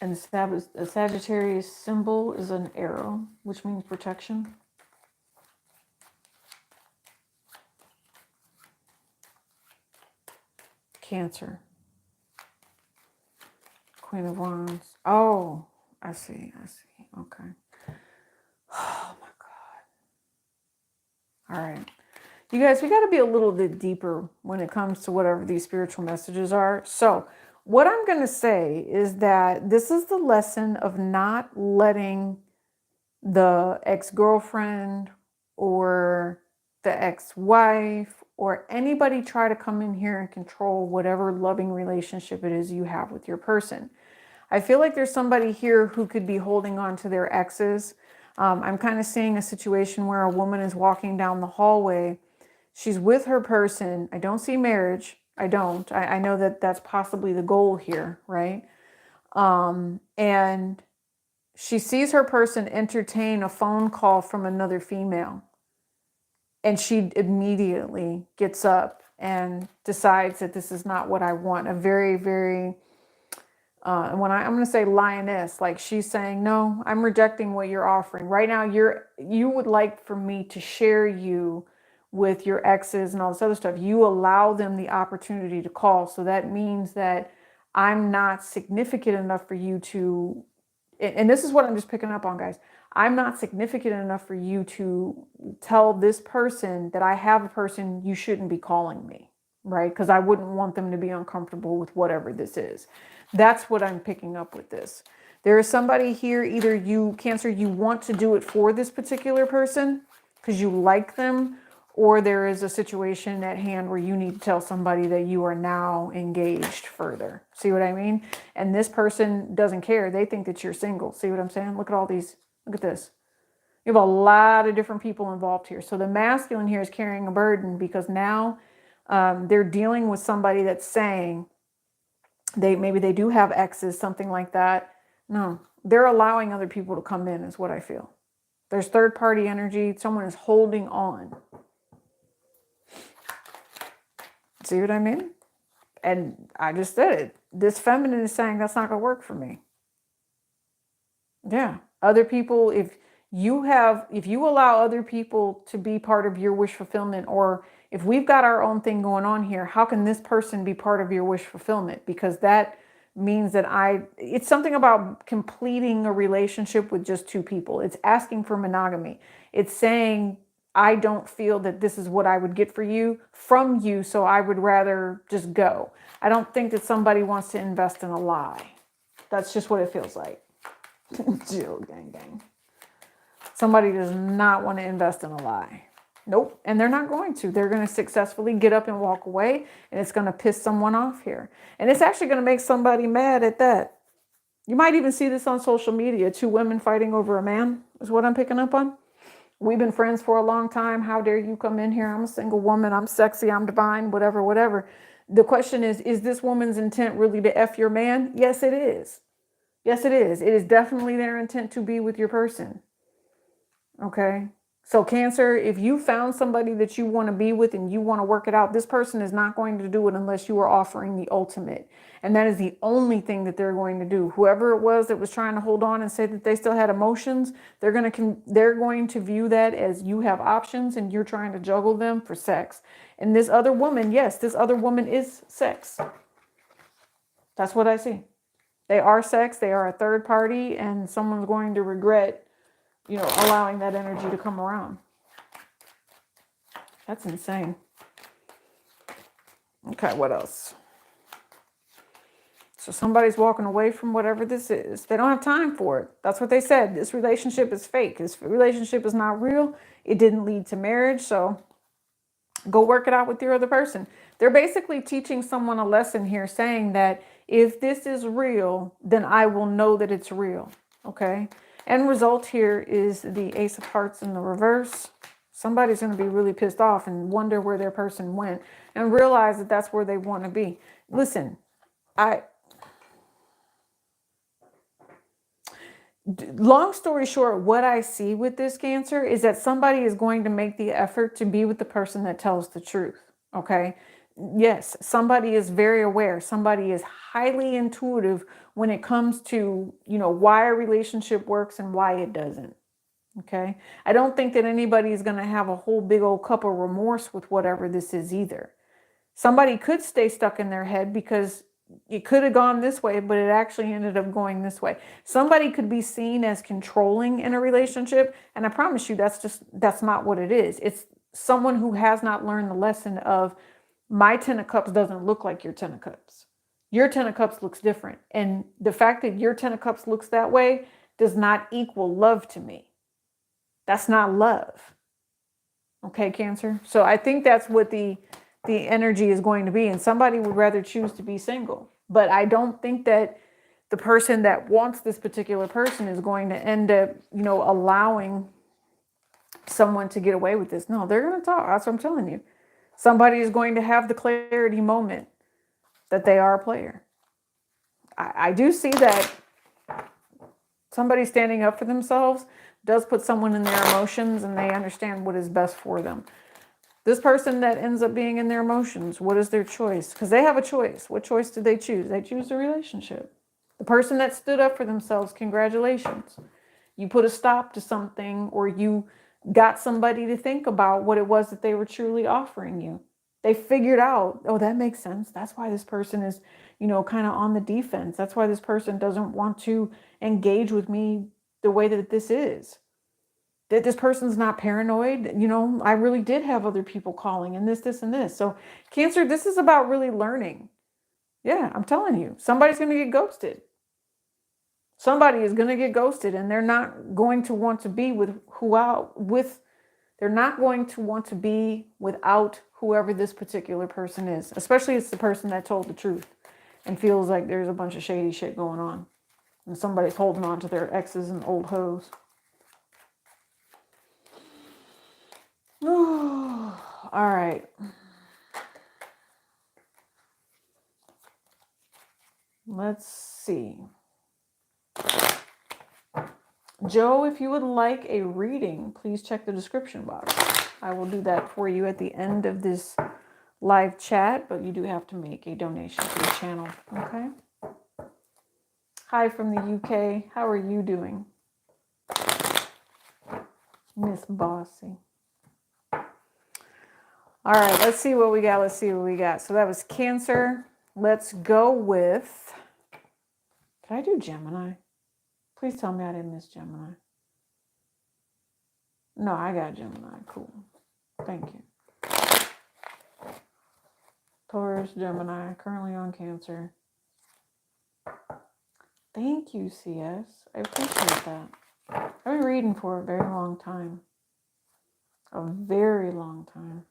And the Sagittarius symbol is an arrow, which means protection. Cancer. Queen of Wands. Oh, I see. Okay. Oh my God. All right. You guys, we got to be a little bit deeper when it comes to whatever these spiritual messages are. So what I'm going to say is that this is the lesson of not letting the ex-girlfriend or the ex-wife or anybody try to come in here and control whatever loving relationship it is you have with your person. I feel like there's somebody here who could be holding on to their exes. I'm kind of seeing a situation where a woman is walking down the hallway. She's with her person. I don't see marriage. I don't. I know that that's possibly the goal here, right? And she sees her person entertain a phone call from another female. And she immediately gets up and decides that this is not what I want. A very, very, I'm going to say lioness, like she's saying, no, I'm rejecting what you're offering. Right now, you would like for me to share you with your exes and all this other stuff. You allow them the opportunity to call. So that means that I'm not significant enough for you to, and this is what I'm just picking up on, guys. I'm not significant enough for you to tell this person that I have a person you shouldn't be calling me, right? Because I wouldn't want them to be uncomfortable with whatever this is. That's what I'm picking up with this. There is somebody here, either you, Cancer, you want to do it for this particular person because you like them, or there is a situation at hand where you need to tell somebody that you are now engaged further. See what I mean? And this person doesn't care. They think that you're single. See what I'm saying? Look at all these. Look at this. You have a lot of different people involved here. So the masculine here is carrying a burden because now they're dealing with somebody that's saying maybe they do have exes, something like that. No, they're allowing other people to come in is what I feel. There's third party energy. Someone is holding on. See what I mean? And I just said it. This feminine is saying that's not going to work for me. Yeah. Other people, if you allow other people to be part of your wish fulfillment, or if we've got our own thing going on here, how can this person be part of your wish fulfillment? Because that means that it's something about completing a relationship with just two people. It's asking for monogamy. It's saying, I don't feel that this is what I would get for you from you, so I would rather just go. I don't think that somebody wants to invest in a lie. That's just what it feels like. Jill, gang, gang. Somebody does not want to invest in a lie. Nope. And they're not going to. They're going to successfully get up and walk away, and it's going to piss someone off here. And it's actually going to make somebody mad at that. You might even see this on social media. Two women fighting over a man is what I'm picking up on. We've been friends for a long time. How dare you come in here? I'm a single woman. I'm sexy. I'm divine, whatever, whatever. The question is this woman's intent really to F your man? Yes, it is. Yes, it is. It is definitely their intent to be with your person. Okay. So Cancer, if you found somebody that you want to be with and you want to work it out, this person is not going to do it unless you are offering the ultimate. And that is the only thing that they're going to do. Whoever it was that was trying to hold on and say that they still had emotions, they're going to view that as you have options and you're trying to juggle them for sex. And this other woman, yes, this other woman is sex. That's what I see. They are sex. They are a third party, and someone's going to regret, allowing that energy to come around. That's insane. Okay, what else? So somebody's walking away from whatever this is. They don't have time for it. That's what they said. This relationship is fake. This relationship is not real. It didn't lead to marriage. So go work it out with your other person. They're basically teaching someone a lesson here, saying that if this is real, then I will know that it's real. Okay. End result here is the Ace of Hearts in the reverse. Somebody's going to be really pissed off and wonder where their person went and realize that that's where they want to be. Listen, long story short, what I see with this Cancer is that somebody is going to make the effort to be with the person that tells the truth. Okay. Yes, somebody is very aware. Somebody is highly intuitive when it comes to, why a relationship works and why it doesn't. Okay. I don't think that anybody is going to have a whole big old cup of remorse with whatever this is either. Somebody could stay stuck in their head because it could have gone this way, but it actually ended up going this way. Somebody could be seen as controlling in a relationship. And I promise you, that's not what it is. It's someone who has not learned the lesson of, my 10 of cups doesn't look like your 10 of cups. Your 10 of cups looks different. And the fact that your 10 of cups looks that way does not equal love to me. That's not love. Okay, Cancer? So I think that's what the energy is going to be. And somebody would rather choose to be single. But I don't think that the person that wants this particular person is going to end up, allowing someone to get away with this. No, they're going to talk. That's what I'm telling you. Somebody is going to have the clarity moment that they are a player. I do see that somebody standing up for themselves does put someone in their emotions, and they understand what is best for them. This person that ends up being in their emotions, what is their choice? Because they have a choice. What choice did they choose? They choose the relationship. The person that stood up for themselves, congratulations. You put a stop to something, or you got somebody to think about what it was that they were truly offering you. They figured out, oh, that makes sense. That's why this person is, kind of on the defense. That's why this person doesn't want to engage with me the way that this is. That this person's not paranoid. I really did have other people calling and this, and this. So Cancer, this is about really learning. Yeah, I'm telling you, somebody's going to get ghosted. Somebody is going to get ghosted, and they're not going to want to be they're not going to want to be without whoever this particular person is, especially it's the person that told the truth and feels like there's a bunch of shady shit going on and somebody's holding on to their exes and old hoes. All right. Let's see. Joe, if you would like a reading, please check the description box. I will do that for you at the end of this live chat, but you do have to make a donation to the channel. Okay. Hi from the UK. How are you doing, Miss Bossy? All right, let's see what we got. Let's see what we got. So that was Cancer. Let's go with, did I do Gemini? Please tell me I didn't miss Gemini. No, I got Gemini. Cool. Thank you. Taurus, Gemini, currently on Cancer. Thank you, CS. I appreciate that. I've been reading for a very long time. A very long time.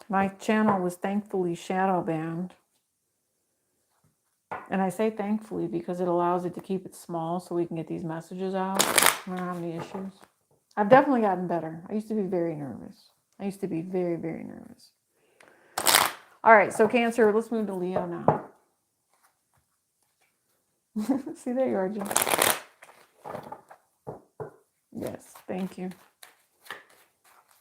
My channel was thankfully shadow banned. And I say thankfully because it allows it to keep it small so we can get these messages out. I don't have any issues. I've definitely gotten better. I used to be very nervous. I used to be very, very nervous. All right, so Cancer, let's move to Leo now. See, there you are, Jim. Yes, thank you.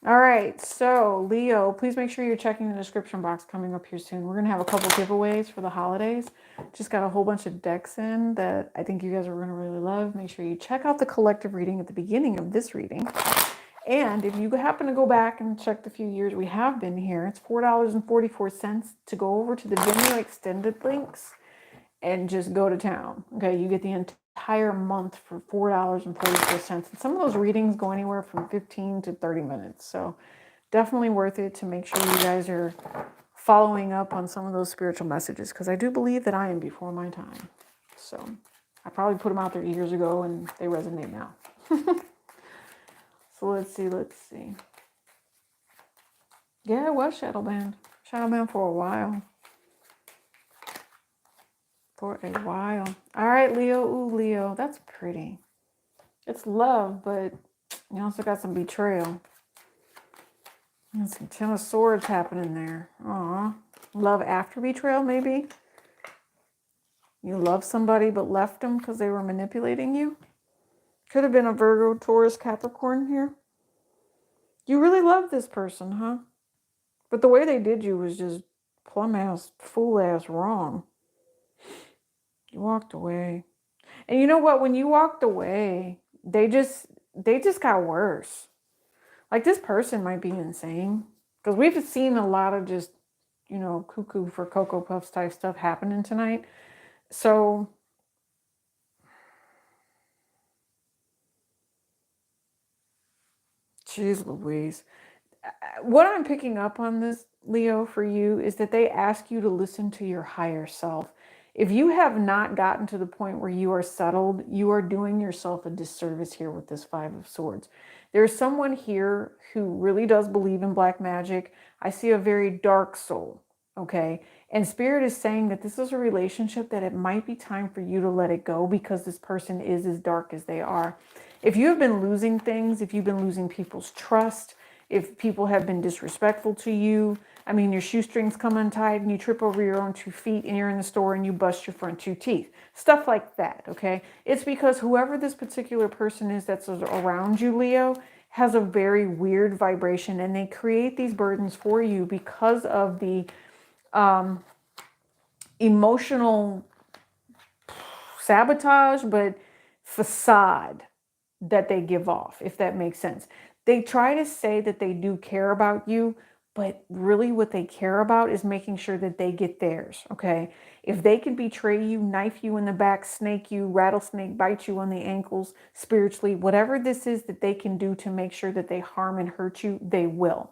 All right, so Leo, please make sure you're checking the description box coming up here soon. We're going to have a couple giveaways for the holidays. Just got a whole bunch of decks in that I think you guys are going to really love. Make sure you check out the collective reading at the beginning of this reading. And if you happen to go back and check the few years we have been here, it's $4.44 to go over to the Vimeo extended links and just go to town. Okay, you get the entire month for $4.44. And some of those readings go anywhere from 15 to 30 minutes. So definitely worth it to make sure you guys are following up on some of those spiritual messages, because I do believe that I am before my time. So I probably put them out there years ago and they resonate now. So let's see. Yeah, it was shadow banned. Shadow banned for a while. All right, Leo. Ooh, Leo. That's pretty. It's love, but you also got some betrayal. And some Ten of Swords happening there. Aw. Love after betrayal, maybe? You love somebody but left them because they were manipulating you? Could have been a Virgo, Taurus, Capricorn here. You really love this person, huh? But the way they did you was just plum ass, fool ass wrong. You walked away. And you know what? When you walked away, they just got worse. Like, this person might be insane. Because we've seen a lot of just, cuckoo for Cocoa Puffs type stuff happening tonight. So, geez Louise. What I'm picking up on this, Leo, for you is that they ask you to listen to your higher self. If you have not gotten to the point where you are settled, you are doing yourself a disservice here with this Five of Swords. There's someone here who really does believe in black magic. I see a very dark soul, okay? And Spirit is saying that this is a relationship that it might be time for you to let it go because this person is as dark as they are. If you have been losing things, if you've been losing people's trust, if people have been disrespectful to you, I mean, your shoestrings come untied and you trip over your own 2 feet and you're in the store and you bust your front 2 teeth. Stuff like that, okay? It's because whoever this particular person is that's around you, Leo, has a very weird vibration and they create these burdens for you because of the emotional sabotage, but facade that they give off, if that makes sense. They try to say that they do care about you, but really what they care about is making sure that they get theirs, okay? If they can betray you, knife you in the back, snake you, rattlesnake bite you on the ankles, spiritually, whatever this is that they can do to make sure that they harm and hurt you, they will.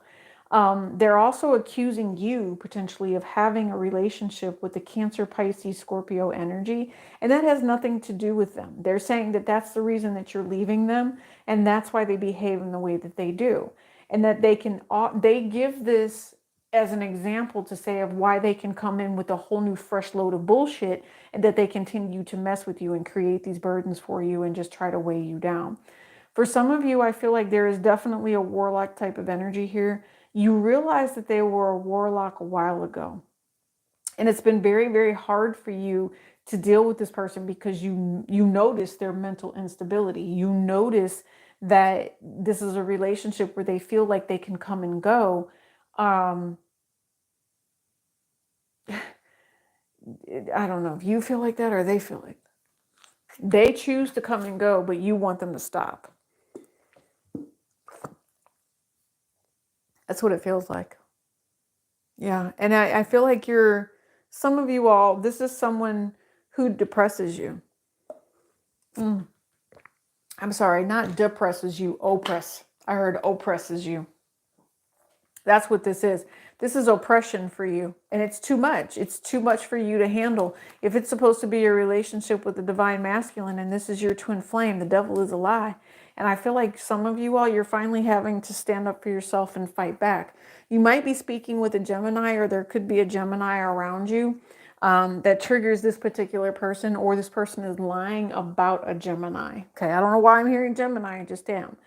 They're also accusing you potentially of having a relationship with the Cancer, Pisces, Scorpio energy, and that has nothing to do with them. They're saying that that's the reason that you're leaving them, and that's why they behave in the way that they do, and that they give this as an example to say of why they can come in with a whole new fresh load of bullshit, and that they continue to mess with you and create these burdens for you and just try to weigh you down. For some of you, I feel like there is definitely a warlock type of energy here. You realize that they were a warlock a while ago. And it's been very, very hard for you to deal with this person because you notice their mental instability. You notice that this is a relationship where they feel like they can come and go I don't know if you feel like that or they feel like that. They choose to come and go, but you want them to stop. That's what it feels like. Yeah. And I feel like some of you all, this is someone who depresses you. I'm sorry, not depresses you, oppress. I heard oppresses you. That's what this is. This is oppression for you. And it's too much. It's too much for you to handle. If it's supposed to be your relationship with the divine masculine and this is your twin flame, the devil is a lie. And I feel like some of you all, you're finally having to stand up for yourself and fight back. You might be speaking with a Gemini, or there could be a Gemini around you that triggers this particular person, or this person is lying about a Gemini. Okay, I don't know why I'm hearing Gemini, I just am.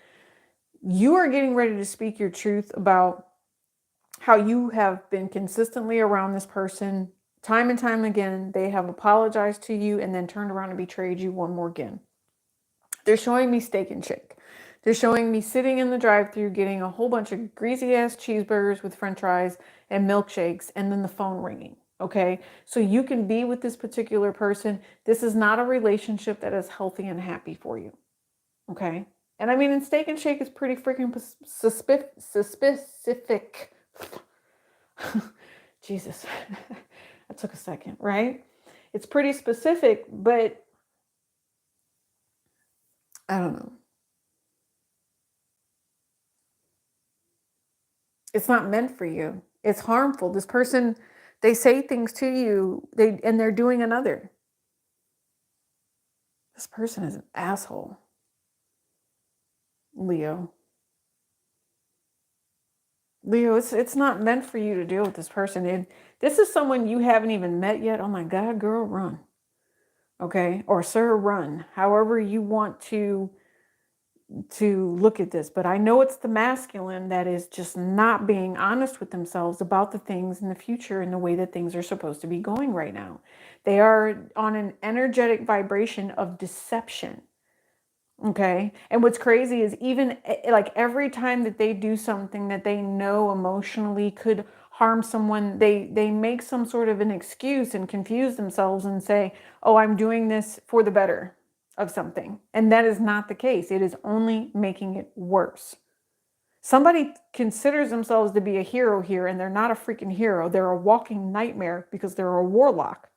You are getting ready to speak your truth about how you have been consistently around this person time and time again. They have apologized to you and then turned around and betrayed you one more again. They're showing me Steak and Shake. They're showing me sitting in the drive-thru getting a whole bunch of greasy ass cheeseburgers with french fries and milkshakes, and then the phone ringing. Okay, so you can be with this particular person. This is not a relationship that is healthy and happy for you. Okay, and I mean, and Steak and Shake is pretty freaking specific. Jesus, that took a second, right? It's pretty specific, but I don't know. It's not meant for you. It's harmful. This person, they say things to you, and they're doing another. This person is an asshole. Leo. Leo, it's not meant for you to deal with this person. And this is someone you haven't even met yet. Oh my God, girl, run. Okay? Or sir, run. However you want to look at this, but I know it's the masculine that is just not being honest with themselves about the things in the future and the way that things are supposed to be going right now. They are on an energetic vibration of deception. Okay. And what's crazy is even like every time that they do something that they know emotionally could harm someone, they make some sort of an excuse and confuse themselves and say, oh, I'm doing this for the better of something. And that is not the case. It is only making it worse. Somebody considers themselves to be a hero here, and they're not a freaking hero. They're a walking nightmare because they're a warlock.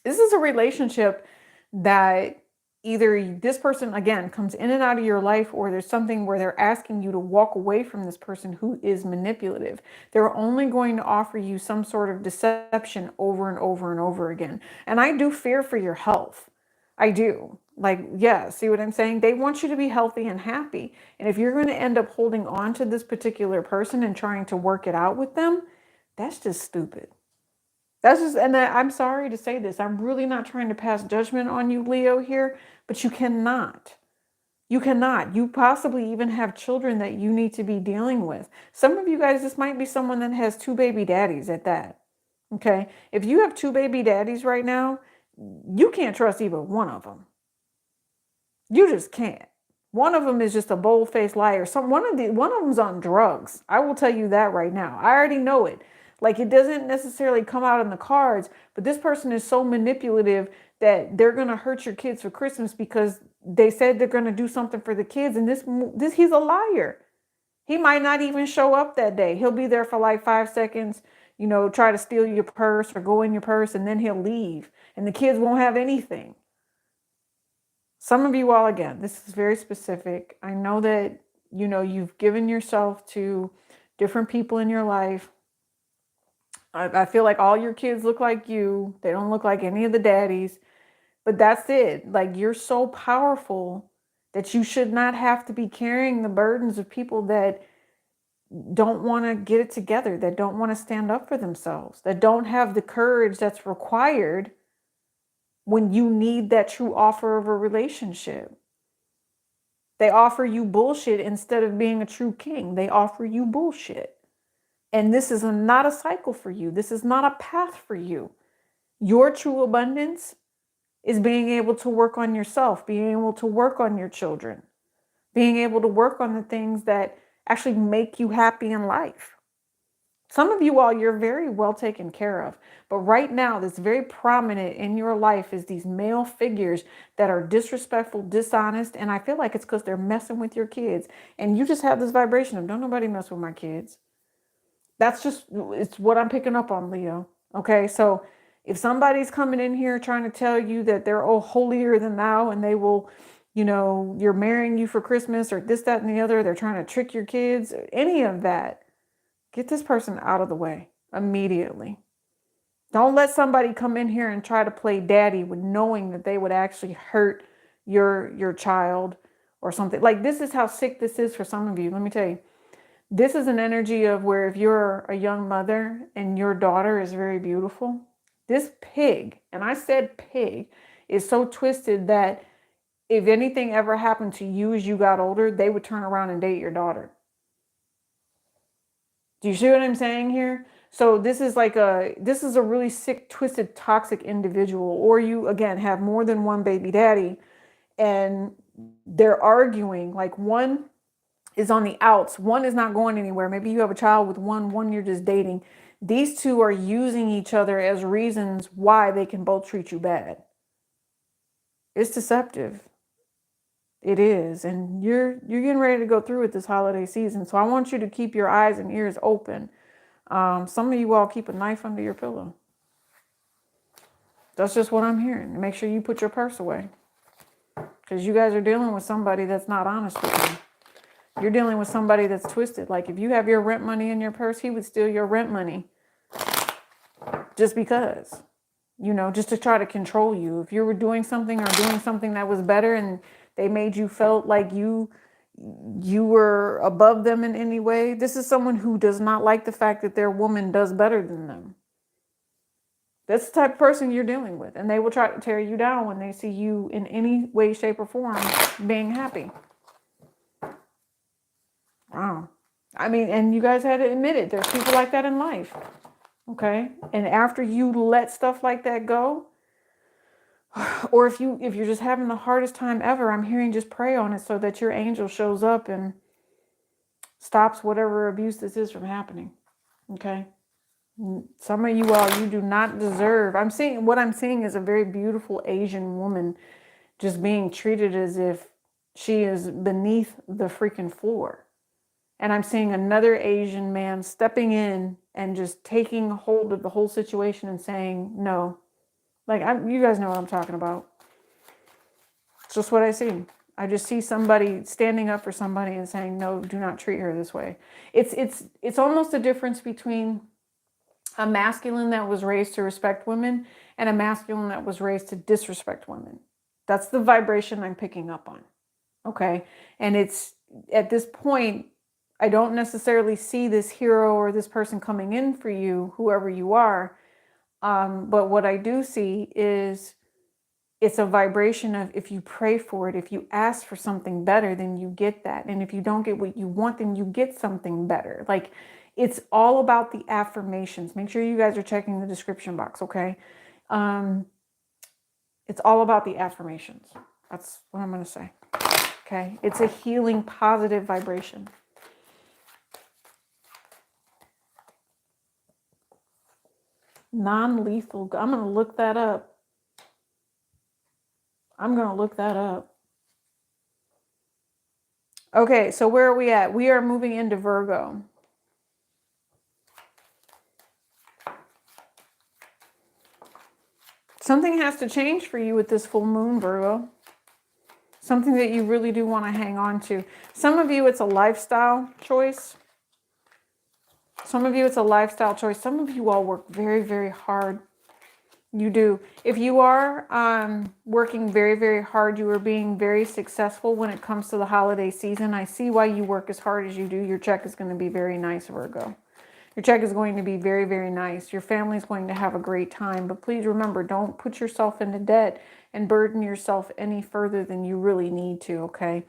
This is a relationship that either this person, again, comes in and out of your life, or there's something where they're asking you to walk away from this person who is manipulative. They're only going to offer you some sort of deception over and over and over again. And I do fear for your health. I do. Like, yeah, see what I'm saying? They want you to be healthy and happy. And if you're going to end up holding on to this particular person and trying to work it out with them, that's just stupid. That's just, and I'm sorry to say this. I'm really not trying to pass judgment on you, Leo, here, but you cannot. You cannot. You possibly even have children that you need to be dealing with. Some of you guys, this might be someone that has two baby daddies at that. Okay. If you have two baby daddies right now, you can't trust either one of them. You just can't. One of them is just a bold-faced liar. One of them's on drugs. I will tell you that right now. I already know it. Like, it doesn't necessarily come out in the cards, but this person is so manipulative that they're going to hurt your kids for Christmas because they said they're going to do something for the kids. And this he's a liar. He might not even show up that day. He'll be there for like 5 seconds, try to steal your purse or go in your purse, and then he'll leave. And the kids won't have anything. Some of you all, again, this is very specific. I know that, you've given yourself to different people in your life. I feel like all your kids look like you. They don't look like any of the daddies. But that's it. Like, you're so powerful that you should not have to be carrying the burdens of people that don't want to get it together, that don't want to stand up for themselves, that don't have the courage that's required when you need that true offer of a relationship. They offer you bullshit instead of being a true king. They offer you bullshit. And this is not a cycle for you. This is not a path for you. Your true abundance is being able to work on yourself, being able to work on your children, being able to work on the things that actually make you happy in life. Some of you all, you're very well taken care of. But right now, that's very prominent in your life is these male figures that are disrespectful, dishonest. And I feel like it's because they're messing with your kids. And you just have this vibration of, don't nobody mess with my kids. That's just, it's what I'm picking up on, Leo. Okay, so if somebody's coming in here trying to tell you that they're holier than thou and they will, you're marrying you for Christmas or this, that, and the other, they're trying to trick your kids, any of that, get this person out of the way immediately. Don't let somebody come in here and try to play daddy with knowing that they would actually hurt your child or something. Like, this is how sick this is for some of you. Let me tell you. This is an energy of where if you're a young mother and your daughter is very beautiful, this pig, and I said pig, is so twisted that if anything ever happened to you as you got older, they would turn around and date your daughter. Do you see what I'm saying here? So this is a really sick, twisted, toxic individual. Or you, again, have more than one baby daddy and they're arguing, like one is on the outs. One is not going anywhere. Maybe you have a child with one you're just dating. These two are using each other as reasons why they can both treat you bad. It's deceptive. It is. And you're getting ready to go through it this holiday season. So I want you to keep your eyes and ears open. Some of you all keep a knife under your pillow. That's just what I'm hearing. Make sure you put your purse away. Because you guys are dealing with somebody that's not honest with you. You're dealing with somebody that's twisted. Like if you have your rent money in your purse, he would steal your rent money just because, just to try to control you. If you were doing something that was better and they made you felt like you were above them in any way. This is someone who does not like the fact that their woman does better than them. That's the type of person you're dealing with. And they will try to tear you down when they see you in any way, shape, or form being happy. Wow. I mean, and you guys had to admit it. There's people like that in life. Okay. And after you let stuff like that go, or if you're just having the hardest time ever, I'm hearing just pray on it so that your angel shows up and stops whatever abuse this is from happening. Okay. Some of you all, you do not deserve. What I'm seeing is a very beautiful Asian woman just being treated as if she is beneath the freaking floor. And I'm seeing another Asian man stepping in and just taking hold of the whole situation and saying, no. Like, you guys know what I'm talking about. It's just what I see. I just see somebody standing up for somebody and saying, no, do not treat her this way. It's almost a difference between a masculine that was raised to respect women and a masculine that was raised to disrespect women. That's the vibration I'm picking up on. Okay. And it's at this point, I don't necessarily see this hero or this person coming in for you, whoever you are. But what I do see is it's a vibration of if you pray for it, if you ask for something better, then you get that. And if you don't get what you want, then you get something better. Like, it's all about the affirmations. Make sure you guys are checking the description box, okay? It's all about the affirmations. That's what I'm going to say. Okay? It's a healing, positive vibration. Non-lethal. I'm going to look that up. Okay, so where are we at? We are moving into Virgo. Something has to change for you with this full moon, Virgo. Something that you really do want to hang on to. Some of you, it's a lifestyle choice. Some of you, it's a lifestyle choice. Some of you all work very, very hard. You do. If you are working very, very hard, you are being very successful when it comes to the holiday season. I see why you work as hard as you do. Your check is going to be very nice, Virgo. Your check is going to be very, very nice. Your family is going to have a great time. But please remember, don't put yourself into debt and burden yourself any further than you really need to, okay?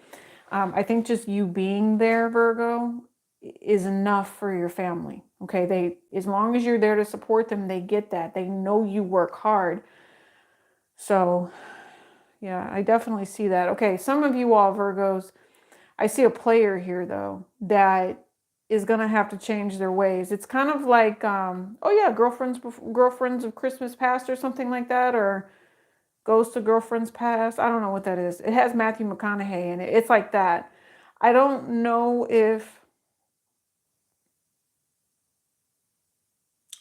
I think just you being there, Virgo, is enough for your family, okay? As long as you're there to support them, they get that. They know you work hard. So, yeah, I definitely see that. Okay, some of you all, Virgos, I see a player here, though, that is going to have to change their ways. It's kind of like, oh yeah, girlfriends of Christmas past or something like that, or Ghost of Girlfriends Past. I don't know what that is. It has Matthew McConaughey in it. It's like that. I don't know if,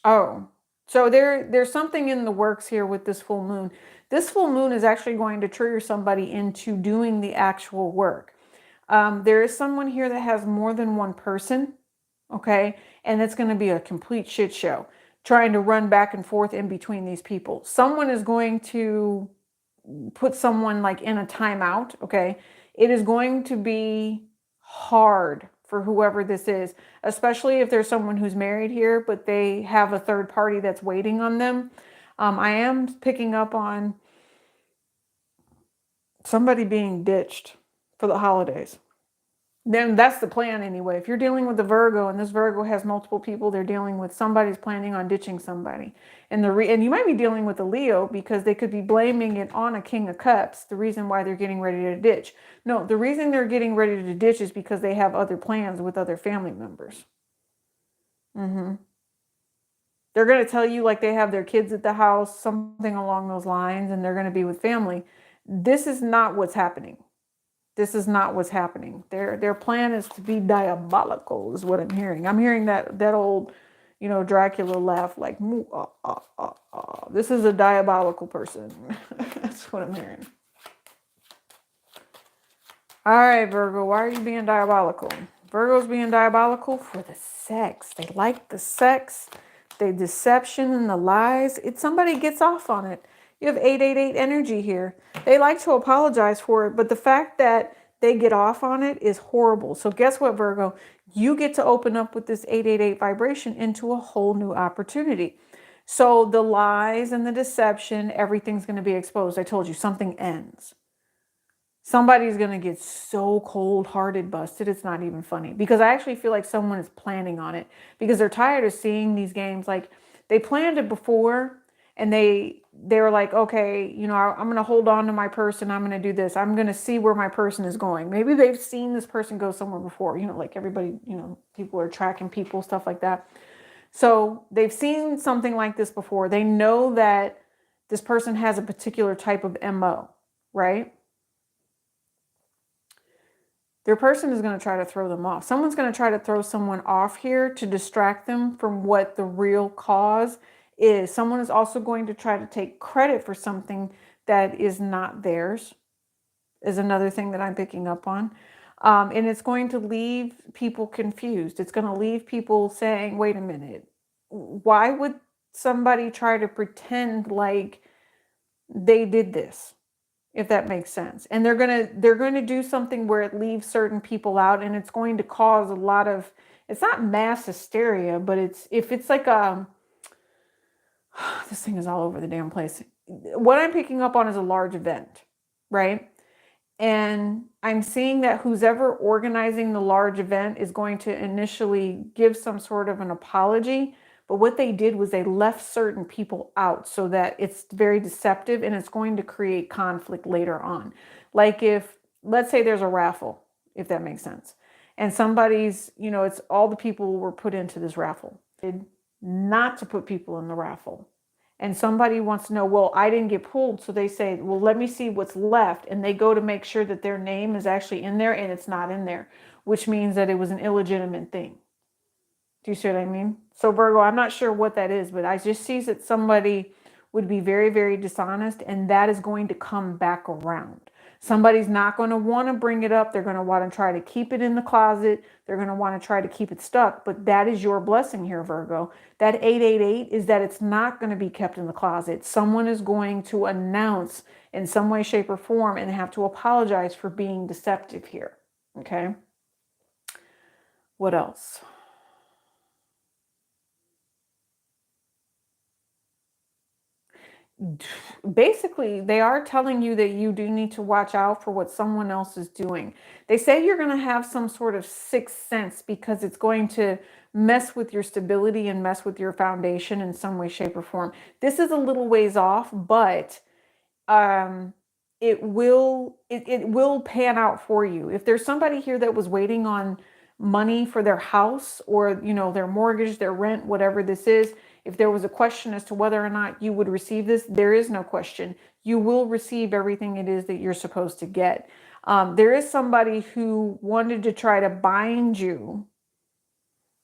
oh, so there's something in the works here with this full moon. This full moon is actually going to trigger somebody into doing the actual work. There is someone here that has more than one person, okay? And it's going to be a complete shit show trying to run back and forth in between these people. Someone is going to put someone like in a timeout, okay? It is going to be hard for whoever this is, especially if there's someone who's married here, but they have a third party that's waiting on them. I am picking up on somebody being ditched for the holidays. Then that's the plan anyway. If you're dealing with the Virgo and this Virgo has multiple people they're dealing with, somebody's planning on ditching somebody. And you might be dealing with a Leo because they could be blaming it on a King of Cups, the reason why they're getting ready to ditch. No, the reason they're getting ready to ditch is because they have other plans with other family members. Mm-hmm. They're going to tell you like they have their kids at the house, something along those lines, and they're going to be with family. This is not what's happening. This is not what's happening. Their plan is to be diabolical, is what I'm hearing. I'm hearing that old, Dracula laugh, like, moo, ah, ah, ah, ah. This is a diabolical person. That's what I'm hearing. All right, Virgo, why are you being diabolical? Virgo's being diabolical for the sex. They like the sex, the deception and the lies. Somebody gets off on it. You have 888 energy here. They like to apologize for it, but the fact that they get off on it is horrible. So guess what, Virgo? You get to open up with this 888 vibration into a whole new opportunity. So the lies and the deception, everything's going to be exposed. I told you, something ends. Somebody's going to get so cold-hearted busted, it's not even funny. Because I actually feel like someone is planning on it. Because they're tired of seeing these games. Like, they planned it before, and they were like, okay, I'm going to hold on to my person. I'm going to do this. I'm going to see where my person is going. Maybe they've seen this person go somewhere before. Like everybody, people are tracking people, stuff like that. So they've seen something like this before. They know that this person has a particular type of MO, right? Their person is going to try to throw them off. Someone's going to try to throw someone off here to distract them from what the real cause is. Someone is also going to try to take credit for something that is not theirs, is another thing that I'm picking up on. And it's going to leave people confused. It's going to leave people saying, wait a minute, why would somebody try to pretend like they did this? If that makes sense. And they're going to do something where it leaves certain people out, and it's going to cause a lot of, it's not mass hysteria, but if it's like this thing is all over the damn place. What I'm picking up on is a large event, right? And I'm seeing that who's ever organizing the large event is going to initially give some sort of an apology. But what they did was they left certain people out so that it's very deceptive, and it's going to create conflict later on. Like if, let's say there's a raffle, if that makes sense. And somebody's, it's all the people were put into this raffle. Not to put people in the raffle. And somebody wants to know, well, I didn't get pulled. So they say, well, let me see what's left. And they go to make sure that their name is actually in there, and it's not in there, which means that it was an illegitimate thing. Do you see what I mean? So Virgo, I'm not sure what that is, but I just see that somebody would be very, very dishonest, and that is going to come back around. Somebody's not going to want to bring it up. They're going to want to try to keep it in the closet. They're going to want to try to keep it stuck. But that is your blessing here, Virgo. That 888 is that it's not going to be kept in the closet. Someone is going to announce in some way, shape, or form and have to apologize for being deceptive here. Okay? What else? Basically, they are telling you that you do need to watch out for what someone else is doing. They say you're going to have some sort of sixth sense because it's going to mess with your stability and mess with your foundation in some way, shape, or form. This is a little ways off, but it will pan out for you. If there's somebody here that was waiting on money for their house or, their mortgage, their rent, whatever this is. If there was a question as to whether or not you would receive this, there is no question. You will receive everything it is that you're supposed to get. There is somebody who wanted to try to bind you.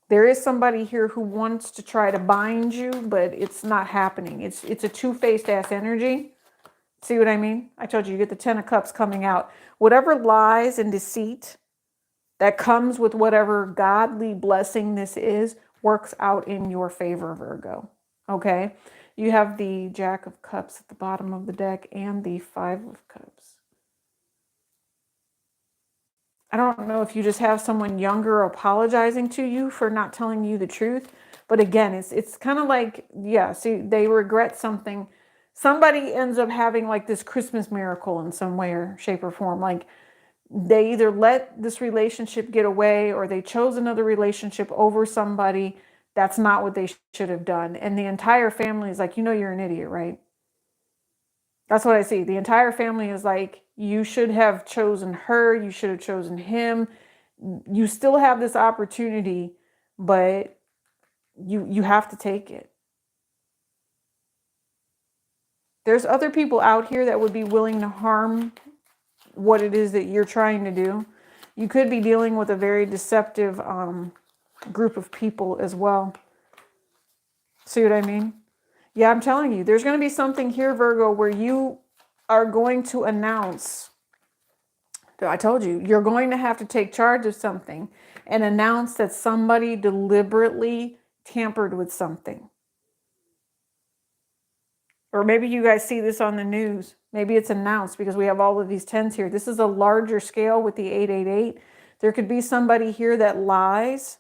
There is somebody here who wants to try to bind you, but it's not happening. It's a two-faced ass energy. See what I mean? I told you get the 10 of Cups coming out. Whatever lies and deceit that comes with whatever godly blessing this is works out in your favor, Virgo. Okay? You have the Jack of Cups at the bottom of the deck and the Five of Cups. I don't know if you just have someone younger apologizing to you for not telling you the truth. But again, it's kind of like, yeah, see, they regret something. Somebody ends up having like this Christmas miracle in some way or shape or form. Like they either let this relationship get away or they chose another relationship over somebody. That's not what they should have done. And the entire family is like, you're an idiot, right? That's what I see. The entire family is like, you should have chosen her. You should have chosen him. You still have this opportunity, but you have to take it. There's other people out here that would be willing to harm what it is that you're trying to do. You could be dealing with a very deceptive group of people as well. See what I mean? Yeah, I'm telling you, there's going to be something here, Virgo, where you are going to announce. I told you, you're going to have to take charge of something and announce that somebody deliberately tampered with something. Or maybe you guys see this on the news. Maybe it's announced because we have all of these 10s here. This is a larger scale with the 888. There could be somebody here that lies.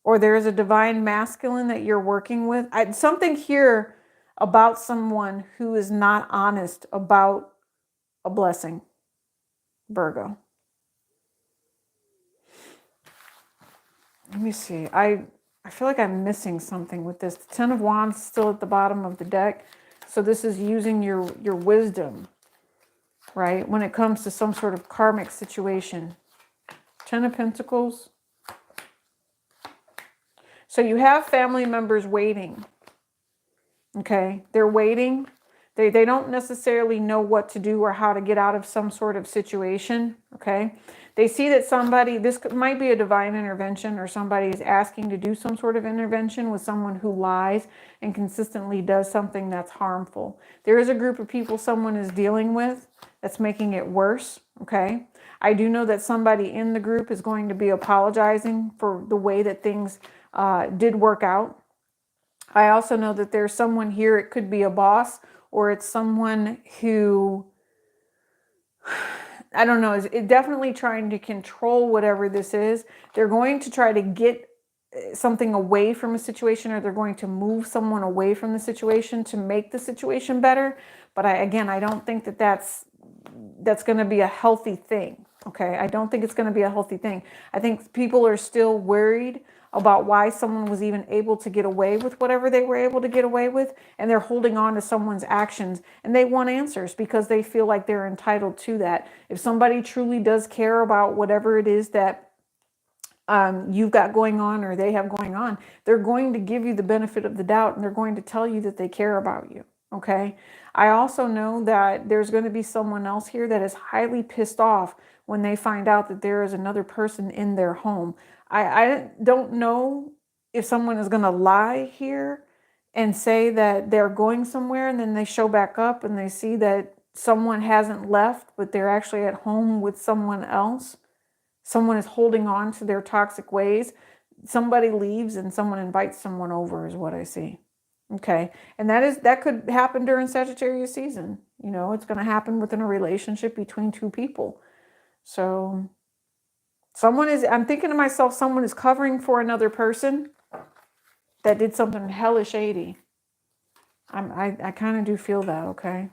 Or there's a divine masculine that you're working with. Something here about someone who is not honest about a blessing, Virgo. Let me see. I feel like I'm missing something with this. The 10 of Wands is still at the bottom of the deck. So this is using your wisdom, right? When it comes to some sort of karmic situation. 10 of Pentacles. So you have family members waiting. Okay, they're waiting. They don't necessarily know what to do or how to get out of some sort of situation. Okay, they see that somebody, this might be a divine intervention, or somebody is asking to do some sort of intervention with someone who lies and consistently does something that's harmful. There is a group of people someone is dealing with that's making it worse. Okay, I do know that somebody in the group is going to be apologizing for the way that things did work out. I also know that there's someone here, it could be a boss, or it's someone who, I don't know, is definitely trying to control whatever this is. They're going to try to get something away from a situation, or they're going to move someone away from the situation to make the situation better. But I don't think that that's going to be a healthy thing. Okay, I don't think it's going to be a healthy thing. I think people are still worried about why someone was even able to get away with whatever they were able to get away with, and they're holding on to someone's actions, and they want answers because they feel like they're entitled to that. If somebody truly does care about whatever it is that you've got going on or they have going on, they're going to give you the benefit of the doubt, and they're going to tell you that they care about you. Okay. I also know that there's going to be someone else here that is highly pissed off when they find out that there is another person in their home. I don't know if someone is going to lie here and say that they're going somewhere, and then they show back up and they see that someone hasn't left, but they're actually at home with someone else. Someone is holding on to their toxic ways. Somebody leaves and someone invites someone over is what I see. Okay. And that could happen during Sagittarius season. It's going to happen within a relationship between two people. So I'm thinking to myself, someone is covering for another person that did something hella shady. I kind of do feel that. Okay.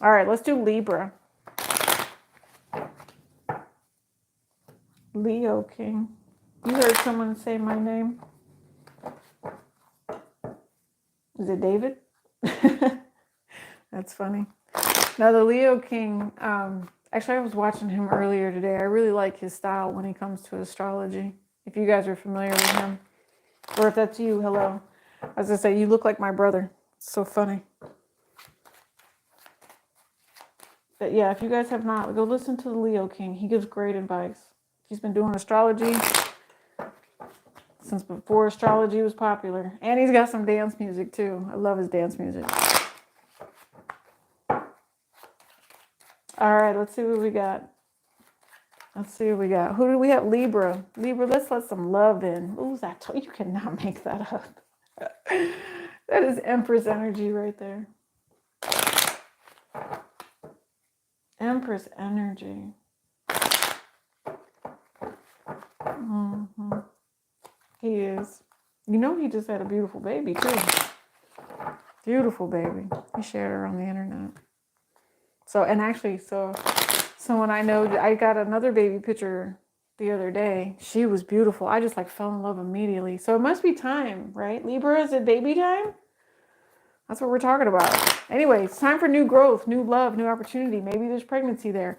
All right, let's do Libra. Leo King. You heard someone say my name? Is it David? That's funny. Now the Leo King, Actually, I was watching him earlier today. I really like his style when it comes to astrology. If you guys are familiar with him, or if that's you, hello. As I say, you look like my brother. It's so funny. But yeah, if you guys have not, go listen to the Leo King. He gives great advice. He's been doing astrology since before astrology was popular. And he's got some dance music too. I love his dance music. All right, let's see what we got. Let's see what we got. Who do we have? Libra. Libra, let's let some love in. Ooh, you cannot make that up. That is Empress energy right there. Empress energy. Mm-hmm. He is. You know, he just had a beautiful baby too. Beautiful baby. He shared her on the internet. So, and actually, so when I got another baby picture the other day. She was beautiful. I just like fell in love immediately. So it must be time, right? Libra, is it baby time? That's what we're talking about. Anyway, it's time for new growth, new love, new opportunity. Maybe there's pregnancy there.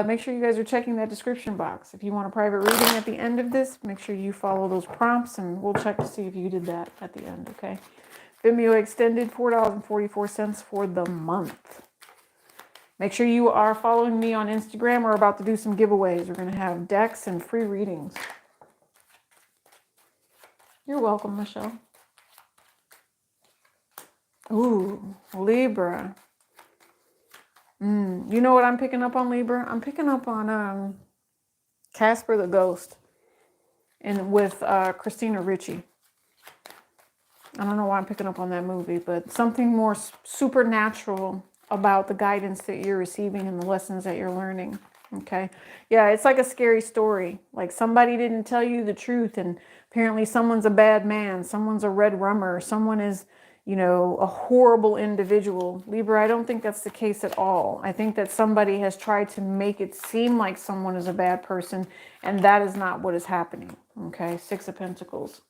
Make sure you guys are checking that description box. If you want a private reading at the end of this, make sure you follow those prompts and we'll check to see if you did that at the end, okay? Vimeo extended $4.44 for the month. Make sure you are following me on Instagram. We're about to do some giveaways. We're going to have decks and free readings. You're welcome, Michelle. Ooh, Libra. You know what I'm picking up on, Libra? I'm picking up on Casper the Ghost and with Christina Ricci. I don't know why I'm picking up on that movie, but something more supernatural about the guidance that you're receiving and the lessons that you're learning. Okay. Yeah, it's like a scary story. Like somebody didn't tell you the truth and apparently someone's a bad man, someone's a red rummer, someone is, you know, a horrible individual. Libra, I don't think that's the case at all. I think that somebody has tried to make it seem like someone is a bad person, and that is not what is happening. Okay, Six of Pentacles.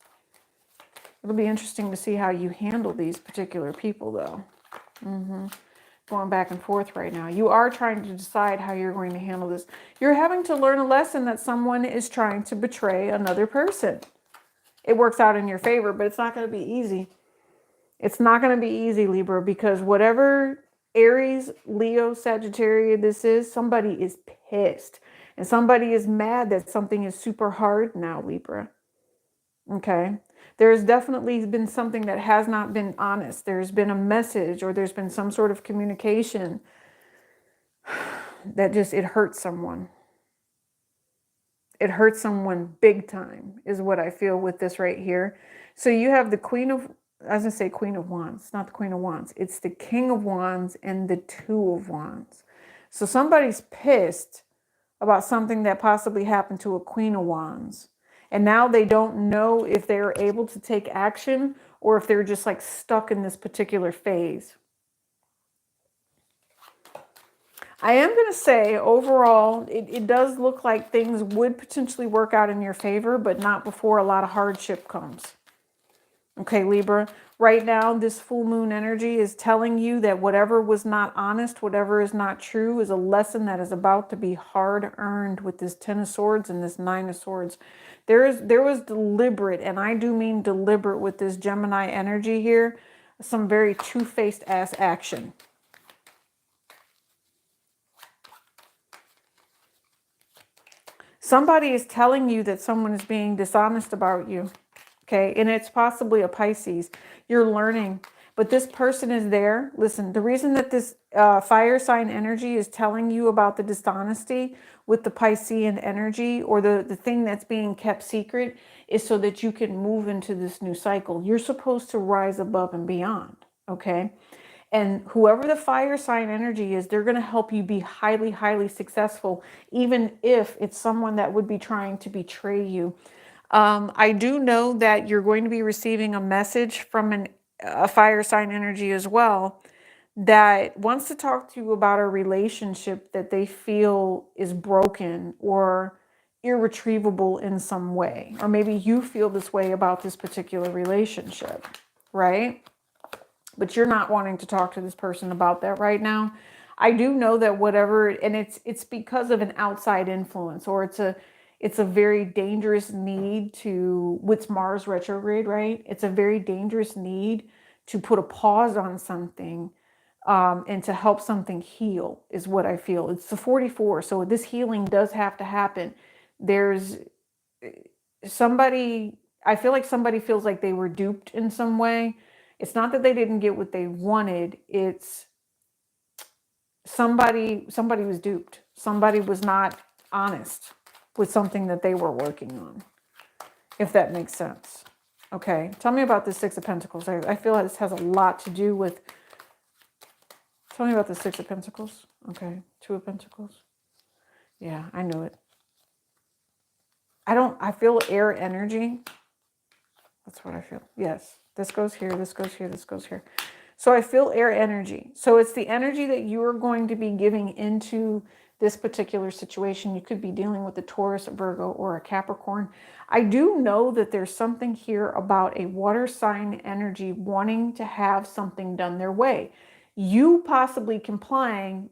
It'll be interesting to see how you handle these particular people, though. Going back and forth right now. You are trying to decide how you're going to handle this. You're having to learn a lesson that someone is trying to betray another person. It works out in your favor, but it's not going to be easy. It's not going to be easy, Libra, because whatever Aries, Leo, Sagittarius this is, somebody is pissed. And somebody is mad that something is super hard now, Libra. Okay? There's definitely been something that has not been honest. There's been a message or there's been some sort of communication that just, it hurts someone. It hurts someone big time is what I feel with this right here. So you have the Queen of, I was going to say Queen of Wands. It's not the Queen of Wands. It's the King of Wands and the Two of Wands. So somebody's pissed about something that possibly happened to a Queen of Wands. And now they don't know if they're able to take action or if they're just like stuck in this particular phase. I am going to say overall, it does look like things would potentially work out in your favor, but not before a lot of hardship comes. Okay, Libra, right now, this full moon energy is telling you that whatever was not honest, whatever is not true is a lesson that is about to be hard earned with this Ten of Swords and this Nine of Swords. There was deliberate, and I do mean deliberate with this Gemini energy here, some very two-faced ass action. Somebody is telling you that someone is being dishonest about you. Okay, and it's possibly a Pisces. You're learning, but this person is there. Listen, the reason that this fire sign energy is telling you about the dishonesty with the Piscean energy or the thing that's being kept secret is so that you can move into this new cycle. You're supposed to rise above and beyond, okay? And whoever the fire sign energy is, they're going to help you be highly, highly successful, even if it's someone that would be trying to betray you. I do know that you're going to be receiving a message from a fire sign energy as well that wants to talk to you about a relationship that they feel is broken or irretrievable in some way. Or maybe you feel this way about this particular relationship, right? But you're not wanting to talk to this person about that right now. I do know that whatever, and it's because of an outside influence, or it's a very dangerous need to, with Mars retrograde, right? It's a very dangerous need to put a pause on something, and to help something heal is what I feel. It's the 44, so this healing does have to happen. There's somebody, I feel like somebody feels like they were duped in some way. It's not that they didn't get what they wanted. It's somebody was duped. Somebody was not honest with something that they were working on, if that makes sense. Okay, tell me about the Six of Pentacles. I feel like this has a lot to do with, tell me about the Six of Pentacles. Okay, Two of Pentacles. Yeah, I knew it. I feel air energy. That's what I feel. Yes, this goes here, this goes here, this goes here. So I feel air energy. So it's the energy that you are going to be giving into this particular situation. You could be dealing with a Taurus, a Virgo, or a Capricorn. I do know that there's something here about a water sign energy wanting to have something done their way. You possibly complying.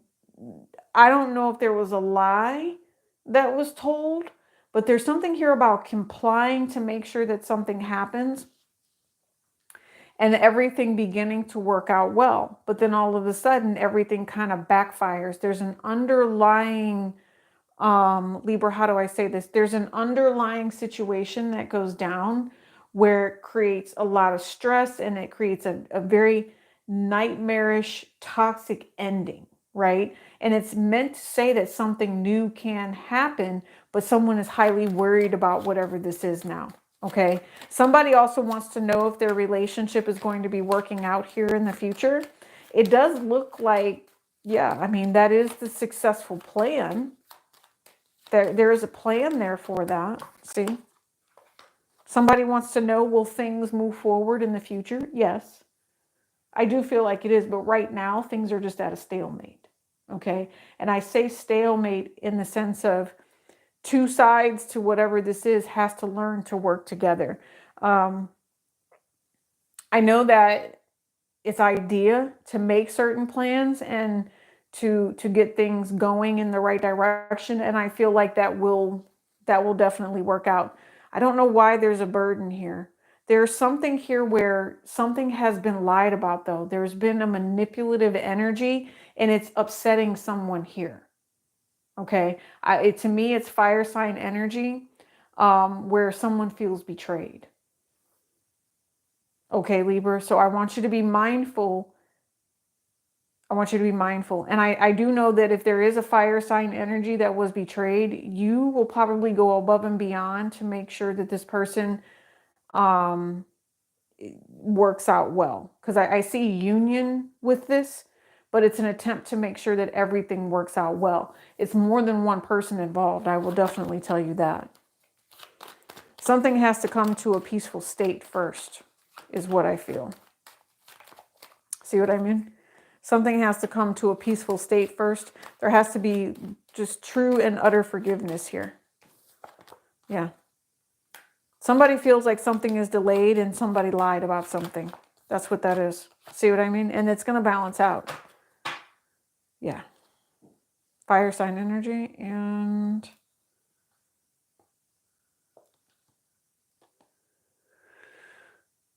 I don't know if there was a lie that was told, but there's something here about complying to make sure that something happens and everything beginning to work out well. But then all of a sudden, everything kind of backfires. There's an underlying, Libra, how do I say this? There's an underlying situation that goes down where it creates a lot of stress, and it creates a very nightmarish, toxic ending, right? And it's meant to say that something new can happen, but someone is highly worried about whatever this is now. Okay. Somebody also wants to know if their relationship is going to be working out here in the future. It does look like, yeah, I mean, that is the successful plan. There is a plan there for that. See? Somebody wants to know, will things move forward in the future? Yes. I do feel like it is, but right now things are just at a stalemate. Okay? And I say stalemate in the sense of two sides to whatever this is has to learn to work together. I know that it's idea to make certain plans and to get things going in the right direction, and I feel like that will definitely work out. I don't know why there's a burden here. There's something here where something has been lied about, though. There's been a manipulative energy, and it's upsetting someone here. Okay, to me, it's fire sign energy, where someone feels betrayed. Okay, Libra. So I want you to be mindful. I want you to be mindful. And I do know that if there is a fire sign energy that was betrayed, you will probably go above and beyond to make sure that this person works out well. Because I see union with this, but it's an attempt to make sure that everything works out well. It's more than one person involved. I will definitely tell you that. Something has to come to a peaceful state first, is what I feel. See what I mean? Something has to come to a peaceful state first. There has to be just true and utter forgiveness here. Yeah. Somebody feels like something is delayed and somebody lied about something. That's what that is. See what I mean? And it's going to balance out. Yeah. Fire sign energy and...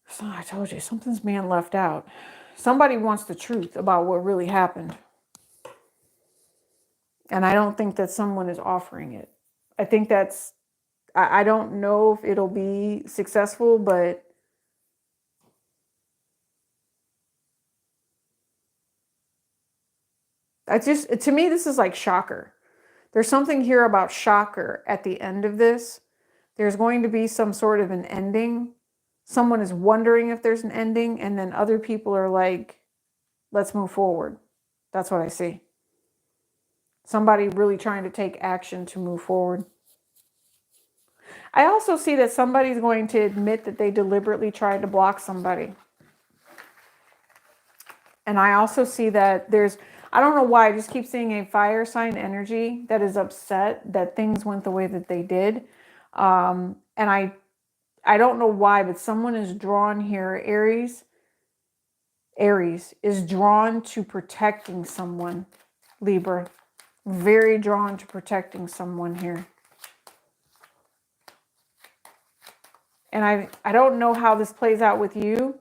So I told you, something's being left out. Somebody wants the truth about what really happened. And I don't think that someone is offering it. I think that's... I don't know if it'll be successful, but to me, this is like Shocker. There's something here about Shocker at the end of this. There's going to be some sort of an ending. Someone is wondering if there's an ending, and then other people are like, let's move forward. That's what I see. Somebody really trying to take action to move forward. I also see that somebody's going to admit that they deliberately tried to block somebody. And I also see that there's, I don't know why, I just keep seeing a fire sign energy that is upset that things went the way that they did. And I don't know why, but someone is drawn here. Aries is drawn to protecting someone. Libra. Very drawn to protecting someone here. And I don't know how this plays out with you.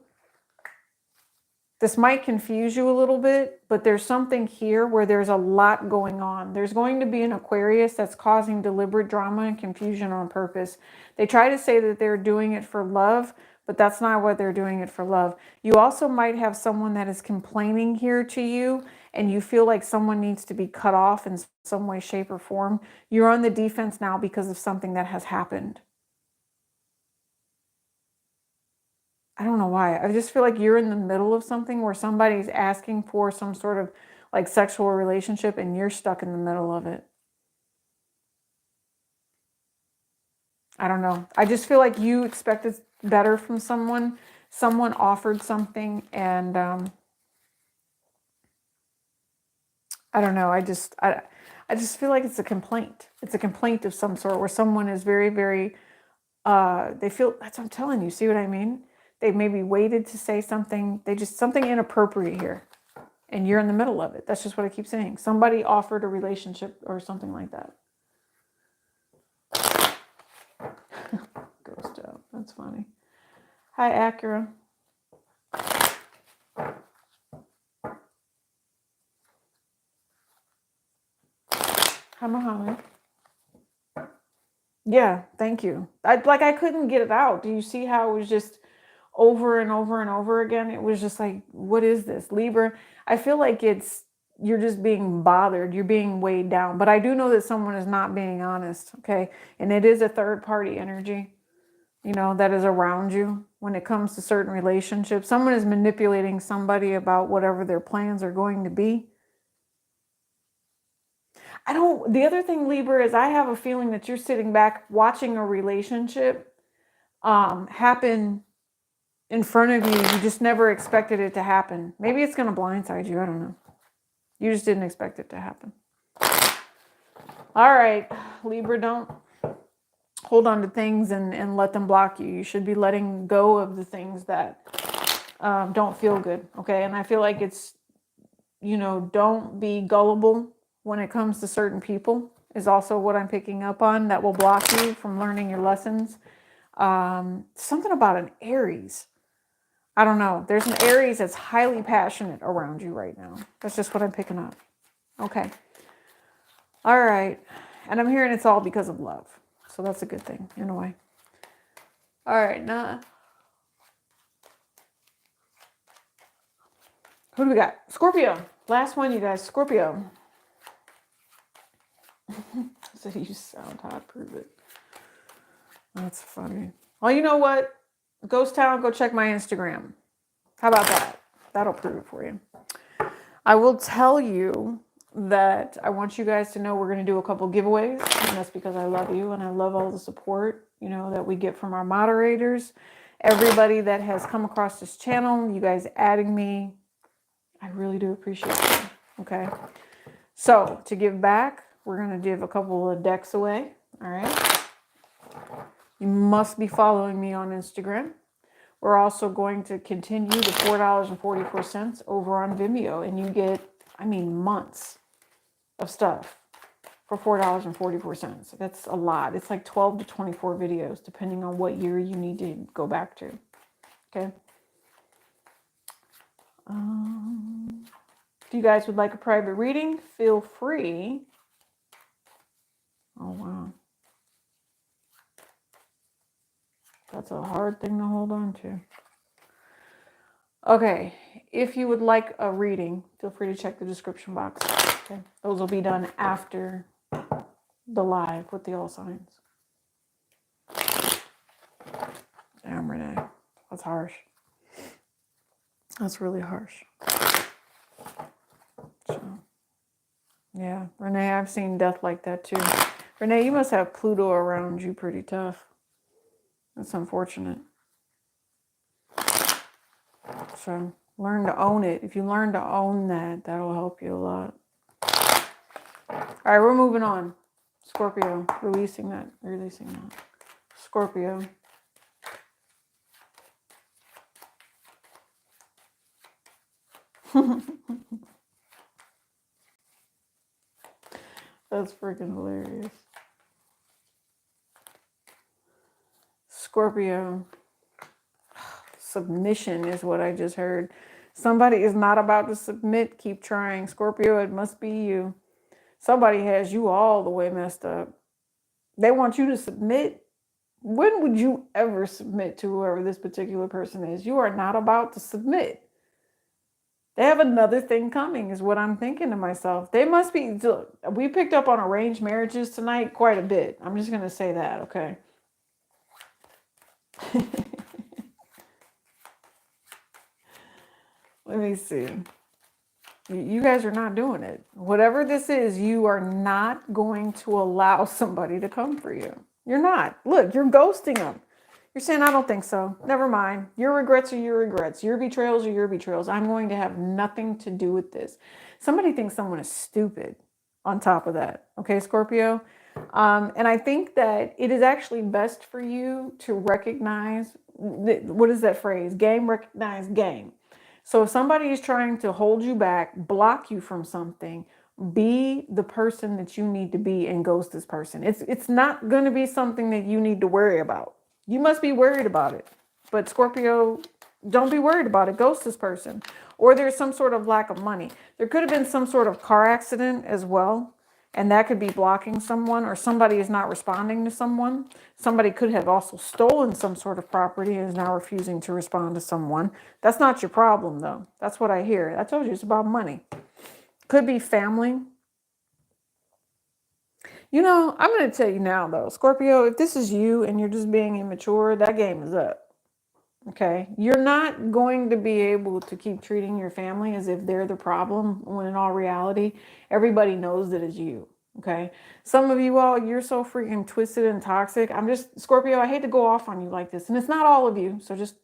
This might confuse you a little bit, but there's something here where there's a lot going on. There's going to be an Aquarius that's causing deliberate drama and confusion on purpose. They try to say that they're doing it for love, but that's not what they're doing it for love. You also might have someone that is complaining here to you, and you feel like someone needs to be cut off in some way, shape, or form. You're on the defense now because of something that has happened. I don't know why. I just feel like you're in the middle of something where somebody's asking for some sort of like sexual relationship and you're stuck in the middle of it. I don't know. I just feel like you expected better from someone. Someone offered something and I don't know. I just feel like it's a complaint. It's a complaint of some sort where someone is very, very they feel, that's what I'm telling you. See what I mean? They maybe waited to say something. They just, something inappropriate here. And you're in the middle of it. That's just what I keep saying. Somebody offered a relationship or something like that. Ghost out. That's funny. Hi, Acura. Hi, Muhammad. Yeah, thank you. I couldn't get it out. Do you see how it was just over and over and over again? It was just like, what is this? Libra, I feel like you're just being bothered. You're being weighed down. But I do know that someone is not being honest, okay? And it is a third party energy, you know, that is around you when it comes to certain relationships. Someone is manipulating somebody about whatever their plans are going to be. The other thing, Libra, is I have a feeling that you're sitting back watching a relationship happen in front of you. You just never expected it to happen. Maybe it's going to blindside you. I don't know. You just didn't expect it to happen. All right, Libra, don't hold on to things and let them block you. You should be letting go of the things that don't feel good, okay? And I feel like it's, you know, don't be gullible when it comes to certain people is also what I'm picking up on that will block you from learning your lessons. Something about an Aries. I don't know. There's an Aries that's highly passionate around you right now. That's just what I'm picking up. Okay. All right. And I'm hearing it's all because of love. So that's a good thing in a way. All right. Now, who do we got? Scorpio. Last one, you guys. Scorpio. So you sound hot. Prove it. That's funny. Well, you know what? Ghost Town, go check my Instagram. How about that? That'll prove it for you. I will tell you that I want you guys to know we're going to do a couple giveaways. And that's because I love you and I love all the support, you know, that we get from our moderators. Everybody that has come across this channel, you guys adding me, I really do appreciate it. Okay. So to give back, we're going to give a couple of decks away. All right. You must be following me on Instagram. We're also going to continue the $4.44 over on Vimeo. And you get, I mean, months of stuff for $4.44. That's a lot. It's like 12 to 24 videos, depending on what year you need to go back to. Okay. If you guys would like a private reading, feel free. Oh, wow. That's a hard thing to hold on to. Okay, if you would like a reading, feel free to check the description box. Okay, those will be done after the live with the all signs. Damn, Renee, that's harsh. That's really harsh. So, yeah, Renee, I've seen death like that too. Renee, you must have Pluto around you pretty tough. That's unfortunate. So learn to own it. If you learn to own that, that'll help you a lot. All right, we're moving on. Scorpio, releasing that. Scorpio. That's freaking hilarious. Scorpio, submission is what I just heard. Somebody is not about to submit. Keep trying. Scorpio, it must be you. Somebody has you all the way messed up. They want you to submit. When would you ever submit to whoever this particular person is? You are not about to submit. They have another thing coming, is what I'm thinking to myself. They must be. We picked up on arranged marriages tonight quite a bit. I'm just going to say that, okay? Let me see. You guys are not doing it. Whatever this is, you are not going to allow somebody to come for you. You're not. Look, you're ghosting them. You're saying, I don't think so. Never mind. Your regrets are your regrets. Your betrayals are your betrayals. I'm going to have nothing to do with this. Somebody thinks someone is stupid on top of that. Okay, Scorpio? And I think that it is actually best for you to recognize, what is that phrase? Game, recognize, game. So if somebody is trying to hold you back, block you from something, be the person that you need to be and ghost this person. It's not going to be something that you need to worry about. You must be worried about it. But Scorpio, don't be worried about it. Ghost this person. Or there's some sort of lack of money. There could have been some sort of car accident as well. And that could be blocking someone, or somebody is not responding to someone. Somebody could have also stolen some sort of property and is now refusing to respond to someone. That's not your problem, though. That's what I hear. I told you it's about money. Could be family. You know, I'm going to tell you now, though, Scorpio, if this is you and you're just being immature, that game is up. Okay, you're not going to be able to keep treating your family as if they're the problem, when in all reality, everybody knows that it's you. Okay, some of you all, you're so freaking twisted and toxic. Scorpio, I hate to go off on you like this, and it's not all of you. So just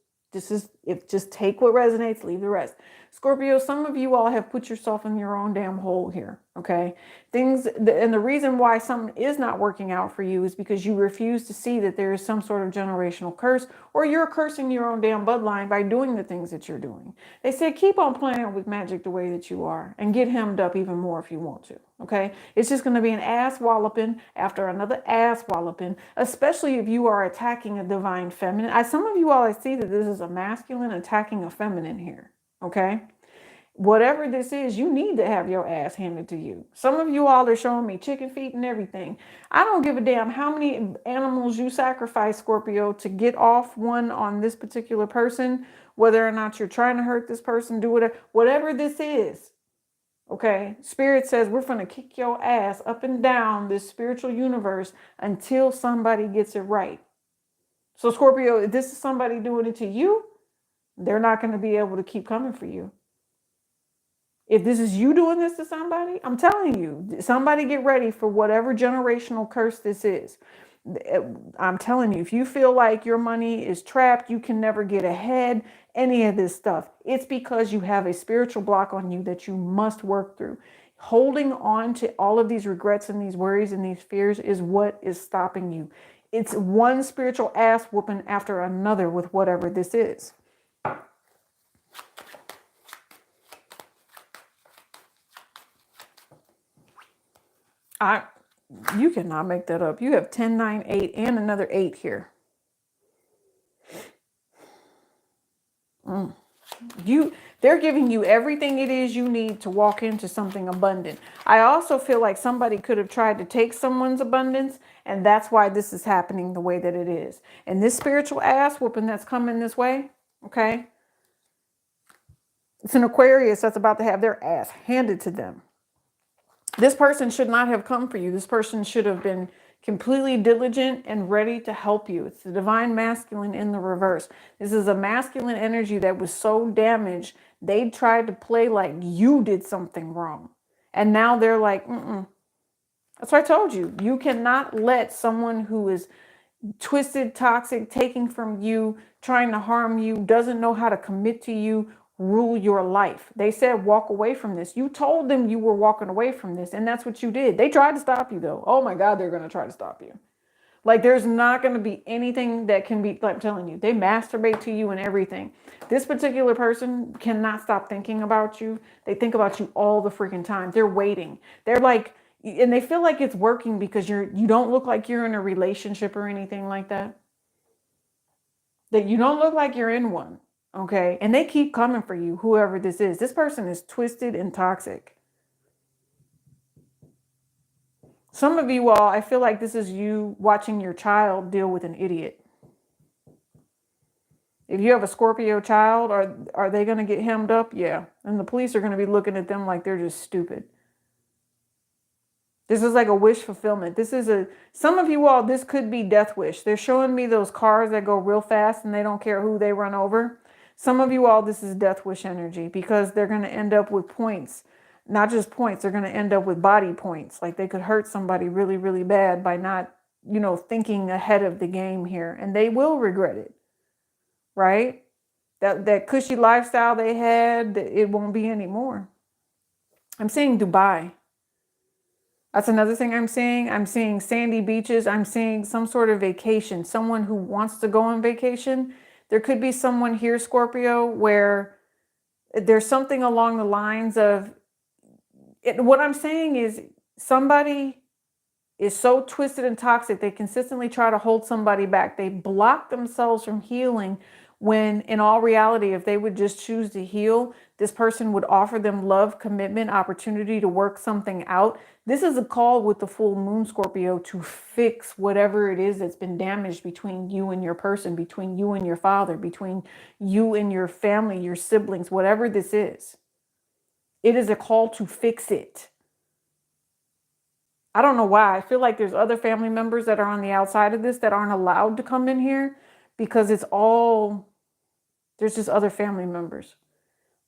take what resonates, leave the rest. Scorpio, some of you all have put yourself in your own damn hole here. Okay, and the reason why something is not working out for you is because you refuse to see that there is some sort of generational curse, or you're cursing your own damn bloodline by doing the things that you're doing. They say keep on playing with magic the way that you are and get hemmed up even more if you want to. Okay, it's just going to be an ass walloping after another ass walloping, especially if you are attacking a divine feminine. Some of you all, I see that this is a masculine attacking a feminine here. Okay, whatever this is, you need to have your ass handed to you. Some of you all are showing me chicken feet and everything. I don't give a damn how many animals you sacrifice, Scorpio, to get off one on this particular person, whether or not you're trying to hurt this person, do whatever this is. Okay, Spirit says we're going to kick your ass up and down this spiritual universe until somebody gets it right. So Scorpio, if this is somebody doing it to you, they're not going to be able to keep coming for you. If this is you doing this to somebody, I'm telling you, somebody get ready for whatever generational curse this is. I'm telling you, if you feel like your money is trapped, you can never get ahead, any of this stuff, it's because you have a spiritual block on you that you must work through. Holding on to all of these regrets and these worries and these fears is what is stopping you. It's one spiritual ass whooping after another with whatever this is. You cannot make that up. You have 10, 9, 8, and another 8 here. They're giving you everything it is you need to walk into something abundant. I also feel like somebody could have tried to take someone's abundance, and that's why this is happening the way that it is. And this spiritual ass whooping that's coming this way, okay? It's an Aquarius that's about to have their ass handed to them. This person should not have come for you. This person should have been completely diligent and ready to help you. It's the divine masculine in the reverse. This is a masculine energy that was so damaged, they tried to play like you did something wrong. And now they're like, That's what I told you. You cannot let someone who is twisted, toxic, taking from you, trying to harm you, doesn't know how to commit to you, rule your life. They said walk away from this. You told them you were walking away from this, and that's what you did. They tried to stop you, though. Oh my God, they're going to try to stop you. Like, there's not going to be anything that can be, like I'm telling you, they masturbate to you and everything. This particular person cannot stop thinking about you. They think about you all the freaking time. They're waiting. They're like, And they feel like it's working because you don't look like you're in a relationship or anything like that. That you don't look like you're in one. Okay. And they keep coming for you, whoever this is. This person is twisted and toxic. Some of you all, I feel like this is you watching your child deal with an idiot. If you have a Scorpio child, are they going to get hemmed up? Yeah. And the police are going to be looking at them like they're just stupid. This is like a wish fulfillment. Some of you all, this could be death wish. They're showing me those cars that go real fast and they don't care who they run over. Some of you all, this is death wish energy because they're going to end up with points. Not just points, they're going to end up with body points. Like they could hurt somebody really, really bad by not, thinking ahead of the game here. And they will regret it, right? That cushy lifestyle they had, it won't be anymore. I'm seeing Dubai. That's another thing I'm seeing. I'm seeing sandy beaches. I'm seeing some sort of vacation, someone who wants to go on vacation. There could be someone here, Scorpio, where there's something along the lines of what I'm saying is somebody is so twisted and toxic. They consistently try to hold somebody back. They block themselves from healing when in all reality, if they would just choose to heal, this person would offer them love, commitment, opportunity to work something out. This is a call with the full moon, Scorpio, to fix whatever it is that's been damaged between you and your person, between you and your father, between you and your family, your siblings, whatever this is. It is a call to fix it. I don't know why. I feel like there's other family members that are on the outside of this that aren't allowed to come in here because there's just other family members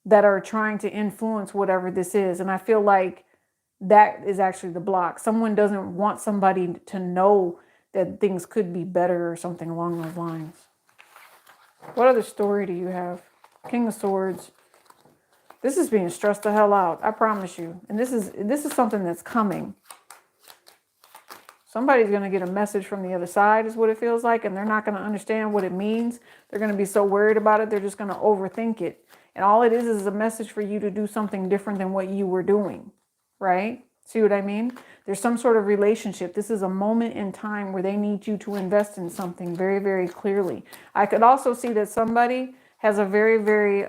that are trying to influence whatever this is. And I feel like that is actually the block. Someone doesn't want somebody to know that things could be better or something along those lines. What other story do you have? King of Swords. This is being stressed the hell out. I promise you. And this is something that's coming. Somebody's going to get a message from the other side is what it feels like. And they're not going to understand what it means. They're going to be so worried about it. They're just going to overthink it. And all it is a message for you to do something different than what you were doing. Right? See what I mean? There's some sort of relationship. This is a moment in time where they need you to invest in something very, very clearly. I could also see that somebody has a very, very,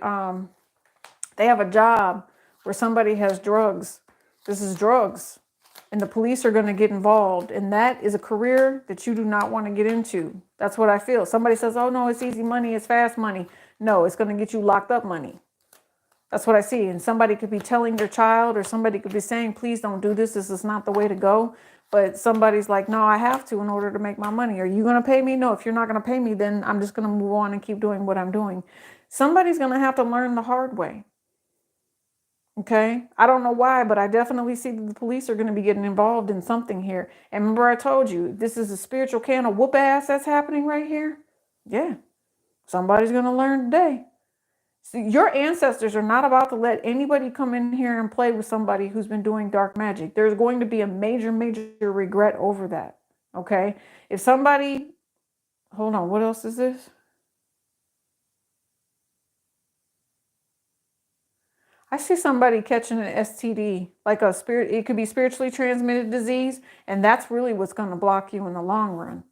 they have a job where somebody has drugs. This is drugs. And the police are going to get involved. And that is a career that you do not want to get into. That's what I feel. Somebody says, oh, no, it's easy money. It's fast money. No, it's going to get you locked up money. That's what I see. And somebody could be telling their child or somebody could be saying, please don't do this. This is not the way to go. But somebody's like, no, I have to in order to make my money. Are you going to pay me? No, if you're not going to pay me, then I'm just going to move on and keep doing what I'm doing. Somebody's going to have to learn the hard way. Okay, I don't know why, but I definitely see that the police are going to be getting involved in something here. And remember, I told you, this is a spiritual can of whoop ass that's happening right here. Yeah, somebody's going to learn today. See, your ancestors are not about to let anybody come in here and play with somebody who's been doing dark magic. There's going to be a major, major regret over that. Okay, if somebody, hold on, what else is this? I see somebody catching an STD, like a spirit. It could be spiritually transmitted disease, and that's really what's going to block you in the long run.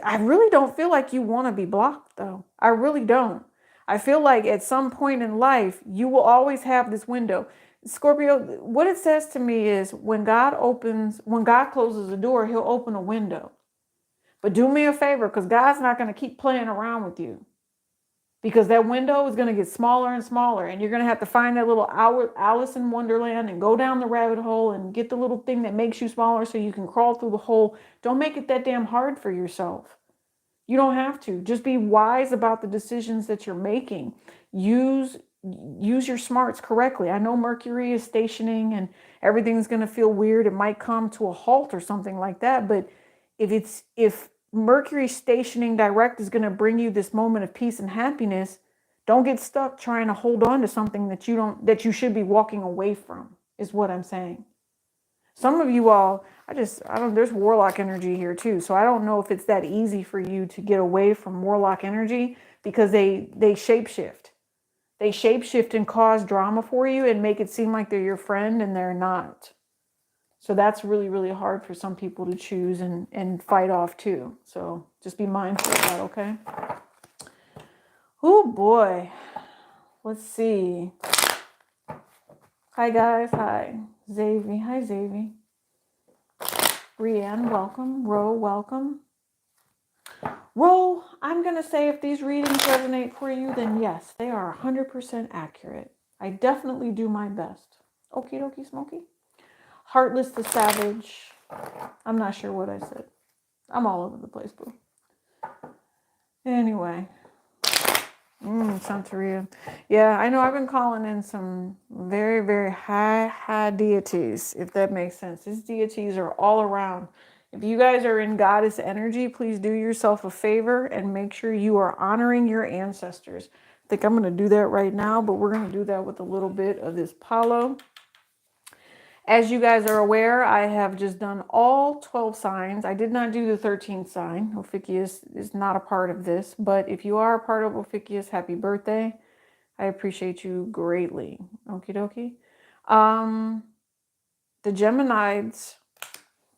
I really don't feel like you want to be blocked, though. I really don't. I feel like at some point in life, you will always have this window. Scorpio, what it says to me is when God closes a door, he'll open a window. But do me a favor, because God's not going to keep playing around with you. Because that window is going to get smaller and smaller. And you're going to have to find that little Alice in Wonderland and go down the rabbit hole and get the little thing that makes you smaller so you can crawl through the hole. Don't make it that damn hard for yourself. You don't have to. Just be wise about the decisions that you're making. Use your smarts correctly. I know Mercury is stationing and everything's going to feel weird. It might come to a halt or something like that. But if Mercury stationing direct is going to bring you this moment of peace and happiness, don't get stuck trying to hold on to something that you should be walking away from, is what I'm saying. Some of you all, there's warlock energy here too. So I don't know if it's that easy for you to get away from warlock energy because they shapeshift. They shapeshift and cause drama for you and make it seem like they're your friend and they're not. So that's really, really hard for some people to choose and fight off too. So just be mindful of that, okay? Oh boy. Let's see. Hi guys. Hi. Xavi. Hi Xavi. Brienne, welcome. Ro, welcome. Ro, I'm going to say if these readings resonate for you, then yes, they are 100% accurate. I definitely do my best. Okie dokie, Smokey. Heartless the Savage. I'm not sure what I said. I'm all over the place, boo. Anyway. Santeria. Yeah, I know I've been calling in some very, very high deities, if that makes sense. These deities are all around. If you guys are in goddess energy, please do yourself a favor and make sure you are honoring your ancestors. I think I'm going to do that right now, but we're going to do that with a little bit of this Palo. As you guys are aware, I have just done all 12 signs. I did not do the 13th sign. Ophiuchus is not a part of this, but if you are a part of Ophiuchus, happy birthday. I appreciate you greatly. Okie dokie. The Geminids,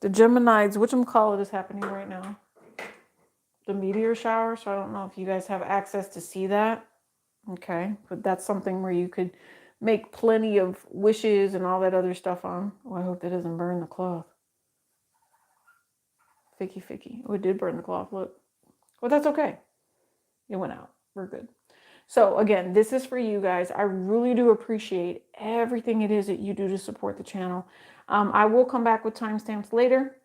whatchamacallit is happening right now? The meteor shower, so I don't know if you guys have access to see that. Okay, but that's something where you could make plenty of wishes and all that other stuff on. Oh, I hope that doesn't burn the cloth. Ficky. Oh, it did burn the cloth, look. Well, that's okay. It went out. We're good. So again, this is for you guys. I really do appreciate everything it is that you do to support the channel. I will come back with timestamps later.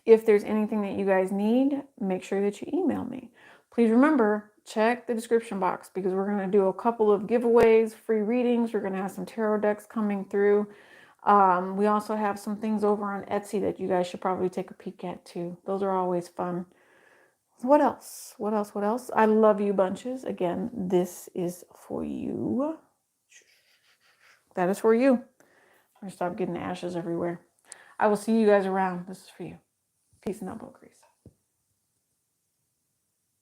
If there's anything that you guys need, make sure that you email me. Please remember, check the description box because we're going to do a couple of giveaways, free readings. We're going to have some tarot decks coming through. We also have some things over on Etsy that you guys should probably take a peek at too. Those are always fun. What else? I love you bunches. Again, this is for you. That is for you. I'm going to stop getting ashes everywhere. I will see you guys around. This is for you. Peace and love, Grace.